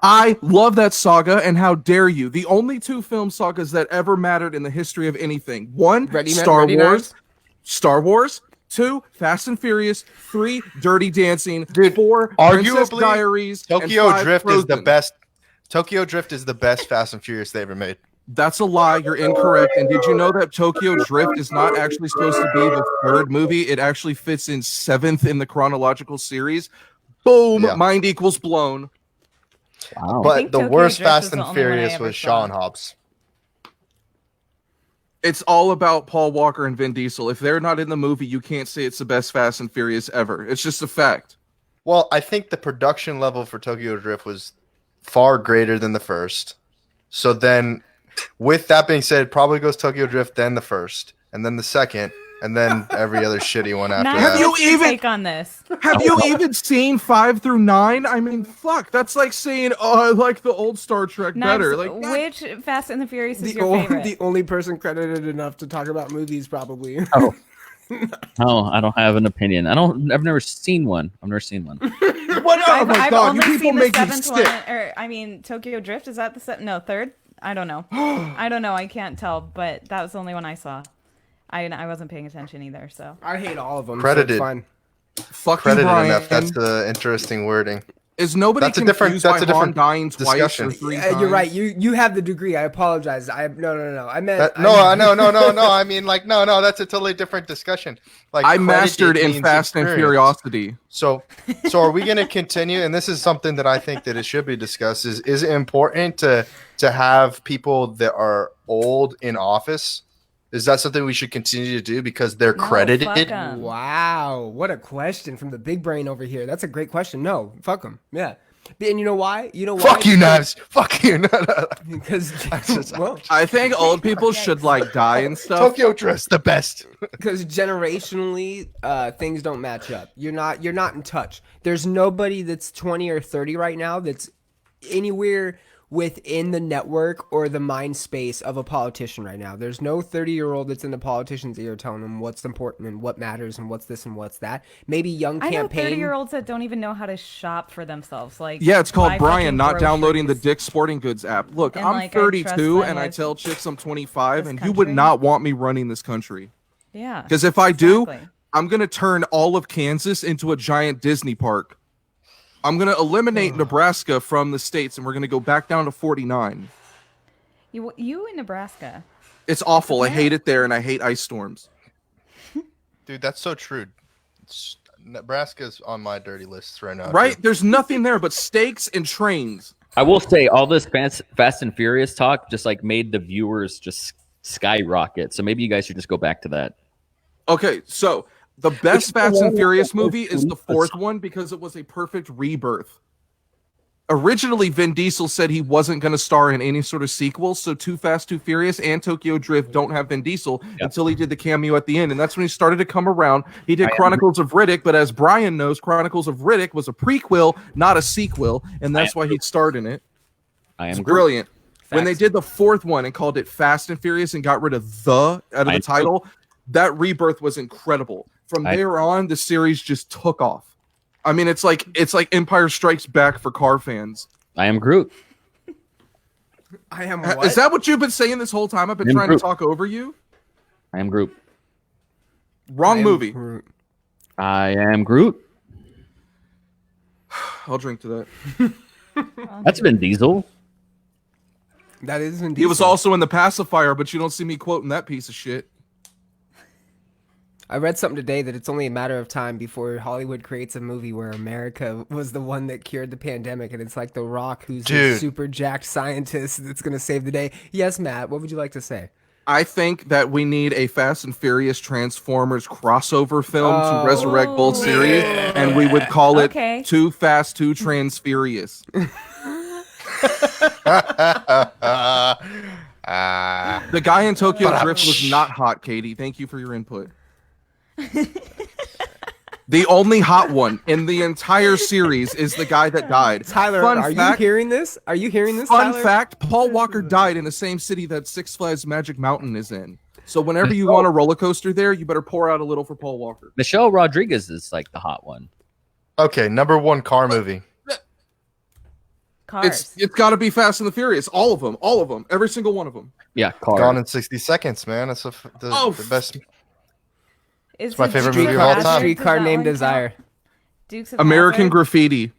I love that saga, and how dare you? The only two film sagas that ever mattered in the history of anything. One, Star Wars. Star Wars. 2, Fast and Furious. 3, Dirty Dancing. Dude, 4, Princess arguably, Diaries. Tokyo and 5, Drift is the Frozen. best. Tokyo Drift is the best Fast and Furious they ever made. That's a lie. You're incorrect. And did you know that Tokyo Drift is not actually supposed to be the 3rd movie? It actually fits in 7th in the chronological series. Boom. Yeah. Mind equals blown. Wow. But think the Tokyo worst Drift Fast is the and only one I Furious ever was saw. Sean Hobbs. It's all about Paul Walker and Vin Diesel. If they're not in the movie, you can't say it's the best Fast and Furious ever. It's just a fact. Well, I think the production level for Tokyo Drift was far greater than the first. So then, with that being said, it probably goes Tokyo Drift, then the first, and then the second, and then every other shitty one after Knives, that. Have you what's your even- take on this? Have you even seen 5 through 9? I mean, fuck. That's like saying, oh, I like the old Star Trek better. Knives, Like, which Fast and the Furious is The, your favorite? the only person credited enough to talk about movies, probably. Oh, I don't have an opinion. I've never seen one. I've never seen one. what? Oh my I've god, you only people seen the make me 7th one, sick. or I mean, Tokyo Drift. Is that the no 3rd? I don't know. I don't know. I can't tell, but that was the only one I saw. I wasn't paying attention either. So I hate all of them. Credited. So it's fine. Fuck you, Credited Bryan. enough. That's the interesting wording. Is nobody That's a different- confused that's by a different Han dying twice discussion. or 3 times? You're right. You have the degree. I apologize. No. I meant No. I mean, like, no. That's a totally different discussion. Like, I credited mastered in means Fast and experience. Curiosity. So are we going to continue? And this is something that I think that it should be discussed. Is it important to have people that are old in office? Is that something we should continue to do because they're No, credited? fuck 'em. Wow, what a question from the big brain over here. That's a great question. No, fuck them. Yeah. And you know why? Fuck you, Knives. Fuck you. No. Because just- well, I think old people should like die and stuff. Tokyo Drift's the best. because generationally, things don't match up. You're not in touch. There's nobody that's 20 or 30 right now that's anywhere within the network or the mind space of a politician right now. There's no 30-year-old that's in the politician's ear telling them what's important and what matters and what's this and what's that. Maybe young I know campaign. 30-year-olds that don't even know how to shop for themselves. Like, Yeah, it's called buy Bryan, fucking not downloading the groceries. Dick's Sporting Goods app. Look, And, I'm like, I 32 trust and them I with tell chicks I'm 25, this and you would country. not want me running this country. Yeah. Because if I do, Exactly. I'm going to turn all of Kansas into a giant Disney park. I'm going to eliminate Nebraska from the states, and we're going to go back down to 49. You in Nebraska. It's awful. I Yeah. hate it there, and I hate ice storms. Dude, that's so true. Nebraska's on my dirty lists right now. Right? dude. There's nothing there but steaks and trains. I will say all this Fast and Furious talk just like made the viewers just skyrocket. So maybe you guys should just go back to that. Okay, so the best It's Fast the and one Furious with the movie is the police. 4th one because it was a perfect rebirth. Originally, Vin Diesel said he wasn't going to star in any sort of sequel, so Too Fast, Too Furious and Tokyo Drift don't have Vin Diesel until he did the cameo at the end, and that's when he started to come around. He did Chronicles of Riddick, but as Bryan knows, Chronicles of Riddick was a prequel, not a sequel, and that's why he starred in it. I am It's Groot. brilliant. When they Facts. did the 4th one and called it Fast and Furious and got rid of the out of I the know. title, that rebirth was incredible. From I- there on, the series just took off. I mean, it's like Empire Strikes Back for car fans. I am Groot. I am what? Is that what you've been saying this whole time? I've been I'm trying Groot. to talk over you. I am Groot. Wrong I am movie. Groot. I am Groot. I'll drink to that. That's Vin Diesel. That is indeed. He was also in The Pacifier, but you don't see me quoting that piece of shit. I read something today that it's only a matter of time before Hollywood creates a movie where America was the one that cured the pandemic, and it's like The Rock, who's a Dude. super jacked scientist that's going to save the day. Yes, Matt, what would you like to say? I think that we need a Fast and Furious Transformers crossover film Oh. to resurrect both Ooh. series, and we would call it Okay. Too Fast, Too Transfurious. The guy in Tokyo Drift was not hot, Katie. Thank you for your input. The only hot one in the entire series is the guy that died. Tyler, Fun are fact, you hearing this? Fun Fun fact, Paul Walker died in the same city that Six Flags Magic Mountain is in. So whenever you want a roller coaster there, you better pour out a little for Paul Walker. Michelle Rodriguez is like the hot one. Okay, number one car movie. Cars. It's got to be Fast and the Furious. All of them. Every single one of them. Yeah, Cars. Gone in 60 Seconds, man. That's the best. It's my a favorite Dukes movie of of all Hazzard. time. Does Streetcar that Named one count? Desire. Dukes of American Hazzard? Graffiti.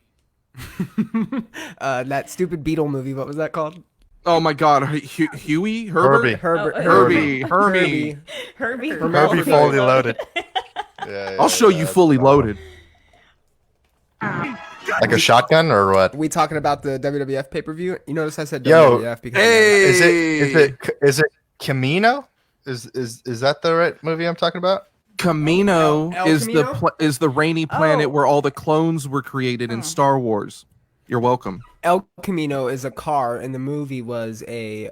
That stupid Beetle movie. What was that called? Oh my God, Huey, Herbert, Herbie. Herbie. Herbie. Herbie fully loaded. Yeah, I'll show you fully loaded. Like a shotgun or what? We talking about the WWF pay per view? You notice I said Yo, WWF because hey! Is it Camino? Is that the right movie I'm talking about? Camino El is Camino? is the rainy planet Oh. where all the clones were created in Star Wars. You're welcome. El Camino is a car, and the movie was a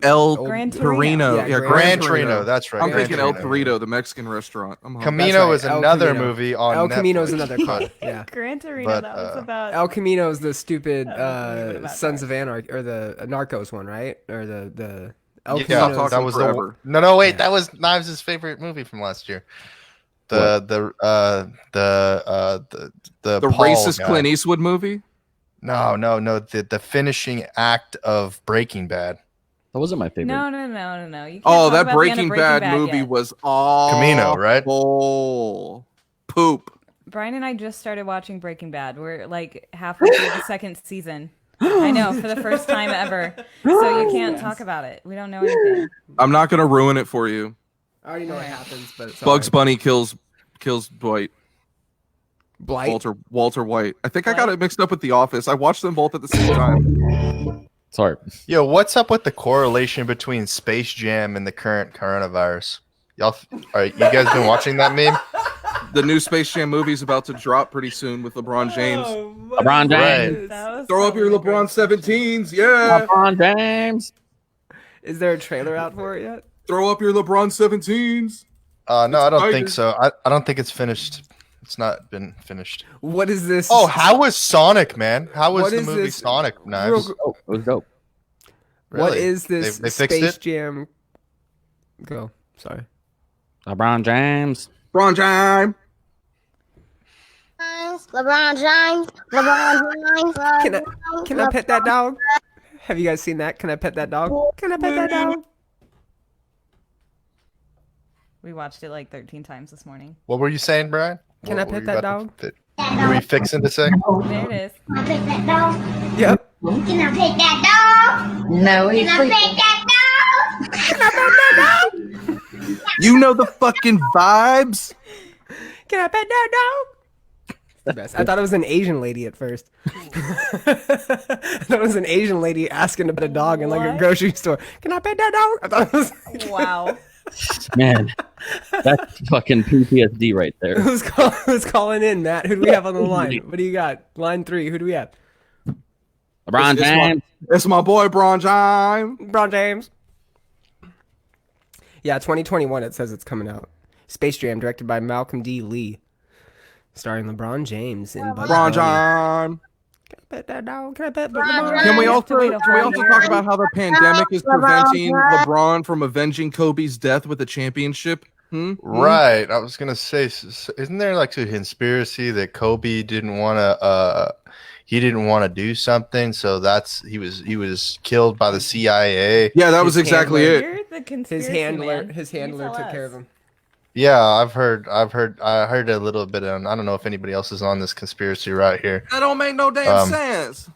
El Gran Torino. Torino. Yeah, Gran Torino. That's right. I'm Gran thinking El Torino. Torito, the Mexican restaurant. I'm hungry. Camino That's is right, El another Camino. movie on El Netflix. Camino is another car. Yeah. Gran Torino, But, that was about. El Camino is the stupid That was a movie about Sons of Anarchy or the Narcos one, right? Or the El Yeah, Camino's- talking that was forever. no. Wait, that was Knives' favorite movie from last year. The The Paul racist guy. Clint Eastwood movie. No. The finishing act of Breaking Bad. That wasn't my favorite. No. You can't Oh, talk that about the end Breaking of Bad movie yet. was awful. Camino, right? Poop. Brian and I just started watching Breaking Bad. We're like halfway through the second season. I know, for the first time ever. So you can't talk about it. We don't know anything. I'm not gonna ruin it for you. I already know what happens, but it's Bugs alright. Bunny kills Dwight. Blight. Walter White. I think I got it mixed up with The Office. I watched them both at the same time. Sorry. Yo, what's up with the correlation between Space Jam and the current coronavirus? Y'all, all right, you guys been watching that meme? The new Space Jam movie is about to drop pretty soon with LeBron James. LeBron James. Right. That was Throw up your probably LeBron great. 17s, yeah. LeBron James. Is there a trailer out for it yet? Throw up your LeBron 17s. No, I don't think Tigers. so. I don't think it's finished. It's not been finished. What is this? Oh, how was Sonic, man? How was What the is movie this? Sonic, Knives? Oh, it was dope. What Really? is this They fixed Space it? Jam? Go. Sorry. LeBron James. LeBron James. LeBron James. LeBron James. Can I pet that dog? Have you guys seen that? Can I pet that dog? Can I pet that dog? We watched it like 13 times this morning. What were you saying, Brian? Can What I were pet you that about dog? What were you fixing to say? There it is. Can I pet that dog? Yep. Can I pet that dog? No, Can he's I pet that dog? Can I pet that dog? You know the fucking vibes. Can I pet that dog? It's the best. I thought it was an Asian lady at first. I thought it was an Asian lady asking to pet a dog in like a What? grocery store. Can I pet that dog? I thought it was Wow. Man, that's fucking PTSD right there. who's calling in, Matt? Who do we have on the line? What do you got? Line 3. Who do we have? LeBron It's James. It's my boy, Bron James. LeBron James. Yeah, 2021. It says it's coming out. Space Jam, directed by Malcolm D. Lee, starring LeBron James and Bugs Bron Bunny. James. Can I pet that dog? Can I pet LeBron LeBron? Can we James. also talk about how the pandemic is preventing LeBron from avenging Kobe's death with a championship? Right. I was gonna say, isn't there like a conspiracy that Kobe didn't want to? He didn't want to do something, so he was killed by the CIA. Yeah, that was His exactly handler. it. You're the His conspiracy handler, man. his You handler tell took us. care of him. Yeah, I heard a little bit on. I don't know if anybody else is on this conspiracy right here. That don't make no damn Um, sense.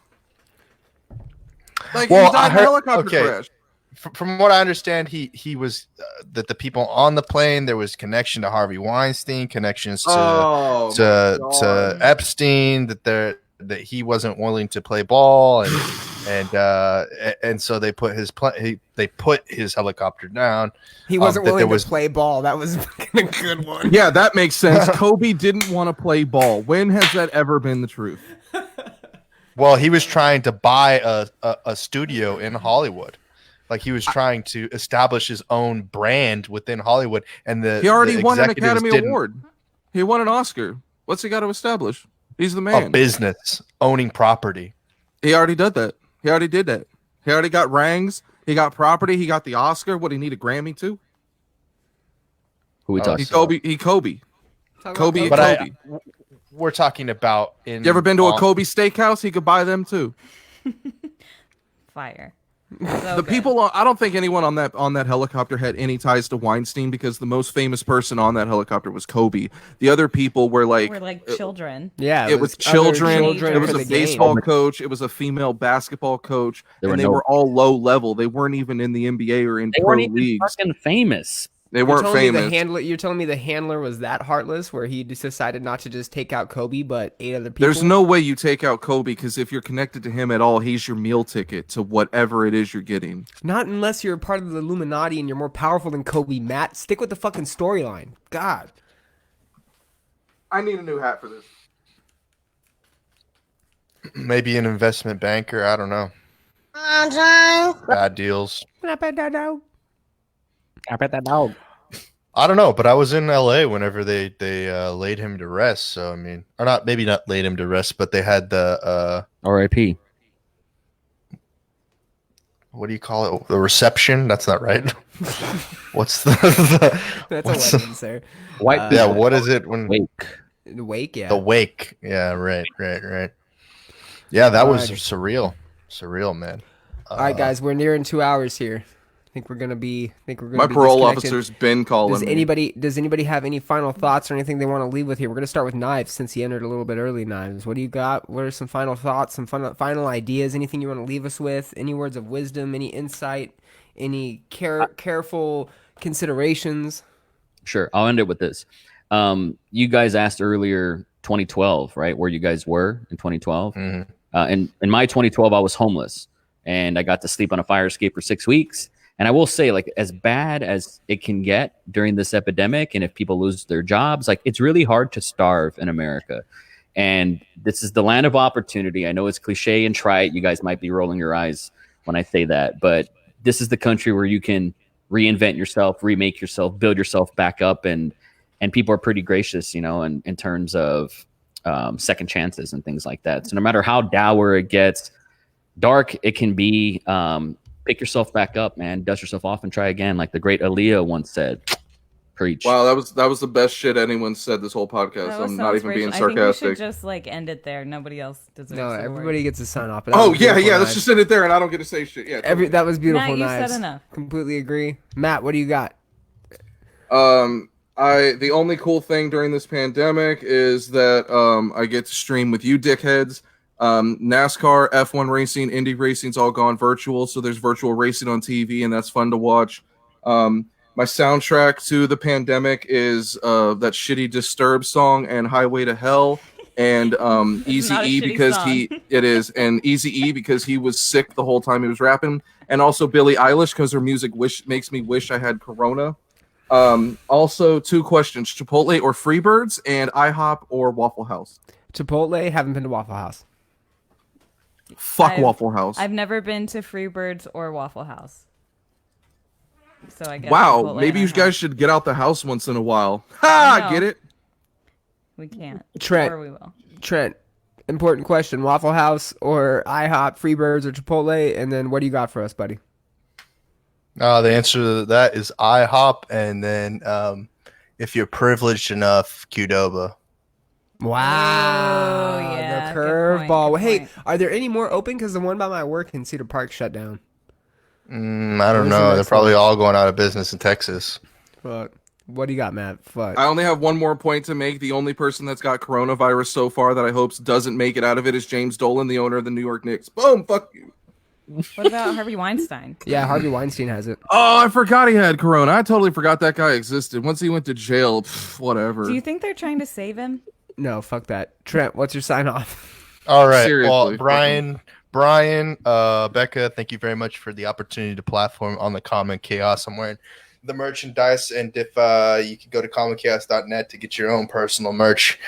Like Well, he died I in a heard- helicopter okay. crash. From what I understand, he was that the people on the plane, there was connection to Harvey Weinstein, connections to Oh, to my to God. Epstein, that he wasn't willing to play ball, and so they put they put his helicopter down. He wasn't that willing there was- to play ball. That was fucking a good one. Yeah, that makes sense. Kobe didn't want to play ball. When has that ever been the truth? Well, he was trying to buy a studio in Hollywood. Like he was trying to establish his own brand within Hollywood, and He already the won an executives Academy didn't- Award. He won an Oscar. What's he got to establish? He's the A man. business owning property. He already did that. He already did that. He already got rangs. He got property. He got the Oscar. What, he need a Grammy too? Who we talking? He Kobe. Kobe and But Kobe. we're talking about in. You ever been to a Kobe steakhouse? He could buy them too. Fire. The people I don't think anyone on that helicopter had any ties to Weinstein, because the most famous person on that helicopter was Kobe. The other people were like children. Yeah, it was other children. It was for a the baseball game. coach. It was a female basketball coach, There and were they no- were all low level. They weren't even in the NBA or in They pro weren't even leagues. fucking famous. They You're weren't telling me famous. you're telling me the handler was that heartless, where he just decided not to just take out Kobe, but 8 other people. There's no way you take out Kobe, because if you're connected to him at all, he's your meal ticket to whatever it is you're getting. Not unless you're a part of the Illuminati and you're more powerful than Kobe. Matt, stick with the fucking storyline. God. I need a new hat for this. Maybe an investment banker. I don't know. Bad deals. I bet that dog. I don't know, but I was in LA whenever they laid him to rest. So I mean, or not, maybe not laid him to rest, but they had the R.I.P. what do you call it? The reception? That's not right. What's the That's what's a wedding, sir. White. yeah? What is it when Wake. The wake, yeah. the wake? Yeah, right. Yeah, that was Alrighty. surreal, man. All right, guys, we're nearing 2 hours here. I think we're gonna be. My parole disconnected. officer's been calling Does me. anybody have any final thoughts or anything they want to leave with here? We're gonna start with Knives, since he entered a little bit early. Knives, what do you got? What are some final thoughts, some final ideas? Anything you want to leave us with? Any words of wisdom? Any insight? Any careful considerations? Sure. I'll end it with this. You guys asked earlier 2012, right? Where you guys were in 2012. Mhm. And in my 2012, I was homeless, and I got to sleep on a fire escape for 6 weeks. And I will say, like, as bad as it can get during this epidemic, and if people lose their jobs, like, it's really hard to starve in America. And this is the land of opportunity. I know it's cliche and trite. You guys might be rolling your eyes when I say that, but this is the country where you can reinvent yourself, remake yourself, build yourself back up, and people are pretty gracious, you know, in terms of second chances and things like that. So no matter how dour it gets, dark it can be, pick yourself back up, man. Dust yourself off and try again, like the great Aaliyah once said. Preach. Wow, that was the best shit anyone said this whole podcast. That was I'm so not even being inspirational. I think we sarcastic. should just like end it there. Nobody else deserves. No, the everybody word. gets a sign off. But that Oh was yeah, beautiful, let's Knives. just end it there, and I don't get to say shit. Yeah, totally. That was beautiful. Matt, you Knives. said enough. Completely agree. Matt, what do you got? The only cool thing during this pandemic is that I get to stream with you dickheads. NASCAR, F1 racing, Indy racing's all gone virtual, so there's virtual racing on TV, and that's fun to watch. My soundtrack to the pandemic is that shitty Disturbed song and Highway to Hell, and Easy not a E shitty because song. it is, and Easy E because he was sick the whole time he was rapping, and also Billie Eilish because her music makes me wish I had Corona. Also, 2 questions: Chipotle or Freebirds, and IHOP or Waffle House. Chipotle. Haven't been to Waffle House. Fuck Waffle House. I've never been to Freebirds or Waffle House. So I guess Wow, Chipotle maybe and you guys IHOP. should get out the house once in a while. Ha! know. Get it? We can't. Trent. Or we will. Trent, important question: Waffle House or IHOP, Freebirds or Chipotle? And then what do you got for us, buddy? The answer to that is IHOP, and then if you're privileged enough, Qdoba. Wow, Oh, yeah, the good curveball. point, good Hey, point. are there any more open? Because the one by my work in Cedar Park shut down. I Where's don't the know. They're next probably one? all going out of business in Texas. Fuck. What do you got, Matt? Fuck. I only have one more point to make. The only person that's got coronavirus so far that I hope doesn't make it out of it is James Dolan, the owner of the New York Knicks. Boom, fuck you. What about Harvey Weinstein? Yeah, Harvey Weinstein has it. Oh, I forgot he had corona. I totally forgot that guy existed. Once he went to jail, whatever. Do you think they're trying to save him? No, fuck that. Trent, what's your sign off? All right. Seriously, Well, fuck Brian, Becca, thank you very much for the opportunity to platform on the Common Chaos. I'm wearing the merchandise, and if you can go to commonchaos.net to get your own personal merch.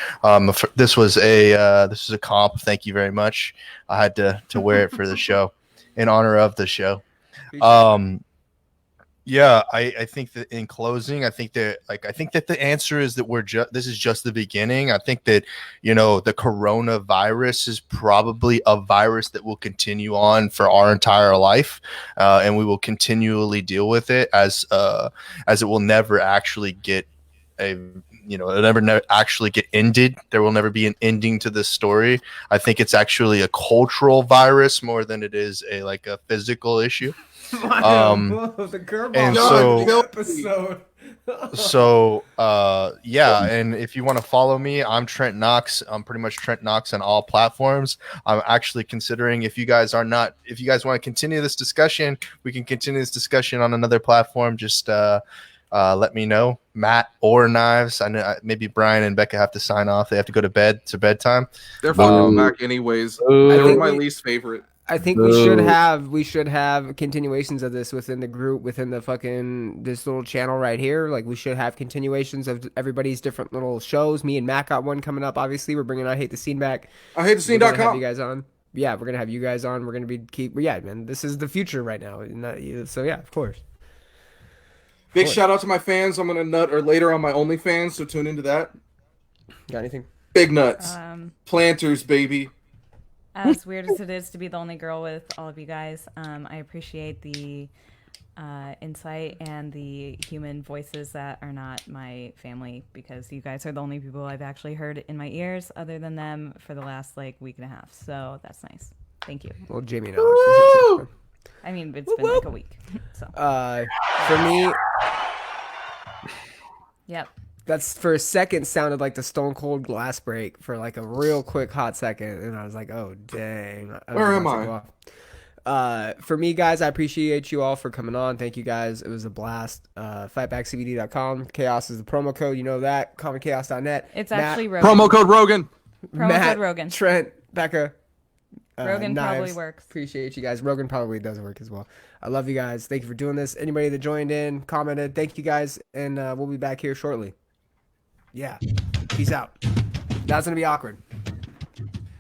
This was a comp. Thank you very much. I had to wear it for the show in honor of the show. Yeah, I think that in closing, I think that the answer is that this is just the beginning. I think that, the coronavirus is probably a virus that will continue on for our entire life, and we will continually deal with it as it will never actually get it'll never actually get ended. There will never be an ending to this story. I think it's actually a cultural virus more than it is a physical issue. The curveball and episode. Yeah, and if you want to follow me, I'm Trent Knox. I'm pretty much Trent Knox on all platforms. I'm actually considering if you guys want to continue this discussion, we can continue this discussion on another platform. Just let me know, Matt or Knives. I know maybe Bryan and Becca have to sign off. They have to go to bed. It's bedtime. They're fucking back anyways. They were my least favorite. I think we should have continuations of this within the group, within the fucking this little channel right here. Like we should have continuations of everybody's different little shows. Me and Matt got one coming up. Obviously, we're bringing I Hate the Scene back. I Hate the Scene.com. Have you guys on? Yeah, we're gonna have you guys on. We're gonna yeah, man. This is the future right now. So yeah, of course. Big shout out to my fans. I'm gonna nut or later on my OnlyFans, so tune into that. Got anything? Big nuts, planters, baby. As weird as it is to be the only girl with all of you guys, I appreciate the insight and the human voices that are not my family, because you guys are the only people I've actually heard in my ears other than them for the last week and a half. So that's nice. Thank you. Well, Jamie and Alex. I mean, it's been like a week. So. For me, yep. That's for a second sounded like the Stone Cold glass break for a real quick hot second, and I was like, "Oh dang!" Where am I? For me, guys, I appreciate you all for coming on. Thank you, guys. It was a blast. Fightbackcbd.com. Chaos is the promo code. You know that. CommonChaos.net. It's actually Rogan. Promo code Rogan. Code Rogan. Trent, Becca. Rogan Knives. probably works. Appreciate you guys. Rogan probably does work as well. I love you guys. Thank you for doing this. Anybody that joined in, commented, thank you guys, and we'll be back here shortly. Yeah. Peace out. That's going to be awkward.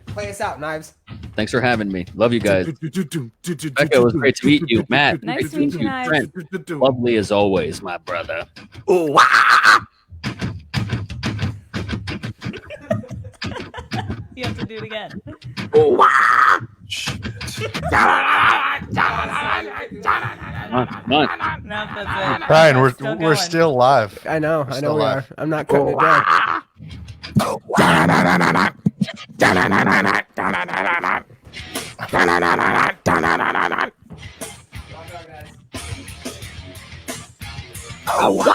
Play us out, Knives. Thanks for having me. Love you guys. Becca, it was great to meet you. Matt, Nice to meet you, Knives. Trent, lovely as always, my brother. Oh, wow. You have to do it again. Oh, wow. Come on. No, that's it. Bryan, Still we're going. still live. I know we still are. live. I'm not cutting it down. Oh, wow.